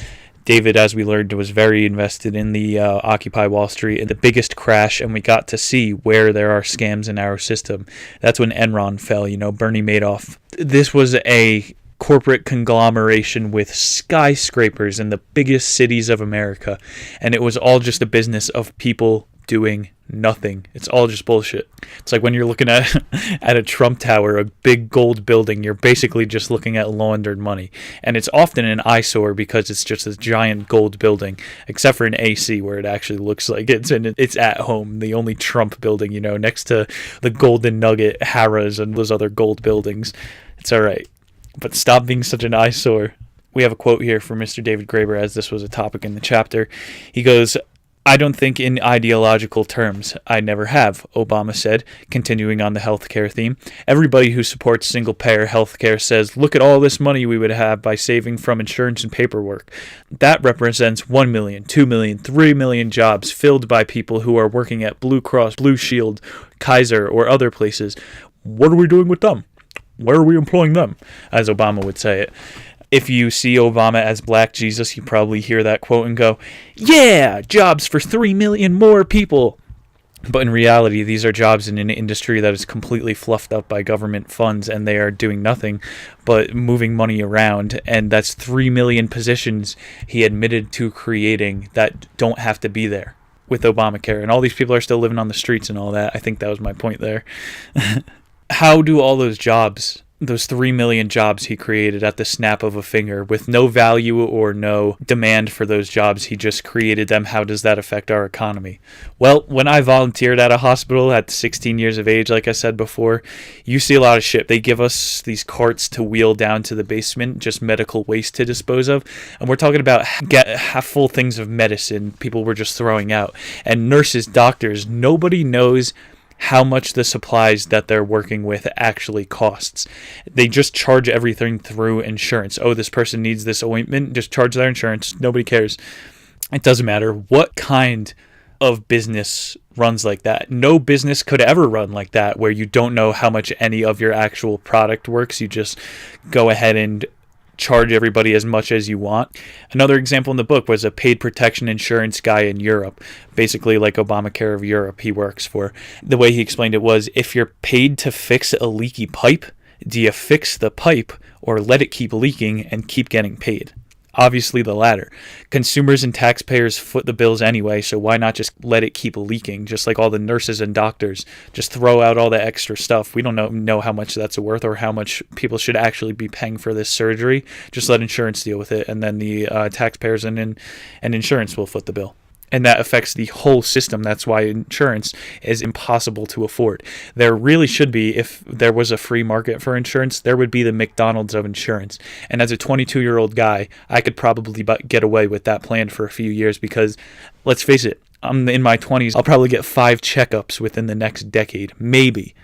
David, as we learned, was very invested in the Occupy Wall Street and the biggest crash, and we got to see where there are scams in our system. That's when Enron fell, Bernie Madoff. This was a corporate conglomeration with skyscrapers in the biggest cities of America, and it was all just a business of people doing nothing. It's all just bullshit. It's like when you're looking at a Trump Tower, a big gold building, you're basically just looking at laundered money. And it's often an eyesore because it's just a giant gold building, except for an AC where it actually looks like it's at home. The only Trump building, next to the Golden Nugget, Harrah's, and those other gold buildings. It's all right. But stop being such an eyesore. We have a quote here from Mr. David Graeber, as this was a topic in the chapter. He goes, "I don't think in ideological terms. I never have," Obama said, continuing on the healthcare theme. "Everybody who supports single-payer healthcare says, look at all this money we would have by saving from insurance and paperwork. That represents 1 million, 2 million, 3 million jobs filled by people who are working at Blue Cross, Blue Shield, Kaiser, or other places. What are we doing with them? Where are we employing them?" As Obama would say it. If you see Obama as Black Jesus, you probably hear that quote and go, yeah, jobs for 3 million more people. But in reality, these are jobs in an industry that is completely fluffed up by government funds, and they are doing nothing but moving money around. And that's 3 million positions he admitted to creating that don't have to be there with Obamacare. And all these people are still living on the streets and all that. I think that was my point there. How do all those jobs, those 3 million jobs he created at the snap of a finger with no value or no demand for those jobs, he just created them, how does that affect our economy? Well, when I volunteered at a hospital at 16 years of age, like I said before, you see a lot of shit. They give us these carts to wheel down to the basement, just medical waste to dispose of, and we're talking about half full things of medicine people were just throwing out. And nurses, doctors, nobody knows how much the supplies that they're working with actually costs. They just charge everything through insurance. Oh, this person needs this ointment, just charge their insurance. Nobody cares. It doesn't matter what kind of business runs like that. No business could ever run like that, where you don't know how much any of your actual product works. You just go ahead and charge everybody as much as you want. Another example in the book was a paid protection insurance guy in Europe, basically like Obamacare of Europe he works for. The way he explained it was, if you're paid to fix a leaky pipe, do you fix the pipe or let it keep leaking and keep getting paid? Obviously the latter. Consumers and taxpayers foot the bills anyway, so why not just let it keep leaking? Just like all the nurses and doctors, just throw out all the extra stuff. We don't know how much that's worth or how much people should actually be paying for this surgery. Just let insurance deal with it, and then the taxpayers and insurance will foot the bill. And that affects the whole system. That's why insurance is impossible to afford. There really should be, if there was a free market for insurance, there would be the McDonald's of insurance. And as a 22-year-old guy, I could probably get away with that plan for a few years because, let's face it, I'm in my 20s. I'll probably get 5 checkups within the next decade, maybe.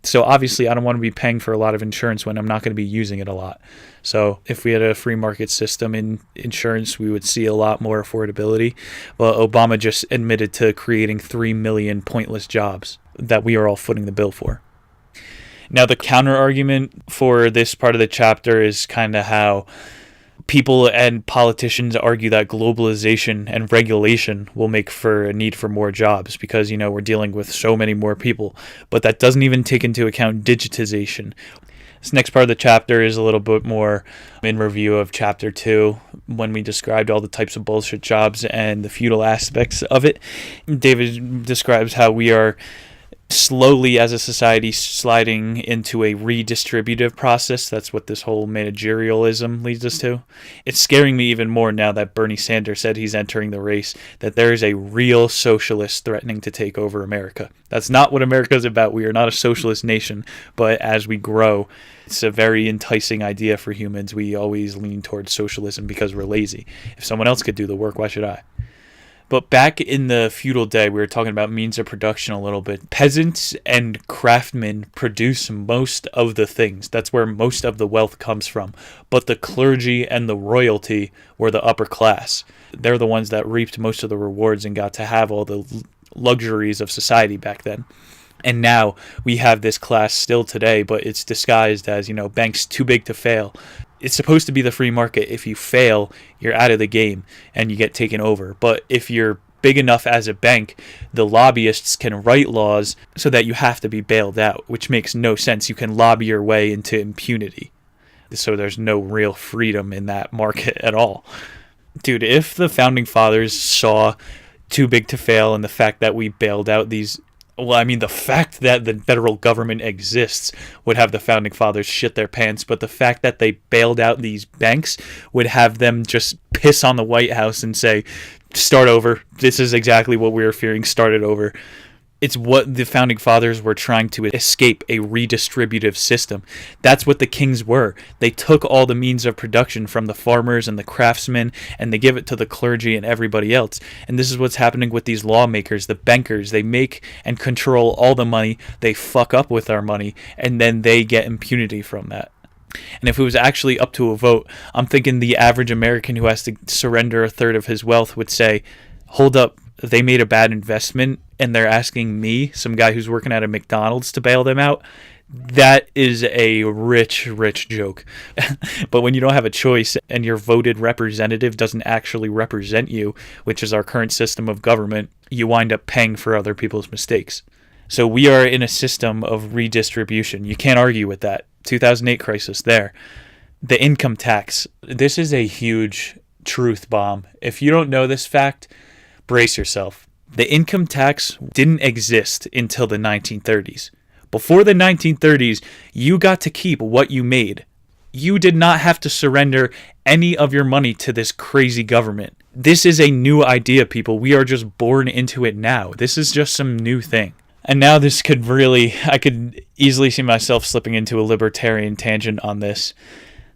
So obviously I don't want to be paying for a lot of insurance when I'm not going to be using it a lot. So if we had a free market system in insurance, we would see a lot more affordability. But Obama just admitted to creating 3 million pointless jobs that we are all footing the bill for. Now the counter argument for this part of the chapter is kind of how people and politicians argue that globalization and regulation will make for a need for more jobs because, we're dealing with so many more people. But that doesn't even take into account digitization. This next part of the chapter is a little bit more in review of chapter 2, when we described all the types of bullshit jobs and the feudal aspects of it. David describes how we are slowly as a society sliding into a redistributive process. That's what this whole managerialism leads us to. It's scaring me even more now that Bernie Sanders said he's entering the race, that there is a real socialist threatening to take over America. That's not what America is about. We are not a socialist nation, but as we grow, it's a very enticing idea for humans. We always lean towards socialism because we're lazy. If someone else could do the work, why should I? But back in the feudal day, we were talking about means of production a little bit. Peasants and craftsmen produce most of the things. That's where most of the wealth comes from. But the clergy and the royalty were the upper class. They're the ones that reaped most of the rewards and got to have all the luxuries of society back then. And now we have this class still today, but it's disguised as, banks too big to fail. It's supposed to be the free market. If you fail, you're out of the game and you get taken over. But if you're big enough as a bank, the lobbyists can write laws so that you have to be bailed out, which makes no sense. You can lobby your way into impunity. So there's no real freedom in that market at all. Dude, if the founding fathers saw too big to fail and the fact that we bailed out these... the fact that the federal government exists would have the founding fathers shit their pants, but the fact that they bailed out these banks would have them just piss on the White House and say, start over. This is exactly what we were fearing, start it over. It's what the founding fathers were trying to escape, a redistributive system. That's what the kings were. They took all the means of production from the farmers and the craftsmen, and they give it to the clergy and everybody else. And this is what's happening with these lawmakers, the bankers. They make and control all the money. They fuck up with our money, and then they get impunity from that. And if it was actually up to a vote, I'm thinking the average American who has to surrender a third of his wealth would say, hold up, they made a bad investment and they're asking me, some guy who's working at a McDonald's, to bail them out. That is a rich joke. But when you don't have a choice and your voted representative doesn't actually represent you, which is our current system of government, you wind up paying for other people's mistakes. So we are in a system of redistribution. You can't argue with that. 2008 crisis there. The income tax. This is a huge truth bomb. If you don't know this fact, brace yourself. The income tax didn't exist until the 1930s. Before the 1930s, you got to keep what you made. You did not have to surrender any of your money to this crazy government. This is a new idea, people. We are just born into it now. This is just some new thing. And now this could really, I could easily see myself slipping into a libertarian tangent on this.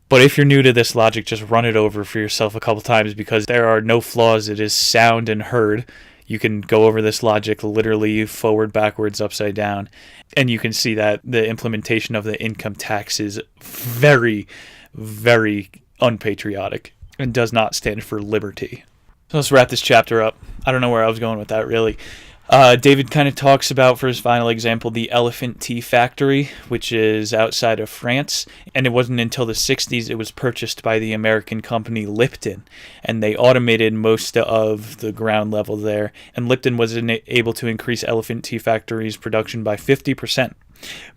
But if you're new to this logic, just run it over for yourself a couple times because there are no flaws. It is sound and heard. You can go over this logic literally forward, backwards, upside down. And you can see that the implementation of the income tax is very, very unpatriotic and does not stand for liberty. So let's wrap this chapter up. I don't know where I was going with that, really. David kind of talks about, for his final example, the Elephant Tea Factory, which is outside of France. And it wasn't until the 60s it was purchased by the American company Lipton. And they automated most of the ground level there. And Lipton was able to increase Elephant Tea Factory's production by 50%.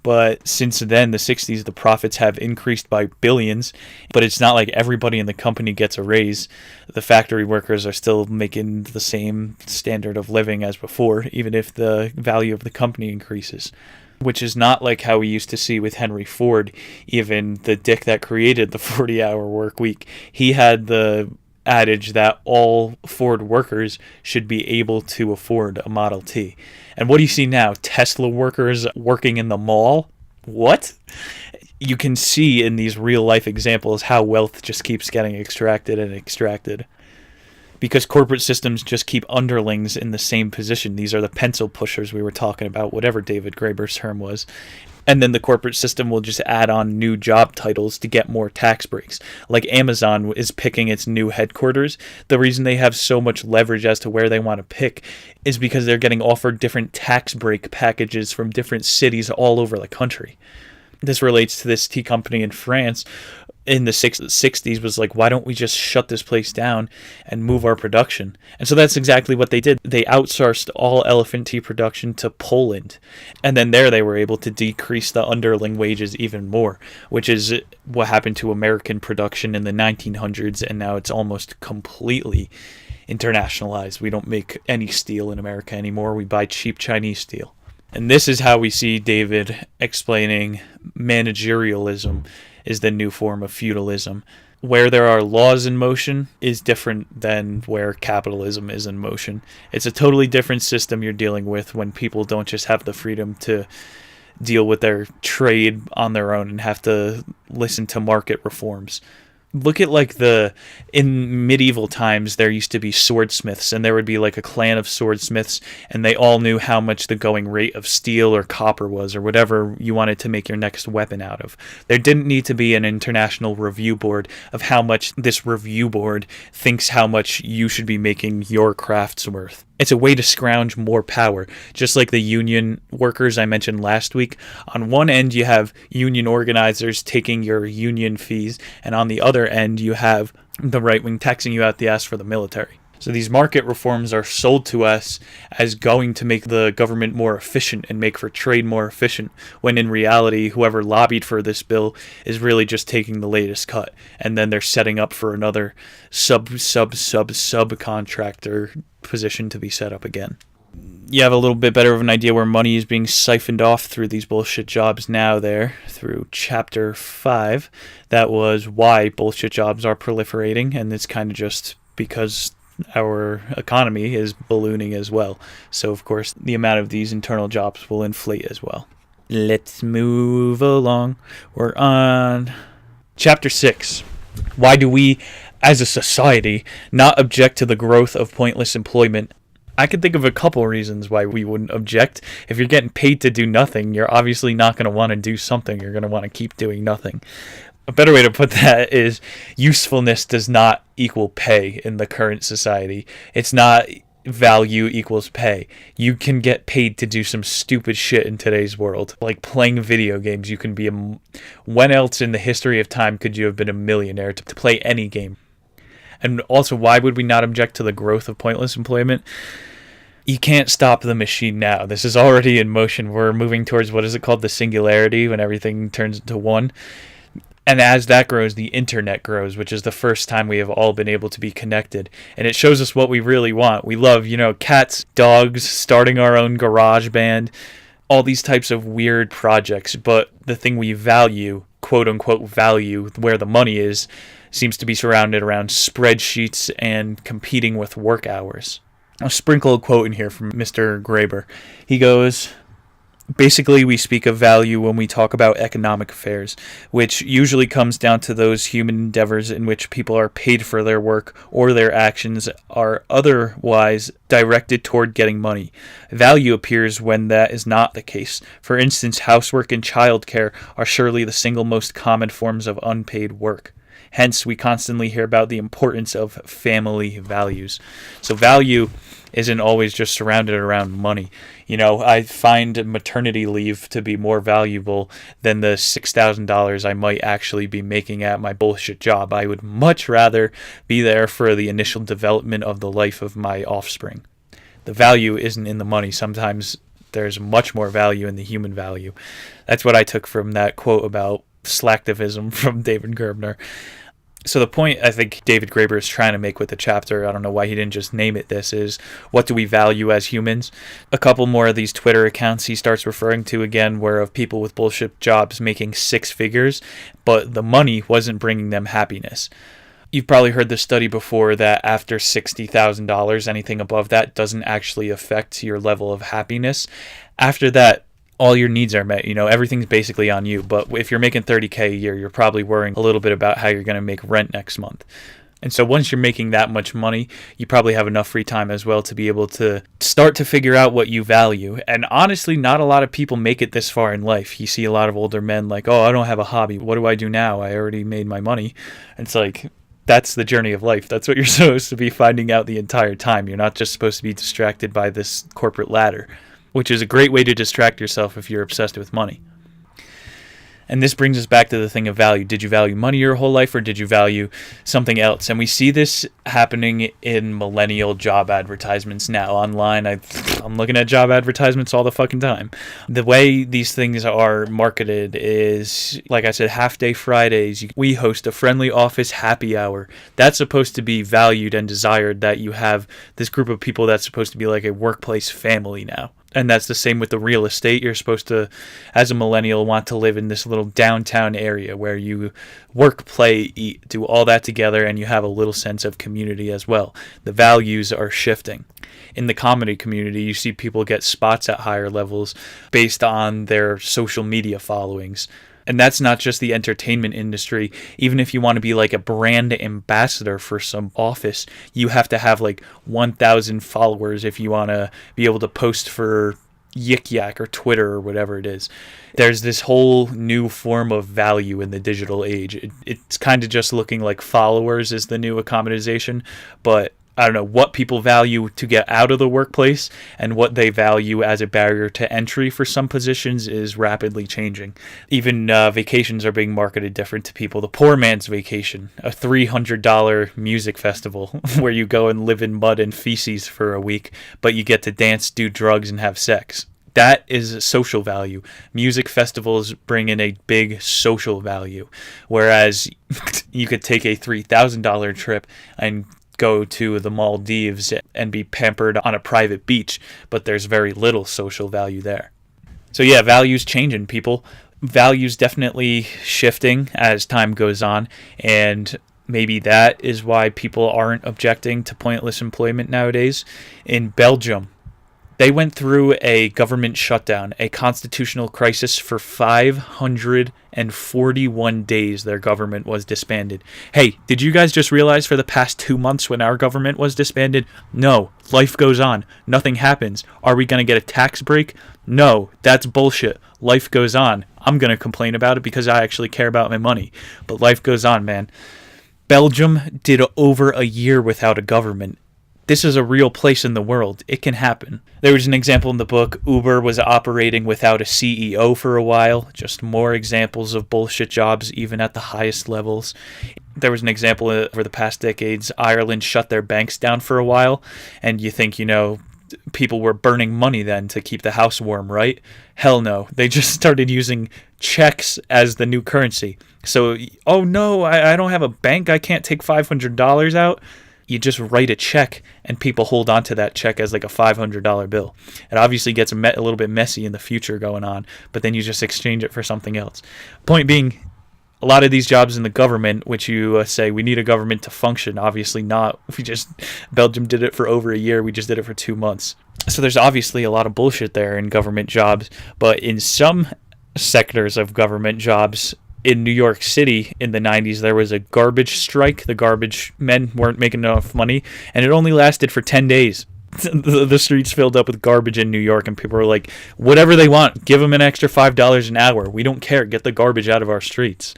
But since then, the 60s, the profits have increased by billions. But it's not like everybody in the company gets a raise. The factory workers are still making the same standard of living as before, even if the value of the company increases. Which is not like how we used to see with Henry Ford, even the dick that created the 40-hour work week. He had the adage that all Ford workers should be able to afford a Model T. And what do you see now? Tesla workers working in the mall? What? You can see in these real-life examples how wealth just keeps getting extracted and extracted. Because corporate systems just keep underlings in the same position. These are the pencil pushers we were talking about, whatever David Graeber's term was. And then the corporate system will just add on new job titles to get more tax breaks. Like Amazon is picking its new headquarters. The reason they have so much leverage as to where they want to pick is because they're getting offered different tax break packages from different cities all over the country. This relates to this tea company in France in the 60s was like, why don't we just shut this place down and move our production? And so that's exactly what they did. They outsourced all elephant tea production to Poland. And then there they were able to decrease the underling wages even more, which is what happened to American production in the 1900s. And now it's almost completely internationalized. We don't make any steel in America anymore. We buy cheap Chinese steel. And this is how we see David explaining managerialism is the new form of feudalism. Where there are laws in motion is different than where capitalism is in motion. It's a totally different system you're dealing with when people don't just have the freedom to deal with their trade on their own and have to listen to market reforms. Look at in medieval times, there used to be swordsmiths, and there would be like a clan of swordsmiths, and they all knew how much the going rate of steel or copper was, or whatever you wanted to make your next weapon out of. There didn't need to be an international review board of how much this review board thinks how much you should be making your crafts worth. It's a way to scrounge more power, just like the union workers I mentioned last week. On one end, you have union organizers taking your union fees, and on the other end, you have the right wing taxing you out the ass for the military. So these market reforms are sold to us as going to make the government more efficient and make for trade more efficient, when in reality, whoever lobbied for this bill is really just taking the latest cut, and then they're setting up for another subcontractor position to be set up again. You have a little bit better of an idea where money is being siphoned off through these bullshit jobs now there, through chapter 5. That was why bullshit jobs are proliferating, and it's kind of just because our economy is ballooning as well. So, of course, the amount of these internal jobs will inflate as well. Let's move along. We're on Chapter 6. Why do we, as a society, not object to the growth of pointless employment? I can think of a couple reasons why we wouldn't object. If you're getting paid to do nothing, you're obviously not going to want to do something. You're going to want to keep doing nothing. A better way to put that is usefulness does not equal pay in the current society. It's not value equals pay. You can get paid to do some stupid shit in today's world. Like playing video games, you can be when else in the history of time could you have been a millionaire to play any game? And also, why would we not object to the growth of pointless employment? You can't stop the machine now. This is already in motion. We're moving towards, what is it called? The singularity, when everything turns into one. And as that grows, the internet grows, which is the first time we have all been able to be connected. And it shows us what we really want. We love, cats, dogs, starting our own garage band, all these types of weird projects. But the thing we value, quote unquote value, where the money is, seems to be surrounded around spreadsheets and competing with work hours. I'll sprinkle a quote in here from Mr. Graeber. He goes, basically, we speak of value when we talk about economic affairs, which usually comes down to those human endeavors in which people are paid for their work or their actions are otherwise directed toward getting money. Value appears when that is not the case. For instance, housework and childcare are surely the single most common forms of unpaid work. Hence, we constantly hear about the importance of family values. So value isn't always just surrounded around money. I find maternity leave to be more valuable than the $6,000 I might actually be making at my bullshit job. I would much rather be there for the initial development of the life of my offspring. The value isn't in the money. Sometimes there's much more value in the human value. That's what I took from that quote about slacktivism from David Gerbner. So the point I think David Graeber is trying to make with the chapter, I don't know why he didn't just name it this, is what do we value as humans? A couple more of these Twitter accounts he starts referring to again were of people with bullshit jobs making six figures, but the money wasn't bringing them happiness. You've probably heard the study before that after $60,000, anything above that doesn't actually affect your level of happiness. After that, all your needs are met. Everything's basically on you. But if you're making $30K a year, you're probably worrying a little bit about how you're going to make rent next month. And so once you're making that much money, you probably have enough free time as well to be able to start to figure out what you value. And honestly, not a lot of people make it this far in life. You see a lot of older men like, oh, I don't have a hobby. What do I do now? I already made my money. It's like, that's the journey of life. That's what you're supposed to be finding out the entire time. You're not just supposed to be distracted by this corporate ladder, which is a great way to distract yourself if you're obsessed with money. And this brings us back to the thing of value. Did you value money your whole life, or did you value something else? And we see this happening in millennial job advertisements now online. I'm looking at job advertisements all the fucking time. The way these things are marketed is, like I said, half-day Fridays. We host a friendly office happy hour. That's supposed to be valued and desired, that you have this group of people that's supposed to be like a workplace family now. And that's the same with the real estate. You're supposed to, as a millennial, want to live in this little downtown area where you work, play, eat, do all that together, and you have a little sense of community as well. The values are shifting. In the comedy community, you see people get spots at higher levels based on their social media followings. And that's not just the entertainment industry. Even if you want to be like a brand ambassador for some office, you have to have like 1,000 followers if you want to be able to post for Yik Yak or Twitter or whatever it is. There's this whole new form of value in the digital age. It's kind of just looking like followers is the new accommodation, but I don't know what people value to get out of the workplace and what they value as a barrier to entry for some positions is rapidly changing. Even vacations are being marketed different to people. The poor man's vacation, a $300 music festival where you go and live in mud and feces for a week, but you get to dance, do drugs, and have sex. That is social value. Music festivals bring in a big social value, whereas you could take a $3,000 trip and go to the Maldives and be pampered on a private beach, but there's very little social value there. So yeah, values changing, people. Values definitely shifting as time goes on, and Maybe that is why people aren't objecting to pointless employment nowadays. In Belgium, they went through a government shutdown, a constitutional crisis for 541 days. Their government was disbanded. Hey, did you guys just realize for the past 2 months when our government was disbanded? No, life goes on. Nothing happens. Are we going to get a tax break? No, that's bullshit. Life goes on. I'm going to complain about it because I actually care about my money. But life goes on, man. Belgium did over a year without a government. This is a real place in the world. It can happen. There was an example in the book. Uber was operating without a CEO for a while. Just more examples of bullshit jobs, even at the highest levels. There was an example over the past decades. Ireland shut their banks down for a while. And you think, people were burning money then to keep the house warm, right? Hell no. They just started using checks as the new currency. So, oh no, I don't have a bank. I can't take $500 out. You just write a check and people hold on to that check as like a $500 bill. It obviously gets a little bit messy in the future going on, but then you just exchange it for something else. Point being, a lot of these jobs in the government, which you say we need a government to function, obviously not. Belgium did it for over a year. We just did it for 2 months. So there's obviously a lot of bullshit there in government jobs, but in some sectors of government jobs, in New York City in the 90s, there was a garbage strike. The garbage men weren't making enough money, and it only lasted for 10 days. The streets filled up with garbage in New York, and people were like, whatever they want, give them an extra $5 an hour. We don't care. Get the garbage out of our streets.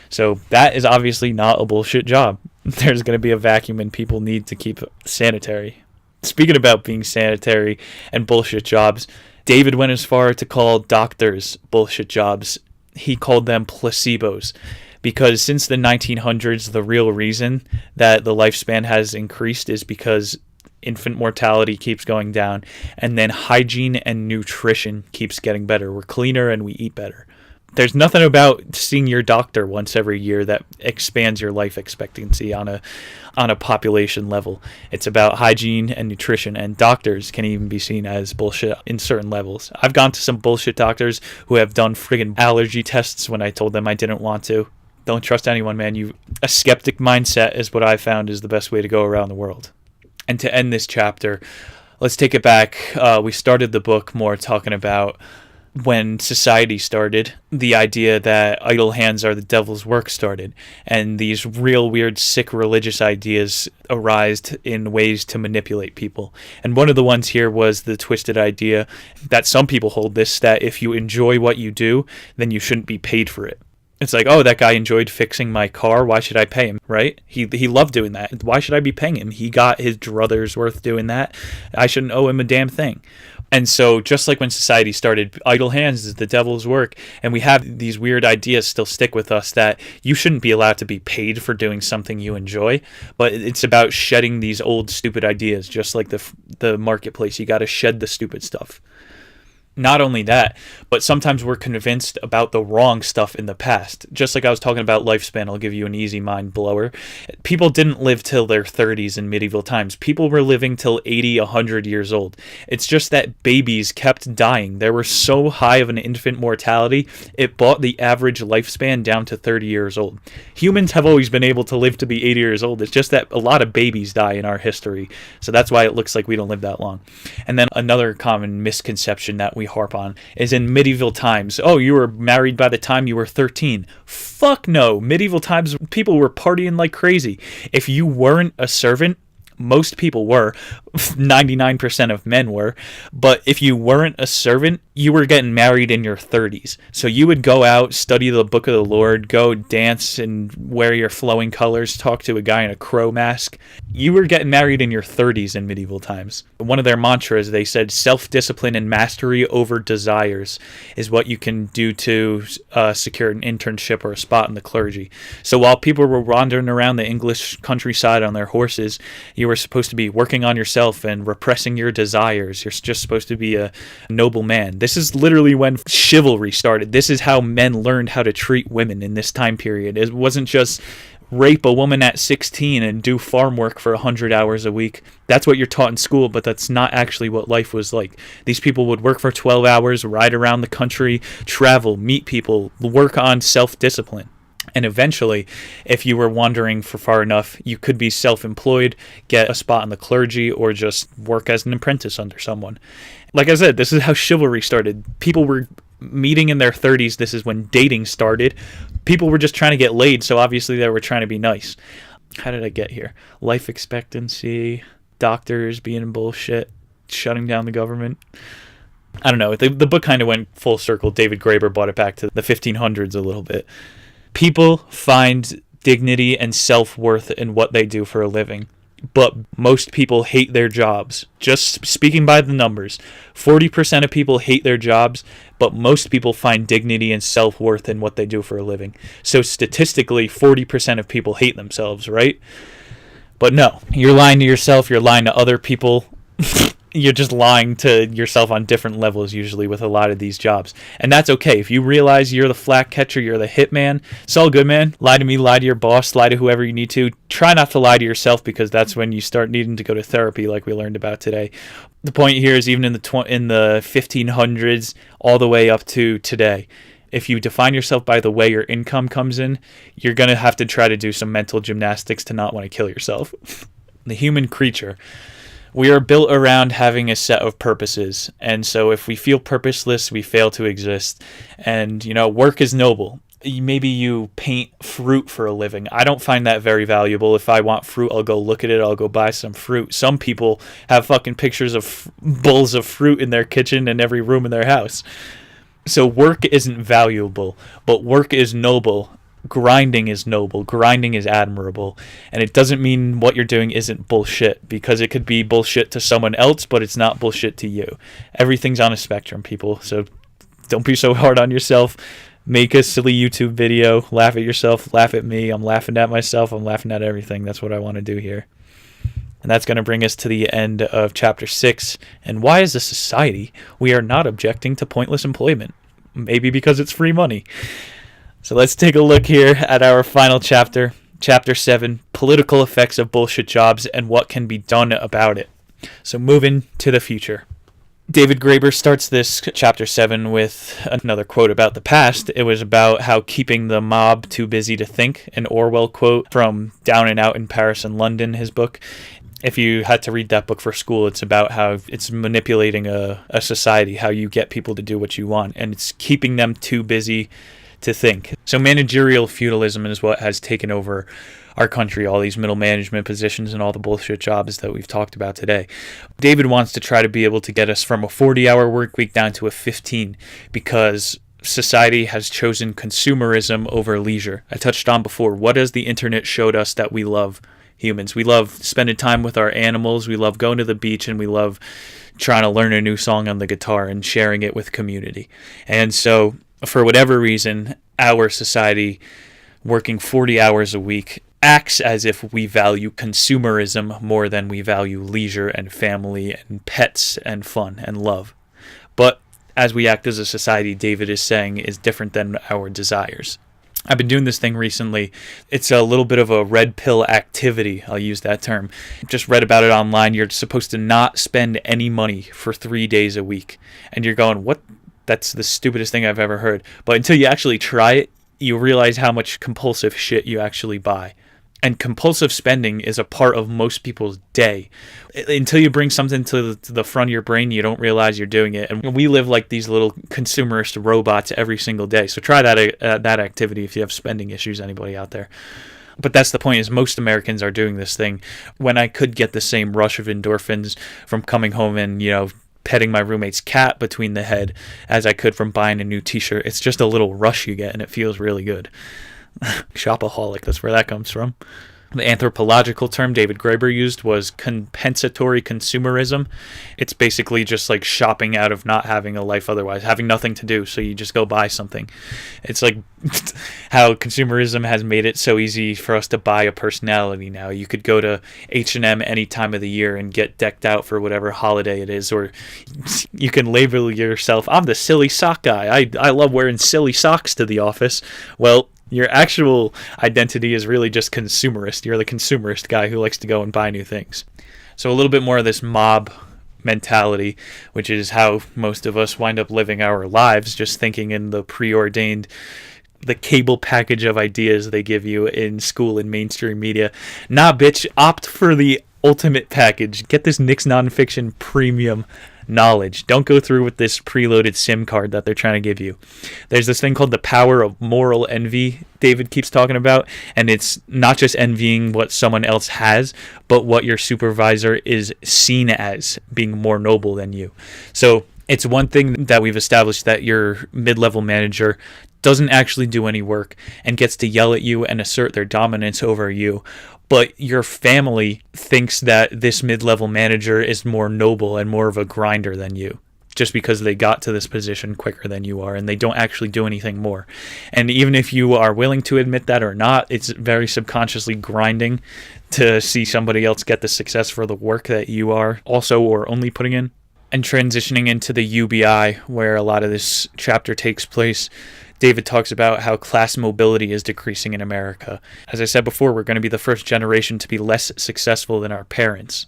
So that is obviously not a bullshit job. There's going to be a vacuum, and people need to keep sanitary. Speaking about being sanitary and bullshit jobs, David went as far to call doctors bullshit jobs. He called them placebos, because since the 1900s, the real reason that the lifespan has increased is because infant mortality keeps going down, and then hygiene and nutrition keeps getting better. We're cleaner and we eat better. There's nothing about seeing your doctor once every year that expands your life expectancy on a population level. It's about hygiene and nutrition, and doctors can even be seen as bullshit in certain levels. I've gone to some bullshit doctors who have done friggin' allergy tests when I told them I didn't want to. Don't trust anyone, man. A skeptic mindset is what I found is the best way to go around the world. And to end this chapter, let's take it back. We started the book more talking about when society started, the idea that idle hands are the devil's work started, and these real weird, sick religious ideas arised in ways to manipulate people. And one of the ones here was the twisted idea that some people hold this, that if you enjoy what you do, then you shouldn't be paid for it. It's like, oh, that guy enjoyed fixing my car. Why should I pay him, right? He loved doing that. Why should I be paying him? He got his druthers worth doing that. I shouldn't owe him a damn thing. And so just like when society started, idle hands is the devil's work. And we have these weird ideas still stick with us that you shouldn't be allowed to be paid for doing something you enjoy. But it's about shedding these old stupid ideas, just like the marketplace. You got to shed the stupid stuff. Not only that, but sometimes we're convinced about the wrong stuff in the past. Just like I was talking about lifespan, I'll give you an easy mind blower. People didn't live till their 30s in medieval times. People were living till 80, 100 years old. It's just that babies kept dying. There were so high of an infant mortality, it brought the average lifespan down to 30 years old. Humans have always been able to live to be 80 years old. It's just that a lot of babies die in our history. So that's why it looks like we don't live that long. And then another common misconception that we harp on is in medieval times, oh, you were married by the time you were 13. Fuck no. Medieval times, people were partying like crazy. If you weren't a servant, most people were, 99% of men were, but if you weren't a servant, you were getting married in your 30s. So you would go out, study the book of the Lord, go dance and wear your flowing colors, talk to a guy in a crow mask. You were getting married in your 30s in medieval times. One of their mantras, they said, self-discipline and mastery over desires is what you can do to secure an internship or a spot in the clergy. So while people were wandering around the English countryside on their horses, you were supposed to be working on yourself and repressing your desires. You're just supposed to be a noble man. This is literally when chivalry started. This is how men learned how to treat women in this time period. It wasn't just rape a woman at 16 and do farm work for 100 hours a week. That's what you're taught in school, but that's not actually what life was like. These people would work for 12 hours, ride around the country, travel, meet people, work on self-discipline. And eventually, if you were wandering for far enough, you could be self-employed, get a spot in the clergy, or just work as an apprentice under someone. Like I said, this is how chivalry started. People were meeting in their 30s. This is when dating started. People were just trying to get laid, so obviously they were trying to be nice. How did I get here? Life expectancy, doctors being bullshit, shutting down the government. I don't know. The book kind of went full circle. David Graeber brought it back to the 1500s a little bit. People find dignity and self-worth in what they do for a living, but most people hate their jobs. Just speaking by the numbers, 40% of people hate their jobs, but most people find dignity and self-worth in what they do for a living. So statistically, 40% of people hate themselves, right? But no, you're lying to yourself, you're lying to other people. You're just lying to yourself on different levels usually with a lot of these jobs. And that's okay. If you realize you're the flak catcher, you're the hitman, it's all good, man. Lie to me, lie to your boss, lie to whoever you need to. Try not to lie to yourself, because that's when you start needing to go to therapy, like we learned about today. The point here is even in the 1500s all the way up to today, if you define yourself by the way your income comes in, you're going to have to try to do some mental gymnastics to not want to kill yourself. The human creature. We are built around having a set of purposes, and so if we feel purposeless, we fail to exist. And, work is noble. Maybe you paint fruit for a living. I don't find that very valuable. If I want fruit, I'll go look at it, I'll go buy some fruit. Some people have fucking pictures of bowls of fruit in their kitchen and every room in their house. So work isn't valuable, but work is noble. Grinding is noble, grinding is admirable, and it doesn't mean what you're doing isn't bullshit, because it could be bullshit to someone else, but it's not bullshit to you. Everything's on a spectrum, people, so don't be so hard on yourself. Make a silly YouTube video, laugh at yourself, laugh at me, I'm laughing at myself, I'm laughing at everything. That's what I want to do here. And that's going to bring us to the end of Chapter 6, and why as a society we are not objecting to pointless employment. Maybe because it's free money. So let's take a look here at our final chapter, Chapter 7, Political Effects of Bullshit Jobs and What Can Be Done About It. So moving to the future. David Graeber starts this Chapter 7 with another quote about the past. It was about how keeping the mob too busy to think, an Orwell quote from Down and Out in Paris and London, his book. If you had to read that book for school, it's about how it's manipulating a society, how you get people to do what you want, and it's keeping them too busy to think. So managerial feudalism is what has taken over our country, all these middle management positions and all the bullshit jobs that we've talked about today. David wants to try to be able to get us from a 40-hour work week down to a 15, because society has chosen consumerism over leisure. I touched on before, what has the internet showed us that we love? Humans. We love spending time with our animals, we love going to the beach, and we love trying to learn a new song on the guitar and sharing it with community. And so for whatever reason, our society working 40 hours a week acts as if we value consumerism more than we value leisure and family and pets and fun and love. But as we act as a society, David is saying, is different than our desires. I've been doing this thing recently. It's a little bit of a red pill activity. I'll use that term. Just read about it online. You're supposed to not spend any money for 3 days a week. And you're going, what? That's the stupidest thing I've ever heard. But until you actually try it, you realize how much compulsive shit you actually buy. And compulsive spending is a part of most people's day. Until you bring something to the front of your brain, you don't realize you're doing it. And we live like these little consumerist robots every single day. So try that activity if you have spending issues, anybody out there. But that's the point, is most Americans are doing this thing. When I could get the same rush of endorphins from coming home and, petting my roommate's cat between the head as I could from buying a new t-shirt. It's just a little rush you get, and it feels really good. Shopaholic, that's where that comes from. The anthropological term David Graeber used was compensatory consumerism. It's basically just like shopping out of not having a life otherwise, having nothing to do, so you just go buy something. It's like how consumerism has made it so easy for us to buy a personality now. You could go to H&M any time of the year and get decked out for whatever holiday it is, or you can label yourself, I'm the silly sock guy. I love wearing silly socks to the office. Well, your actual identity is really just consumerist. You're the consumerist guy who likes to go and buy new things. So a little bit more of this mob mentality, which is how most of us wind up living our lives, just thinking in the preordained the cable package of ideas they give you in school and mainstream media. Nah, bitch, opt for the ultimate package. Get this Nick's Nonfiction premium knowledge. Don't go through with this preloaded SIM card that they're trying to give you. There's this thing called the power of moral envy David keeps talking about, and it's not just envying what someone else has, but what your supervisor is seen as being more noble than you. So it's one thing that we've established, that your mid-level manager doesn't actually do any work and gets to yell at you and assert their dominance over you. But your family thinks that this mid-level manager is more noble and more of a grinder than you, just because they got to this position quicker than you are, and they don't actually do anything more. And even if you are willing to admit that or not, it's very subconsciously grinding to see somebody else get the success for the work that you are also or only putting in. And transitioning into the UBI, where a lot of this chapter takes place, David talks about how class mobility is decreasing in America. As I said before, we're going to be the first generation to be less successful than our parents.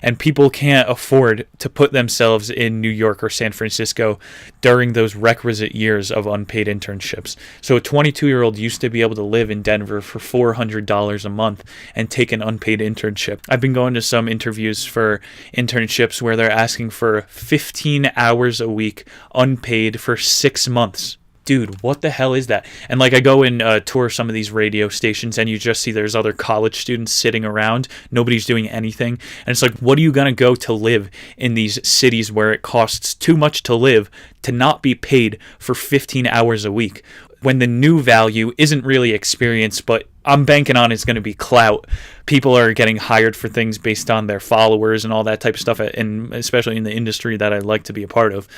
And people can't afford to put themselves in New York or San Francisco during those requisite years of unpaid internships. So a 22-year-old used to be able to live in Denver for $400 a month and take an unpaid internship. I've been going to some interviews for internships where they're asking for 15 hours a week unpaid for 6 months. Dude, what the hell is that? And like, I go and tour some of these radio stations, and you just see there's other college students sitting around. Nobody's doing anything. And it's like, what are you going to go to live in these cities where it costs too much to live to not be paid for 15 hours a week, when the new value isn't really experience, but I'm banking on it's going to be clout. People are getting hired for things based on their followers and all that type of stuff, and especially in the industry that I like to be a part of.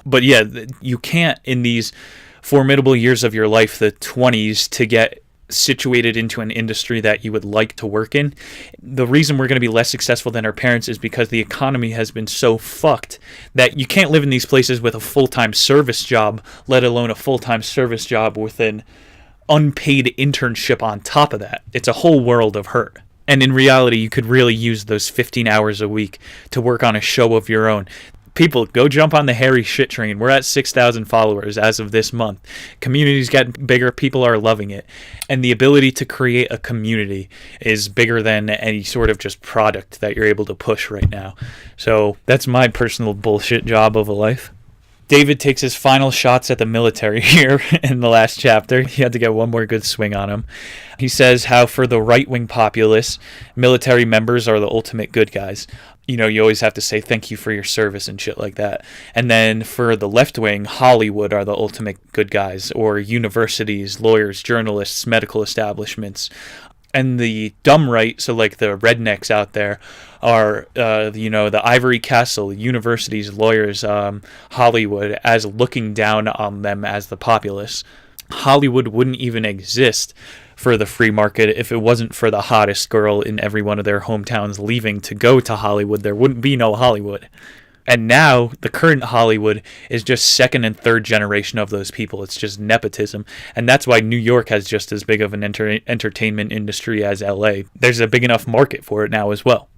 But yeah, you can't, in these formidable years of your life, the 20s, to get situated into an industry that you would like to work in. The reason we're going to be less successful than our parents is because the economy has been so fucked that you can't live in these places with a full-time service job, let alone a full-time service job with an unpaid internship on top of that. It's a whole world of hurt. And in reality, you could really use those 15 hours a week to work on a show of your own. People, go jump on the hairy shit train. We're at 6,000 followers as of this month. Community's getting bigger. People are loving it. And the ability to create a community is bigger than any sort of just product that you're able to push right now. So that's my personal bullshit job of a life. David takes his final shots at the military here in the last chapter. He had to get one more good swing on him. He says how for the right-wing populace, military members are the ultimate good guys. You know, you always have to say thank you for your service and shit like that. And then for the left wing, Hollywood are the ultimate good guys, or universities, lawyers, journalists, medical establishments. And the dumb right, so like the rednecks out there, are, the ivory castle, universities, lawyers, Hollywood, as looking down on them as the populace. Hollywood wouldn't even exist for the free market if it wasn't for the hottest girl in every one of their hometowns leaving to go to Hollywood. There wouldn't be no Hollywood. And now the current Hollywood is just second and third generation of those people. It's just nepotism. And that's why New York has just as big of an entertainment industry as LA. There's a big enough market for it now as well.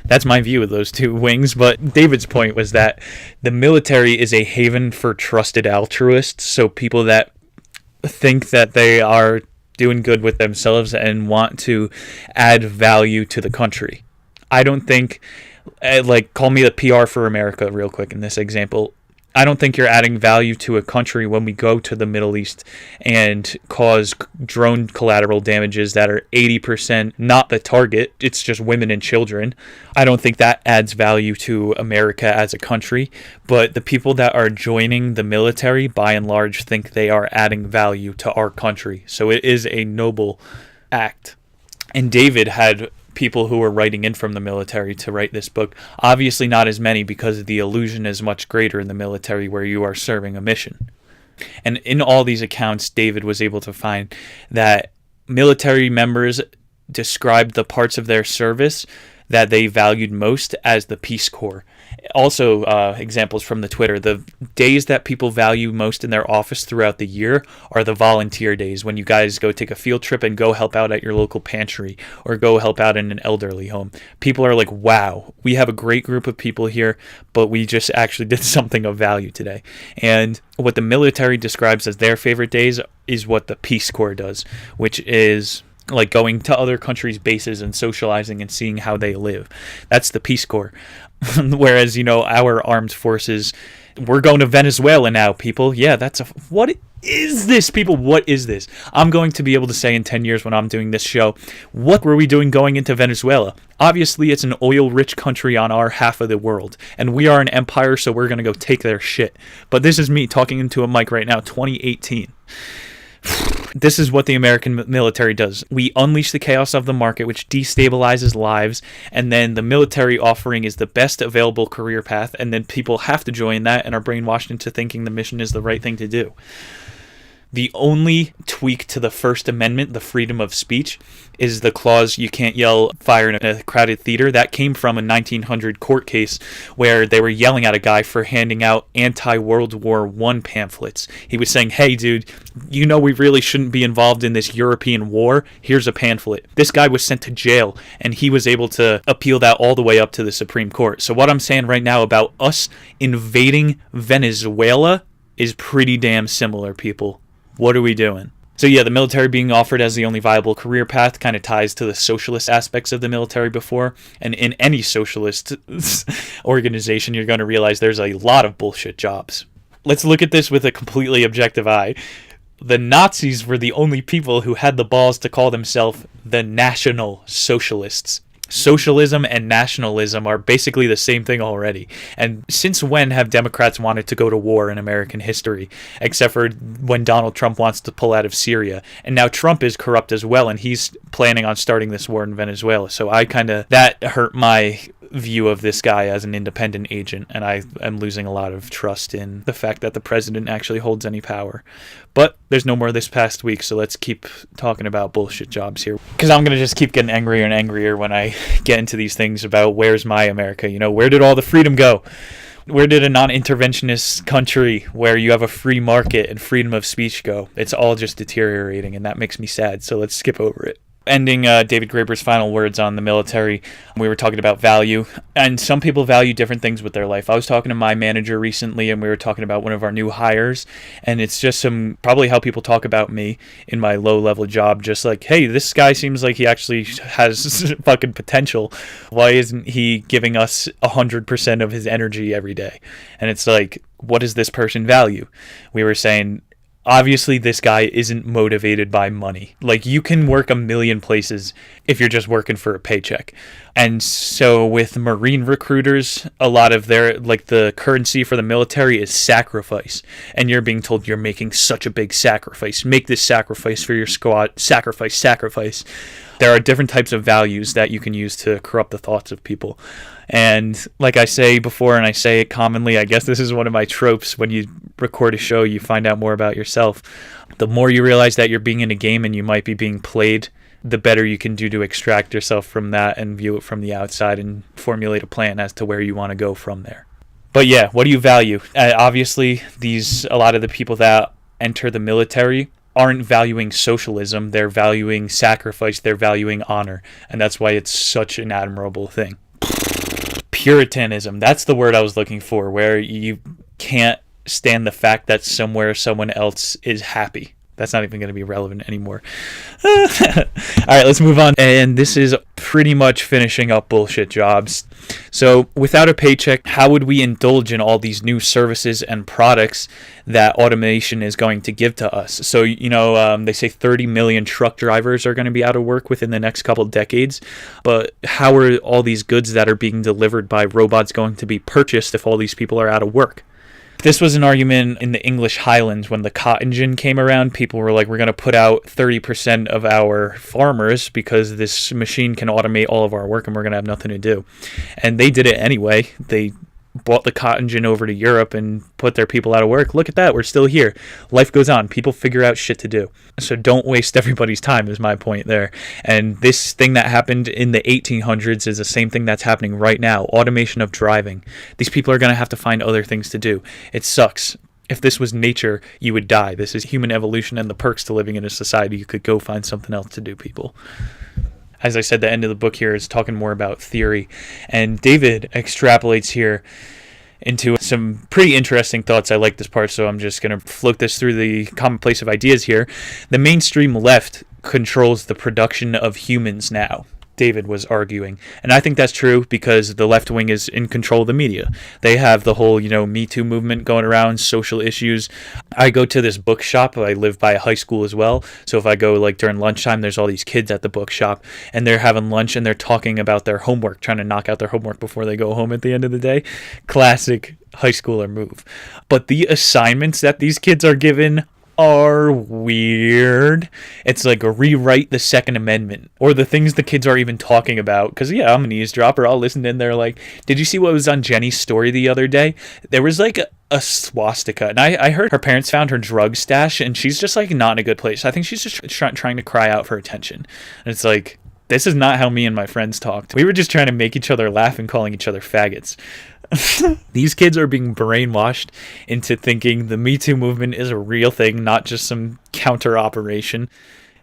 That's my view of those two wings. But David's point was that the military is a haven for trusted altruists. So people that think that they are doing good with themselves and want to add value to the country. I don't think, call me the PR for America real quick in this example. I don't think you're adding value to a country when we go to the Middle East and cause drone collateral damages that are 80% not the target. It's just women and children. I don't think that adds value to America as a country. But the people that are joining the military, by and large, think they are adding value to our country. So it is a noble act. And David had people who were writing in from the military to write this book. Obviously not as many, because the illusion is much greater in the military where you are serving a mission. And in all these accounts, David was able to find that military members described the parts of their service that they valued most as the Peace Corps. Also, examples from the Twitter, the days that people value most in their office throughout the year are the volunteer days, when you guys go take a field trip and go help out at your local pantry or go help out in an elderly home. People are like, wow, we have a great group of people here, but we just actually did something of value today. And what the military describes as their favorite days is what the Peace Corps does, which is like going to other countries' bases and socializing and seeing how they live. That's the Peace Corps. Whereas, our armed forces, we're going to Venezuela now, people. Yeah, what is this, people? What is this? I'm going to be able to say in 10 years when I'm doing this show, what were we doing going into Venezuela? Obviously, it's an oil-rich country on our half of the world, and we are an empire, so we're going to go take their shit. But this is me talking into a mic right now, 2018. This is what the American military does. We unleash the chaos of the market, which destabilizes lives, and then the military offering is the best available career path, and then people have to join that and are brainwashed into thinking the mission is the right thing to do. The only tweak to the First Amendment, the freedom of speech, is the clause you can't yell fire in a crowded theater. That came from a 1900 court case where they were yelling at a guy for handing out anti-World War I pamphlets. He was saying, hey dude, we really shouldn't be involved in this European war. Here's a pamphlet. This guy was sent to jail, and he was able to appeal that all the way up to the Supreme Court. So what I'm saying right now about us invading Venezuela is pretty damn similar, people. What are we doing? So yeah, the military being offered as the only viable career path kind of ties to the socialist aspects of the military before. And in any socialist organization, you're going to realize there's a lot of bullshit jobs. Let's look at this with a completely objective eye. The Nazis were the only people who had the balls to call themselves the National Socialists. Socialism and nationalism are basically the same thing already. And since when have Democrats wanted to go to war in American history? Except for when Donald Trump wants to pull out of Syria. And now Trump is corrupt as well, and he's planning on starting this war in Venezuela. So that hurt my view of this guy as an independent agent, and I am losing a lot of trust in the fact that the president actually holds any power. But there's no more this past week, so let's keep talking about bullshit jobs here, because I'm going to just keep getting angrier and angrier when I get into these things about where's my America. Where did all the freedom go? Where did a non-interventionist country where you have a free market and freedom of speech go? It's all just deteriorating, and that makes me sad, so let's skip over it. Ending David Graeber's final words on the military, we were talking about value, and some people value different things with their life. I was talking to my manager recently, and we were talking about one of our new hires, and it's just probably how people talk about me in my low-level job, just like, hey, this guy seems like he actually has fucking potential. Why isn't he giving us 100% of his energy every day? And it's like, what does this person value? We were saying, obviously, this guy isn't motivated by money. Like, you can work a million places if you're just working for a paycheck. And so with Marine recruiters, a lot of the currency for the military is sacrifice. And you're being told you're making such a big sacrifice. Make this sacrifice for your squad. Sacrifice. There are different types of values that you can use to corrupt the thoughts of people. And like I say before, and I say it commonly, I guess this is one of my tropes. When you record a show, you find out more about yourself. The more you realize that you're being in a game and you might be being played, the better you can do to extract yourself from that and view it from the outside and formulate a plan as to where you want to go from there. But yeah, what do you value? Obviously, a lot of the people that enter the military aren't valuing socialism. They're valuing sacrifice. They're valuing honor. And that's why it's such an admirable thing. Puritanism, that's the word I was looking for, where you can't stand the fact that somewhere someone else is happy. That's not even going to be relevant anymore. All right, let's move on. And this is pretty much finishing up bullshit jobs. So without a paycheck, how would we indulge in all these new services and products that automation is going to give to us? So, they say 30 million truck drivers are going to be out of work within the next couple decades. But how are all these goods that are being delivered by robots going to be purchased if all these people are out of work? This was an argument in the English Highlands when the cotton gin came around. People were like, we're going to put out 30% of our farmers because this machine can automate all of our work and we're going to have nothing to do. And they did it anyway. They brought the cotton gin over to Europe and put their people out of work. Look at that. We're still here. Life goes on. People figure out shit to do. So don't waste everybody's time is my point there. And this thing that happened in the 1800s is the same thing that's happening right now. Automation of driving. These people are going to have to find other things to do. It sucks. If this was nature, you would die. This is human evolution and the perks to living in a society. You could go find something else to do, people. As I said, the end of the book here is talking more about theory. And David extrapolates here into some pretty interesting thoughts. I like this part, so I'm just going to float this through the commonplace of ideas here. The mainstream left controls the production of humans now, David was arguing. And I think that's true because the left wing is in control of the media. They have the whole, Me Too movement going around, social issues. I go to this bookshop. I live by a high school as well. So if I go during lunchtime, there's all these kids at the bookshop and they're having lunch and they're talking about their homework, trying to knock out their homework before they go home at the end of the day. Classic high schooler move. But the assignments that these kids are given are weird. It's like a rewrite the Second Amendment or the things the kids are even talking about. Because, I'm an eavesdropper. I'll listen in there did you see what was on Jenny's story the other day? There was a swastika. And I heard her parents found her drug stash and she's just not in a good place. I think she's just trying to cry out for attention. And it's this is not how me and my friends talked. We were just trying to make each other laugh and calling each other faggots. These kids are being brainwashed into thinking the Me Too movement is a real thing, not just some counter operation.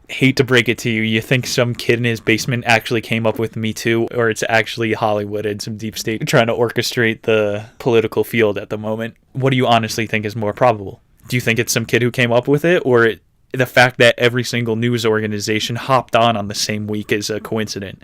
Hate to break it to you, you think some kid in his basement actually came up with Me Too, or it's actually Hollywood and some deep state trying to orchestrate the political field at the moment. What do you honestly think is more probable? Do you think it's some kid who came up with it, or the fact that every single news organization hopped on the same week is a coincidence?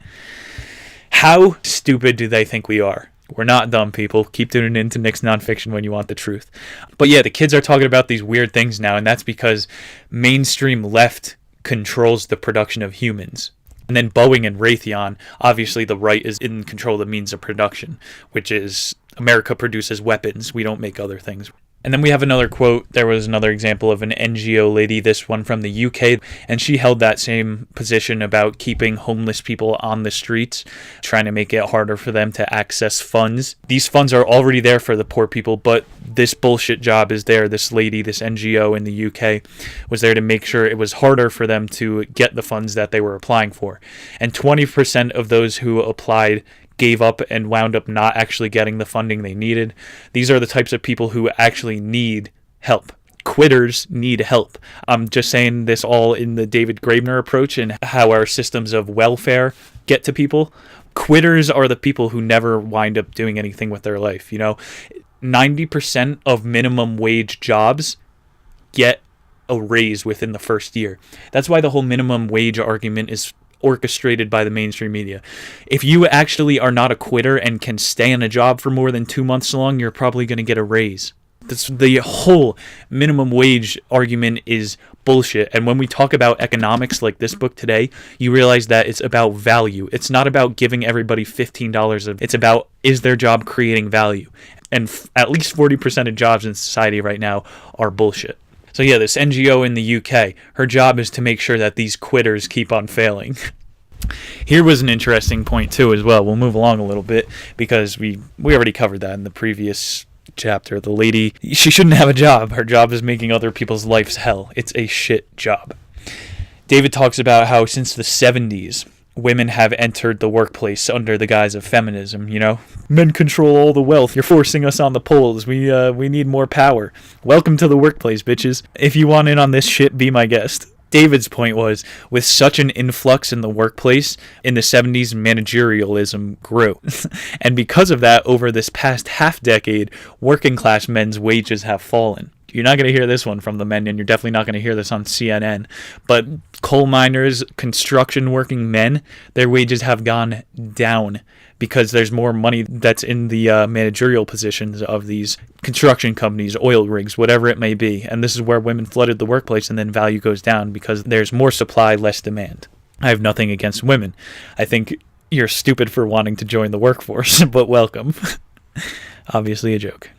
How stupid do they think we are? We're not dumb, people. Keep tuning in to Nick's Nonfiction when you want the truth. But yeah, the kids are talking about these weird things now, and that's because mainstream left controls the production of humans. And then Boeing and Raytheon, obviously the right is in control of the means of production, which is America produces weapons. We don't make other things. And then we have another quote. There was another example of an NGO lady, this one from the UK, and she held that same position about keeping homeless people on the streets, trying to make it harder for them to access funds. These funds are already there for the poor people, but this bullshit job is there. This lady, this NGO in the UK, was there to make sure it was harder for them to get the funds that they were applying for. And 20% of those who applied gave up and wound up not actually getting the funding they needed. These are the types of people who actually need help. Quitters need help. I'm just saying this all in the David Graeber approach and how our systems of welfare get to people. Quitters are the people who never wind up doing anything with their life. 90% of minimum wage jobs get a raise within the first year. That's why the whole minimum wage argument is orchestrated by the mainstream media. If you actually are not a quitter and can stay in a job for more than 2 months long, you're probably going to get a raise. That's the whole minimum wage argument is bullshit. And when we talk about economics like this book today, you realize that it's about value. It's not about giving everybody $15. It's about, is their job creating value? And at least 40% of jobs in society right now are bullshit. So yeah, this NGO in the UK, her job is to make sure that these quitters keep on failing. Here was an interesting point too as well. We'll move along a little bit because we already covered that in the previous chapter. The lady, she shouldn't have a job. Her job is making other people's lives hell. It's a shit job. David talks about how since the 70s, women have entered the workplace under the guise of feminism, Men control all the wealth. You're forcing us on the polls. We need more power. Welcome to the workplace, bitches. If you want in on this shit, be my guest. David's point was, with such an influx in the workplace, in the 70s, managerialism grew. And because of that, over this past half decade, working class men's wages have fallen. You're not going to hear this one from the men, and you're definitely not going to hear this on CNN. But coal miners, construction working men, their wages have gone down because there's more money that's in the managerial positions of these construction companies, oil rigs, whatever it may be. And this is where women flooded the workplace, and then value goes down because there's more supply, less demand. I have nothing against women. I think you're stupid for wanting to join the workforce, but welcome. Obviously a joke.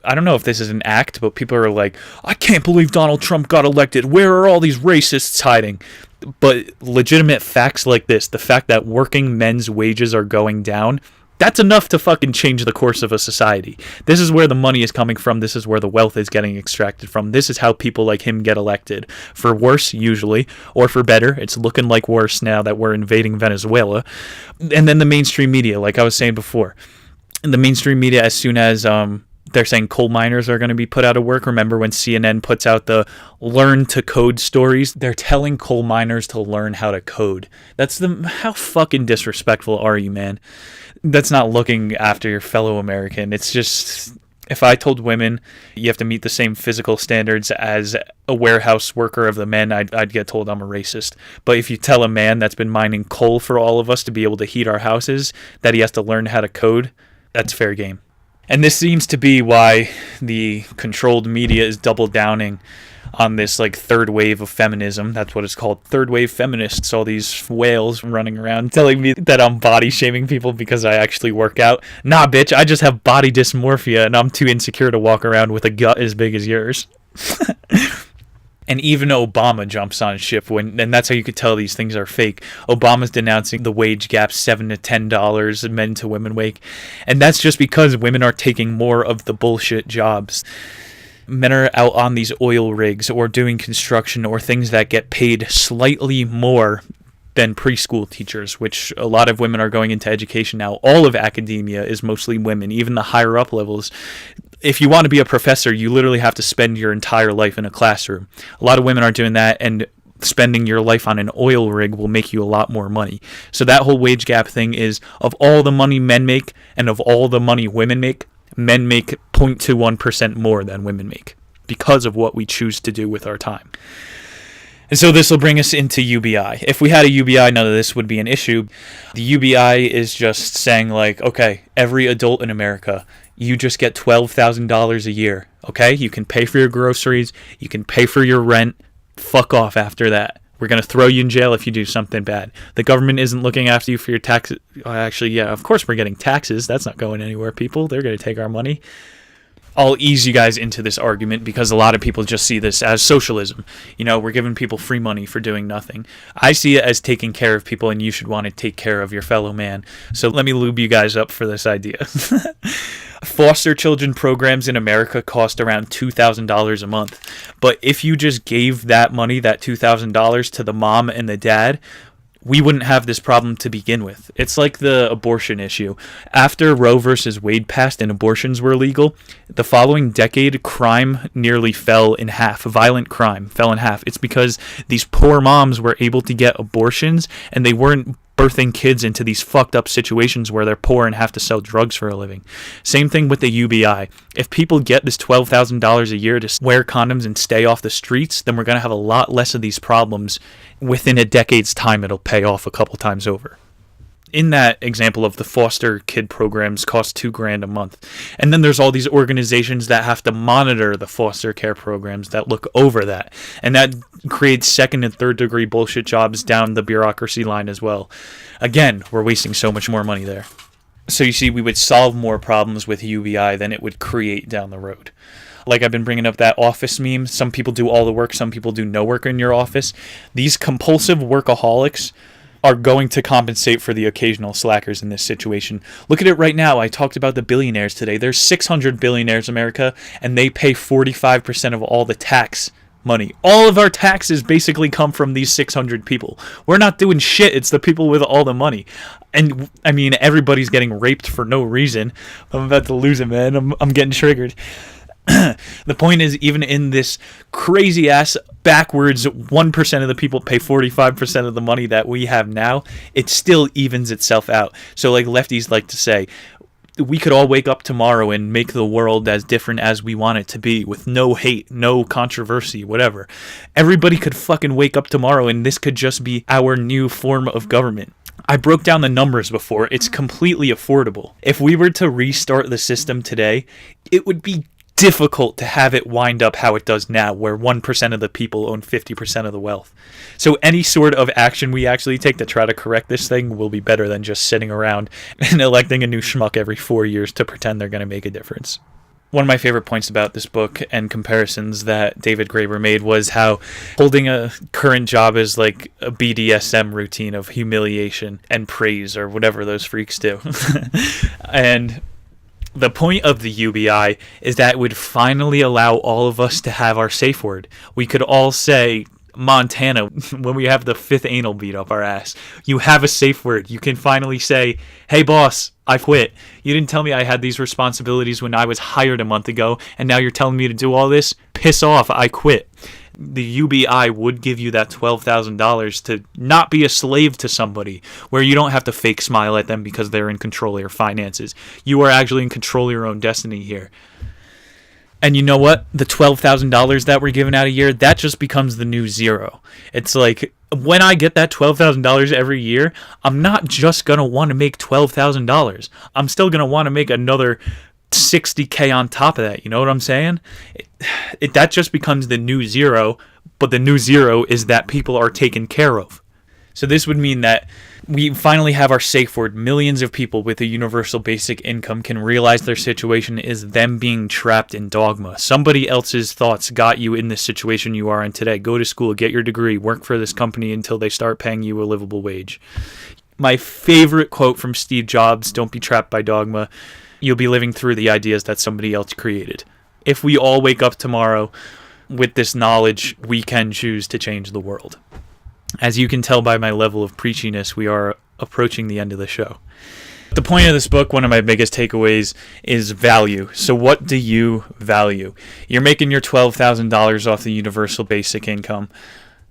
I don't know if this is an act, but people are like, I can't believe Donald Trump got elected. Where are all these racists hiding? But legitimate facts like this, the fact that working men's wages are going down, That's enough to fucking change the course of a society. This is where the money is coming from. This is where the wealth is getting extracted from. This is how people like him get elected. For worse, usually, or for better. It's looking like worse now that we're invading Venezuela. And then the mainstream media, like I was saying before. The mainstream media, as soon as they're saying coal miners are going to be put out of work. Remember when CNN puts out the learn to code stories? They're telling coal miners to learn how to code. How fucking disrespectful are you, man? That's not looking after your fellow American. It's just, if I told women you have to meet the same physical standards as a warehouse worker of the men, I'd get told I'm a racist. But if you tell a man that's been mining coal for all of us to be able to heat our houses that he has to learn how to code, that's fair game. And this seems to be why the controlled media is double downing on this like third wave of feminism. That's what it's called. Third wave feminists, all these whales running around telling me that I'm body shaming people because I actually work out. Nah, bitch, I just have body dysmorphia and I'm too insecure to walk around with a gut as big as yours. And even Obama jumps on ship and that's how you could tell these things are fake. Obama's denouncing the wage gap, $7 to $10 men to women wage. And that's just because women are taking more of the bullshit jobs. Men are out on these oil rigs or doing construction or things that get paid slightly more than preschool teachers, which a lot of women are going into education now. All of academia is mostly women, even the higher up levels. If you want to be a professor, you literally have to spend your entire life in a classroom. A lot of women are doing that, and spending your life on an oil rig will make you a lot more money. So that whole wage gap thing is, of all the money men make and of all the money women make, men make 0.21% more than women make because of what we choose to do with our time. And so this will bring us into UBI. If we had a UBI, none of this would be an issue. The UBI is just saying like, okay, every adult in America, you just get $12,000 a year, okay? You can pay for your groceries, you can pay for your rent, fuck off after that. We're going to throw you in jail if you do something bad. The government isn't looking after you for your taxes. Actually, yeah, of course we're getting taxes. That's not going anywhere, people. They're going to take our money. I'll ease you guys into this argument because a lot of people just see this as socialism. You know, we're giving people free money for doing nothing. I see it as taking care of people, and you should want to take care of your fellow man. So let me lube you guys up for this idea. Foster children programs in America cost around $2,000 a month. But if you just gave that money, that $2,000 to the mom and the dad, we wouldn't have this problem to begin with. It's like the abortion issue. After Roe versus Wade passed and abortions were legal, the following decade, crime nearly fell in half. Violent crime fell in half. It's because these poor moms were able to get abortions and they weren't birthing kids into these fucked up situations where they're poor and have to sell drugs for a living. Same thing with the UBI. If people get this $12,000 a year to wear condoms and stay off the streets, then we're going to have a lot less of these problems. Within a decade's time, it'll pay off a couple times over. In that example of the foster kid programs cost $2,000 a month. And then there's all these organizations that have to monitor the foster care programs that look over that. And that creates second and third degree bullshit jobs down the bureaucracy line as well. Again, we're wasting so much more money there. So you see, we would solve more problems with UBI than it would create down the road. Like I've been bringing up that office meme. Some people do all the work, some people do no work in your office. These compulsive workaholics are going to compensate for the occasional slackers in this situation. Look at it right now. I talked about the billionaires today. There's 600 billionaires in America, and they pay 45% of all the tax money. All of our taxes basically come from these 600 people. We're not doing shit. It's the people with all the money. And, I mean, everybody's getting raped for no reason. I'm about to lose it, man. I'm getting triggered. The point is, even in this crazy ass backwards 1% of the people pay 45% of the money that we have now, it still evens itself out. So like lefties like to say, we could all wake up tomorrow and make the world as different as we want it to be, with no hate, no controversy, whatever. Everybody could fucking wake up tomorrow and this could just be our new form of government. I broke down the numbers before. It's completely affordable. If we were to restart the system today, it would be difficult to have it wind up how it does now, where 1% of the people own 50% of the wealth. So any sort of action we actually take to try to correct this thing will be better than just sitting around and electing a new schmuck every 4 years to pretend they're going to make a difference. One of my favorite points about this book and comparisons that David Graeber made was how holding a current job is like a BDSM routine of humiliation and praise or whatever those freaks do. And the point of the UBI is that it would finally allow all of us to have our safe word. We could all say, Montana, when we have the 5th anal beat up our ass, you have a safe word. You can finally say, hey boss, I quit. You didn't tell me I had these responsibilities when I was hired a month ago, and now you're telling me to do all this? Piss off, I quit. The UBI would give you that $12,000 to not be a slave to somebody, where you don't have to fake smile at them because they're in control of your finances. You are actually in control of your own destiny here. And you know what? The $12,000 that we're giving out a year, that just becomes the new zero. It's like, when I get that $12,000 every year, I'm not just going to want to make $12,000. I'm still going to want to make another $60K on top of that. You know what I'm saying? That just becomes the new zero, but the new zero is that people are taken care of. So this would mean that we finally have our safe word. Millions of people with a universal basic income can realize their situation is them being trapped in dogma. Somebody else's thoughts got you in this situation you are in today. Go to school, get your degree, work for this company until they start paying you a livable wage. My favorite quote from Steve Jobs, don't be trapped by dogma. You'll be living through the ideas that somebody else created. If we all wake up tomorrow with this knowledge, we can choose to change the world. As you can tell by my level of preachiness, we are approaching the end of the show. The point of this book, one of my biggest takeaways, is value. So what do you value? You're making your $12,000 off the universal basic income.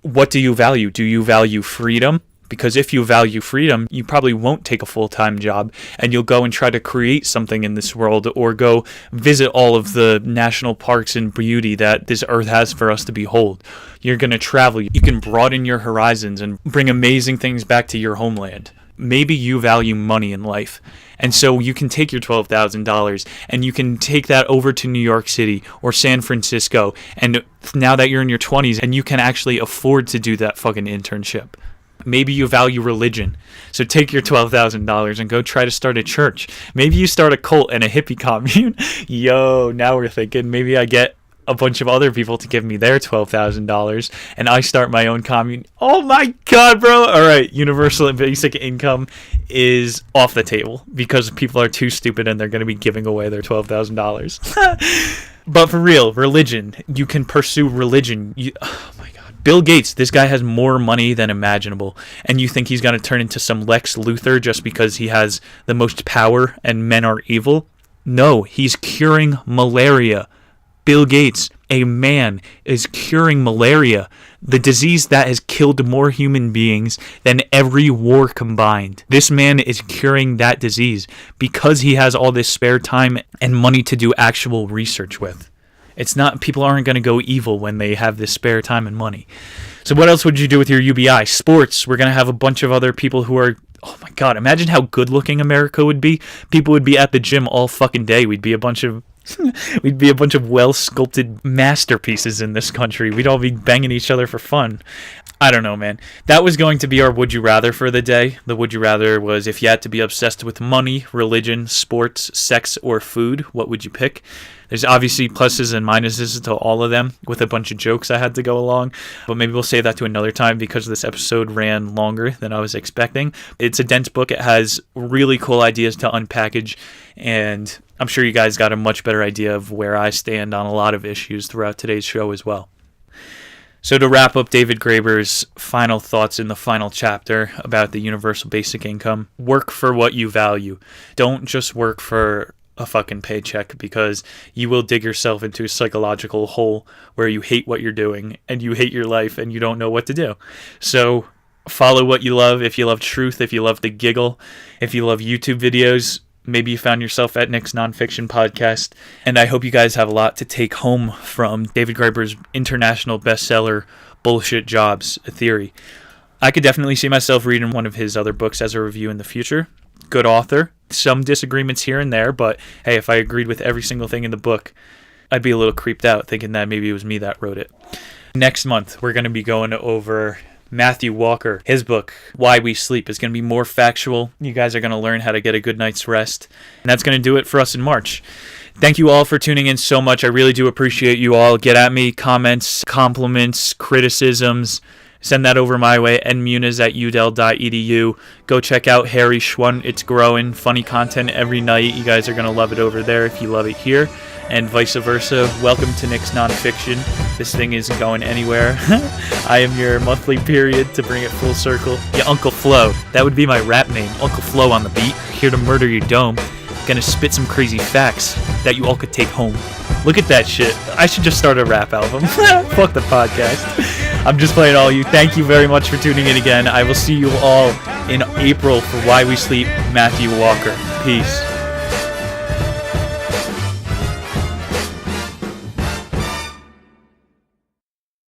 What do you value? Do you value freedom? Because if you value freedom, you probably won't take a full-time job, and you'll go and try to create something in this world, or go visit all of the national parks and beauty that this earth has for us to behold. You're going to travel. You can broaden your horizons and bring amazing things back to your homeland. Maybe you value money in life, and so you can take your $12,000 and you can take that over to New York City or San Francisco, and now that you're in your 20s and you can actually afford to do that fucking internship. Maybe you value religion. So take your $12,000 and go try to start a church. Maybe you start a cult and a hippie commune. Yo, now we're thinking maybe I get a bunch of other people to give me their $12,000 and I start my own commune. Oh my God, bro. All right. Universal basic income is off the table because people are too stupid and they're going to be giving away their $12,000. But for real, religion. You can pursue religion. Oh my God. Bill Gates, this guy has more money than imaginable, and you think he's going to turn into some Lex Luthor just because he has the most power and men are evil? No, he's curing malaria. Bill Gates, a man, is curing malaria, the disease that has killed more human beings than every war combined. This man is curing that disease because he has all this spare time and money to do actual research with. It's not, people aren't going to go evil when they have this spare time and money. So what else would you do with your UBI? Sports. We're going to have a bunch of other people who are, oh my God, imagine how good looking America would be. People would be at the gym all fucking day. We'd be a bunch of well sculpted masterpieces in this country. We'd all be banging each other for fun. I don't know, man. That was going to be our Would You Rather for the day. The Would You Rather was if you had to be obsessed with money, religion, sports, sex, or food, what would you pick? There's obviously pluses and minuses to all of them with a bunch of jokes I had to go along, but maybe we'll save that to another time because this episode ran longer than I was expecting. It's a dense book. It has really cool ideas to unpackage, and I'm sure you guys got a much better idea of where I stand on a lot of issues throughout today's show as well. So to wrap up David Graeber's final thoughts in the final chapter about the universal basic income, work for what you value. Don't just work for a fucking paycheck, because you will dig yourself into a psychological hole where you hate what you're doing and you hate your life and you don't know what to do. So follow what you love. If you love truth, if you love the giggle, if you love YouTube videos, maybe you found yourself at Nick's Nonfiction Podcast. And I hope you guys have a lot to take home from David Graeber's international bestseller, Bullshit Jobs, a Theory. I could definitely see myself reading one of his other books as a review in the future. Good author. Some disagreements here and there, but hey, if I agreed with every single thing in the book, I'd be a little creeped out thinking that maybe it was me that wrote it. Next month, we're going to be going over Matthew Walker. His book, Why We Sleep, is going to be more factual. You guys are going to learn how to get a good night's rest. And that's going to do it for us in March. Thank you all for tuning in so much. I really do appreciate you all. Get at me, comments, compliments, criticisms. Send that over my way, nmuniz@udel.edu. Go check out Harry Schwunt. It's growing. Funny content every night. You guys are going to love it over there if you love it here. And vice versa. Welcome to Nick's Nonfiction. This thing isn't going anywhere. I am your monthly period to bring it full circle. Yeah, Uncle Flo. That would be my rap name. Uncle Flo on the beat. Here to murder your dome. Gonna spit some crazy facts that you all could take home. Look at that shit. I should just start a rap album. Fuck the podcast. I'm just playing all you. Thank you very much for tuning in again. I will see you all in April for Why We Sleep, Matthew Walker. Peace.